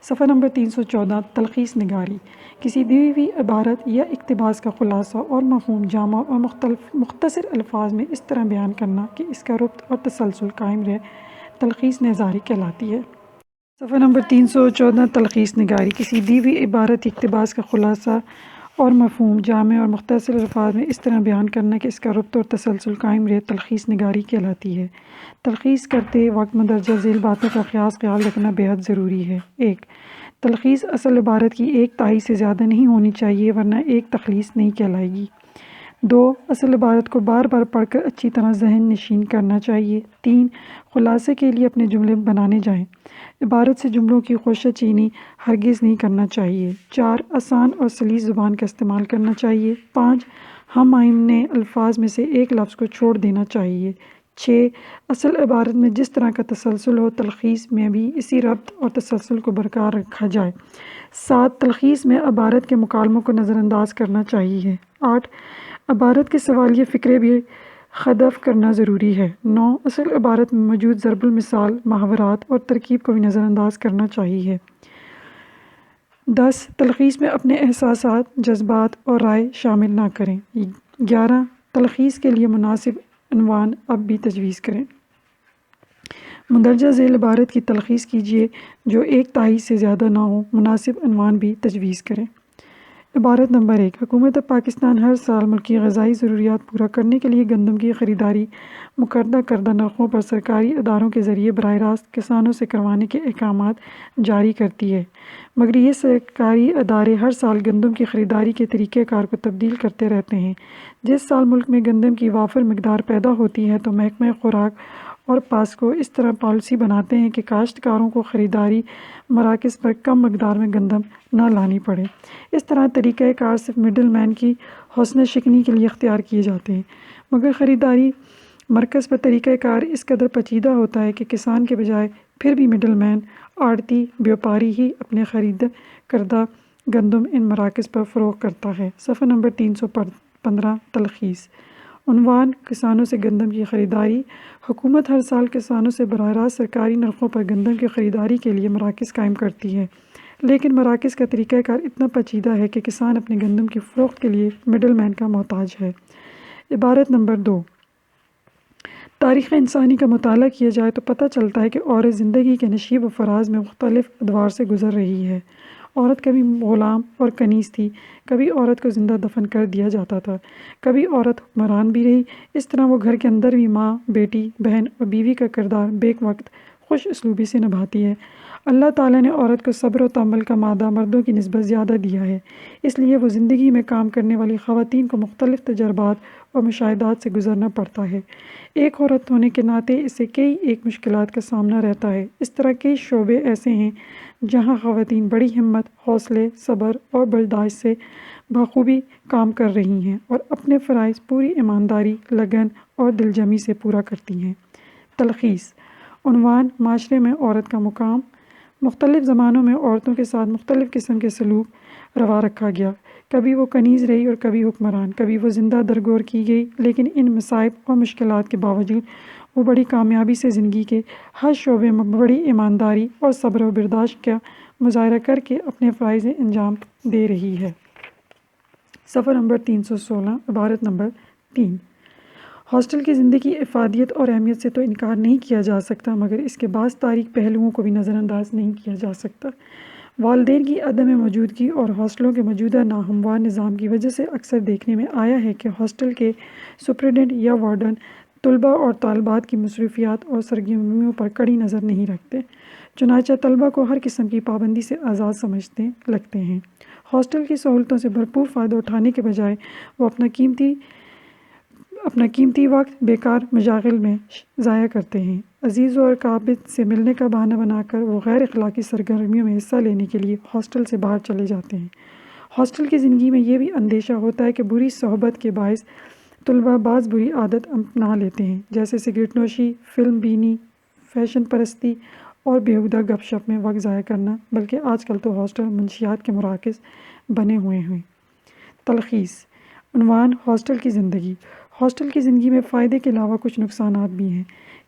صفحہ نمبر 314 تلخیص نگاری کسی دی ہوئی عبارت یا اقتباس کا خلاصہ اور مفہوم جامع اور مختصر الفاظ میں اس طرح بیان کرنا کہ اس کا ربط اور تسلسل قائم رہے تلخیص نگاری کہلاتی ہے۔ صفحہ نمبر 314 تلخیص نگاری کسی دی ہوئی عبارت یا اقتباس کا خلاصہ اور مفہوم جامع اور مختصر الفاظ میں اس طرح بیان کرنا کہ اس کا ربط اور تسلسل قائم رہے تلخیص نگاری کہلاتی ہے۔ تلخیص کرتے وقت مندرجہ ذیل باتوں کا خیال رکھنا بیحد ضروری ہے۔ 1. تلخیص اصل عبارت کی ایک تہائی سے زیادہ نہیں ہونی چاہیے ورنہ ایک تخلیص نہیں کہلائے گی۔ 2. اصل عبارت کو بار بار پڑھ کر اچھی طرح ذہن نشین کرنا چاہیے۔ 3. خلاصے کے لیے اپنے جملے بنانے جائیں۔ عبارت سے جملوں کی خوشہ چینی ہرگز نہیں کرنا چاہیے۔ 4. آسان اور سلیس زبان کا استعمال کرنا چاہیے۔ 5. ہم آہنگی الفاظ میں سے ایک لفظ کو چھوڑ دینا چاہیے۔ 6. اصل عبارت میں جس طرح کا تسلسل ہو تلخیص میں بھی اسی ربط اور تسلسل کو برقرار رکھا جائے۔ 7. تلخیص میں عبارت کے مکالموں کو نظر انداز کرنا چاہیے۔ 8. عبارت کے سوالیہ فقرے بھی حذف کرنا ضروری ہے۔ 9. اصل عبارت میں موجود ضرب المثال، محاورات اور ترکیب کو بھی نظر انداز کرنا چاہیے۔ 10. تلخیص میں اپنے احساسات، جذبات اور رائے شامل نہ کریں۔ 11. تلخیص کے لیے مناسب عنوان اب بھی تجویز کریں۔ مندرجہ ذیل عبارت کی تلخیص کیجیے جو ایک تہائی سے زیادہ نہ ہو، مناسب عنوان بھی تجویز کریں۔ عبارت نمبر 1 حکومت پاکستان ہر سال ملکی غذائی ضروریات پورا کرنے کے لیے گندم کی خریداری مقررہ کردہ نرخوں پر سرکاری اداروں کے ذریعے براہ راست کسانوں سے کروانے کے احکامات جاری کرتی ہے، مگر یہ سرکاری ادارے ہر سال گندم کی خریداری کے طریقہ کار کو تبدیل کرتے رہتے ہیں۔ جس سال ملک میں گندم کی وافر مقدار پیدا ہوتی ہے تو محکمہ خوراک اور پاسکو اس طرح پالیسی بناتے ہیں کہ کاشتکاروں کو خریداری مراکز پر کم مقدار میں گندم نہ لانی پڑے۔ اس طرح طریقہ کار صرف مڈل مین کی حسن شکنی کے لیے اختیار کیے جاتے ہیں، مگر خریداری مرکز پر طریقہ کار اس قدر پیچیدہ ہوتا ہے کہ کسان کے بجائے پھر بھی مڈل مین، آڑتی، بیوپاری ہی اپنے خرید کردہ گندم ان مراکز پر فروخت کرتا ہے۔ صفحہ نمبر 315 تلخیص عنوان کسانوں سے گندم کی خریداری حکومت ہر سال کسانوں سے براہ راست سرکاری نرخوں پر گندم کی خریداری کے لیے مراکز قائم کرتی ہے، لیکن مراکز کا طریقہ کار اتنا پیچیدہ ہے کہ کسان اپنے گندم کی فروخت کے لیے مڈل مین کا محتاج ہے۔ عبارت نمبر 2 تاریخ انسانی کا مطالعہ کیا جائے تو پتہ چلتا ہے کہ عورت زندگی کے نشیب و فراز میں مختلف ادوار سے گزر رہی ہے۔ عورت کبھی غلام اور کنیز تھی، کبھی عورت کو زندہ دفن کر دیا جاتا تھا، کبھی عورت حکمران بھی رہی۔ اس طرح وہ گھر کے اندر بھی ماں، بیٹی، بہن اور بیوی کا کردار بیک وقت خوش اسلوبی سے نبھاتی ہے۔ اللہ تعالیٰ نے عورت کو صبر و تحمل کا مادہ مردوں کی نسبت زیادہ دیا ہے، اس لیے وہ زندگی میں کام کرنے والی خواتین کو مختلف تجربات اور مشاہدات سے گزرنا پڑتا ہے۔ ایک عورت ہونے کے ناطے اسے کئی ایک مشکلات کا سامنا رہتا ہے۔ اس طرح کئی شعبے ایسے ہیں جہاں خواتین بڑی ہمت، حوصلے، صبر اور برداشت سے بخوبی کام کر رہی ہیں اور اپنے فرائض پوری ایمانداری، لگن اور دلجمی سے پورا کرتی ہیں۔ تلخیص: عنوان: معاشرے میں عورت کا مقام۔ مختلف زمانوں میں عورتوں کے ساتھ مختلف قسم کے سلوک روا رکھا گیا۔ کبھی وہ کنیز رہی اور کبھی حکمران، کبھی وہ زندہ درگور کی گئی، لیکن ان مصائب اور مشکلات کے باوجود وہ بڑی کامیابی سے زندگی کے ہر شعبے میں بڑی ایمانداری اور صبر و برداشت کا مظاہرہ کر کے اپنے فرائض انجام دے رہی ہے۔ صفحہ نمبر 316، عبارت نمبر 3۔ ہاسٹل کی زندگی کی افادیت اور اہمیت سے تو انکار نہیں کیا جا سکتا، مگر اس کے بعض تاریک پہلوؤں کو بھی نظر انداز نہیں کیا جا سکتا۔ والدین کی عدم موجودگی اور ہاسٹلوں کے موجودہ ناہموار نظام کی وجہ سے اکثر دیکھنے میں آیا ہے کہ ہاسٹل کے سپرنٹنڈنٹ یا وارڈن طلباء اور طالبات کی مصروفیات اور سرگرمیوں پر کڑی نظر نہیں رکھتے، چنانچہ طلباء کو ہر قسم کی پابندی سے آزاد سمجھتے لگتے ہیں۔ ہاسٹل کی سہولتوں سے بھرپور فائدہ اٹھانے کے بجائے وہ اپنا قیمتی وقت بیکار مشاغل میں ضائع کرتے ہیں۔ عزیز و اقارب سے ملنے کا بہانہ بنا کر وہ غیر اخلاقی سرگرمیوں میں حصہ لینے کے لیے ہاسٹل سے باہر چلے جاتے ہیں۔ ہاسٹل کی زندگی میں یہ بھی اندیشہ ہوتا ہے کہ بری صحبت کے باعث طلباء بعض بری عادت اپنا لیتے ہیں، جیسے سگریٹ نوشی، فلم بینی، فیشن پرستی اور بیہودہ گپ شپ میں وقت ضائع کرنا، بلکہ آج کل تو ہاسٹل منشیات کے مراکز بنے ہوئے ہیں۔ تلخیص: عنوان: ہاسٹل کی زندگی۔ ہاسٹل کی زندگی میں فائدے کے علاوہ کچھ نقصانات بھی ہیں۔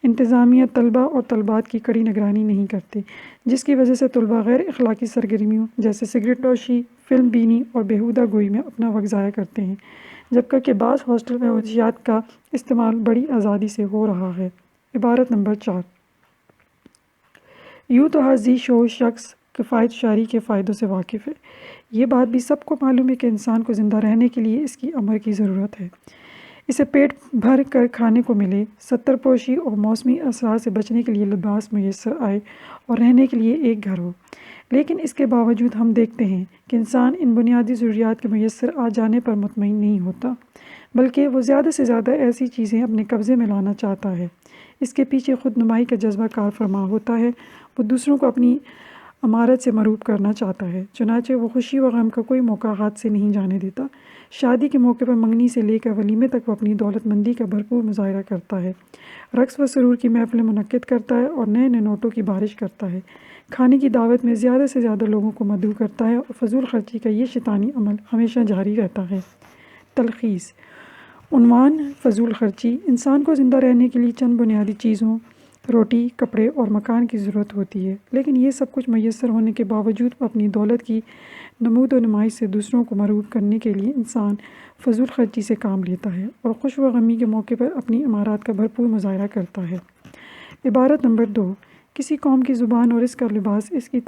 انتظامیہ طلباء اور طالبات کی کڑی نگرانی نہیں کرتی، جس کی وجہ سے طلباء غیر اخلاقی سرگرمیوں جیسے سگریٹ نوشی، فلم بینی اور بیہودہ گوئی میں اپنا وقت ضائع کرتے ہیں، جبکہ بعض ہاسٹل میں منشیات کا استعمال بڑی آزادی سے ہو رہا ہے۔ عبارت نمبر 4۔ یوں تو ہر ذی شعور شخص کفایت شعری کے فائدوں سے واقف ہے۔ یہ بات بھی سب کو معلوم ہے کہ انسان کو زندہ رہنے کے لیے اس کی عمر کی ضرورت ہے، اسے پیٹ بھر کر کھانے کو ملے، ستر پوشی اور موسمی اثرات سے بچنے کے لیے لباس میسر آئے اور رہنے کے لیے ایک گھر ہو۔ لیکن اس کے باوجود ہم دیکھتے ہیں کہ انسان ان بنیادی ضروریات کے میسر آ جانے پر مطمئن نہیں ہوتا، بلکہ وہ زیادہ سے زیادہ ایسی چیزیں اپنے قبضے میں لانا چاہتا ہے۔ اس کے پیچھے خود نمائی کا جذبہ کار فرما ہوتا ہے، وہ دوسروں کو اپنی امارت سے مروب کرنا چاہتا ہے، چنانچہ وہ خوشی و غم کا کوئی موقع ہاتھ سے نہیں جانے دیتا۔ شادی کے موقع پر منگنی سے لے کر ولیمے تک وہ اپنی دولت مندی کا بھرپور مظاہرہ کرتا ہے، رقص و سرور کی محفلیں منعقد کرتا ہے اور نئے نئے نوٹوں کی بارش کرتا ہے، کھانے کی دعوت میں زیادہ سے زیادہ لوگوں کو مدعو کرتا ہے اور فضول خرچی کا یہ شیطانی عمل ہمیشہ جاری رہتا ہے۔ تلخیص: عنوان: فضول خرچی۔ انسان کو زندہ رہنے کے لیے چند بنیادی چیزوں روٹی، کپڑے اور مکان کی ضرورت ہوتی ہے، لیکن یہ سب کچھ میسر ہونے کے باوجود اپنی دولت کی نمود و نمائش سے دوسروں کو مروب کرنے کے لیے انسان فضول خرچی سے کام لیتا ہے اور خوش و غمی کے موقع پر اپنی امارات کا بھرپور مظاہرہ کرتا ہے۔ عبارت نمبر 2۔ کسی قوم کی زبان اور اس کا لباس اس کی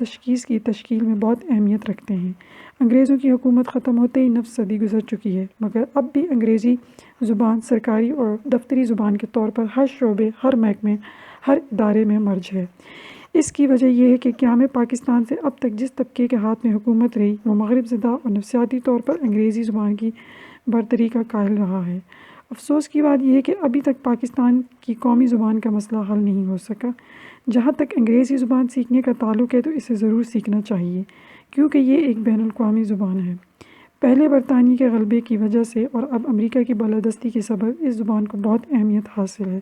تشکیل میں بہت اہمیت رکھتے ہیں۔ انگریزوں کی حکومت ختم ہوتے ہی نصف صدی گزر چکی ہے، مگر اب بھی انگریزی زبان سرکاری اور دفتری زبان کے طور پر ہر شعبے، ہر محکمے، ہر ادارے میں مرج ہے۔ اس کی وجہ یہ ہے کہ قیام پاکستان سے اب تک جس طبقے کے ہاتھ میں حکومت رہی وہ مغرب زدہ اور نفسیاتی طور پر انگریزی زبان کی برتری کا قائل رہا ہے۔ افسوس کی بات یہ ہے کہ ابھی تک پاکستان کی قومی زبان کا مسئلہ حل نہیں ہو سکا۔ جہاں تک انگریزی زبان سیکھنے کا تعلق ہے تو اسے ضرور سیکھنا چاہیے، کیونکہ یہ ایک بین الاقوامی زبان ہے۔ پہلے برطانیہ کے غلبے کی وجہ سے اور اب امریکہ کی بالادستی کے سبب اس زبان کو بہت اہمیت حاصل ہے۔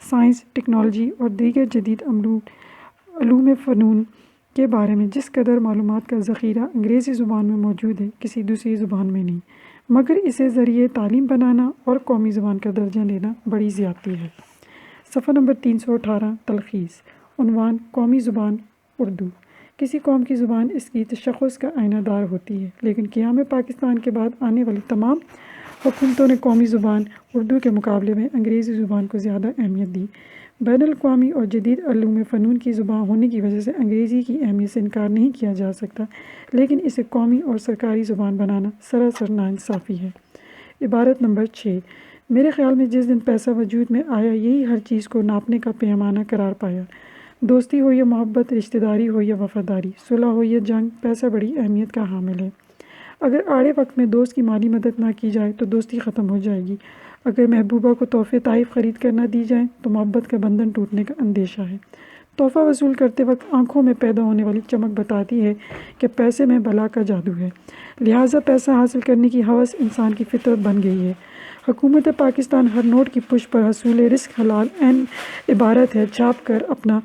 سائنس، ٹیکنالوجی اور دیگر جدید علوم فنون کے بارے میں جس قدر معلومات کا ذخیرہ انگریزی زبان میں موجود ہے، کسی دوسری زبان میں نہیں، مگر اسے ذریعہ تعلیم بنانا اور قومی زبان کا درجہ دینا بڑی زیادتی ہے۔ صفحہ نمبر 318۔ تلخیص: عنوان: قومی زبان اردو۔ کسی قوم کی زبان اس کی تشخص کا آئینہ دار ہوتی ہے، لیکن قیام پاکستان کے بعد آنے والی تمام حکومتوں نے قومی زبان اردو کے مقابلے میں انگریزی زبان کو زیادہ اہمیت دی۔ بین الاقوامی اور جدید علوم فنون کی زبان ہونے کی وجہ سے انگریزی کی اہمیت سے انکار نہیں کیا جا سکتا، لیکن اسے قومی اور سرکاری زبان بنانا سراسر ناانصافی ہے۔ عبارت نمبر 6۔ میرے خیال میں جس دن پیسہ وجود میں آیا، یہی ہر چیز کو ناپنے کا پیمانہ قرار پایا۔ دوستی ہو یا محبت، رشتہ داری ہو یا وفاداری، صلح ہو یا جنگ، پیسہ بڑی اہمیت کا حامل ہے۔ اگر آڑے وقت میں دوست کی مالی مدد نہ کی جائے تو دوستی ختم ہو جائے گی۔ اگر محبوبہ کو تحفے تحائف خرید کر نہ دی جائیں تو محبت کا بندھن ٹوٹنے کا اندیشہ ہے۔ تحفہ وصول کرتے وقت آنکھوں میں پیدا ہونے والی چمک بتاتی ہے کہ پیسے میں بلا کا جادو ہے، لہٰذا پیسہ حاصل کرنے کی ہوس انسان کی فطرت بن گئی ہے۔ حکومت پاکستان ہر نوٹ کی پشت پر حصول رزق حلال عین عبارت ہے چھاپ کر اپنا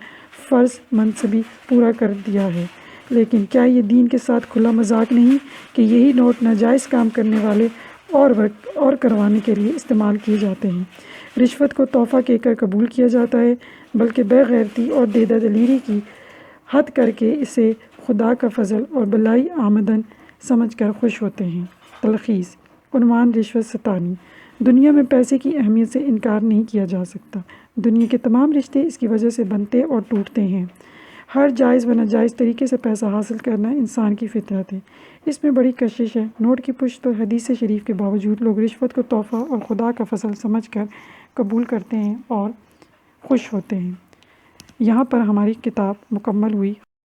فرض منصبی پورا کر دیا ہے، لیکن کیا یہ دین کے ساتھ کھلا مذاق نہیں کہ یہی نوٹ ناجائز کام کرنے والے اور کروانے کے لیے استعمال کیے جاتے ہیں۔ رشوت کو تحفہ کہہ کر قبول کیا جاتا ہے، بلکہ بے غیرتی اور دیدہ دلیری کی حد کر کے اسے خدا کا فضل اور بلائی آمدن سمجھ کر خوش ہوتے ہیں۔ تلخیص عنوان رشوت ستانی۔ دنیا میں پیسے کی اہمیت سے انکار نہیں کیا جا سکتا۔ دنیا کے تمام رشتے اس کی وجہ سے بنتے اور ٹوٹتے ہیں۔ ہر جائز و ناجائز طریقے سے پیسہ حاصل کرنا انسان کی فطرت ہے۔ اس میں بڑی کشش ہے۔ نوٹ کی پشت اور حدیث شریف کے باوجود لوگ رشوت کو تحفہ اور خدا کا فضل سمجھ کر قبول کرتے ہیں اور خوش ہوتے ہیں۔ یہاں پر ہماری کتاب مکمل ہوئی۔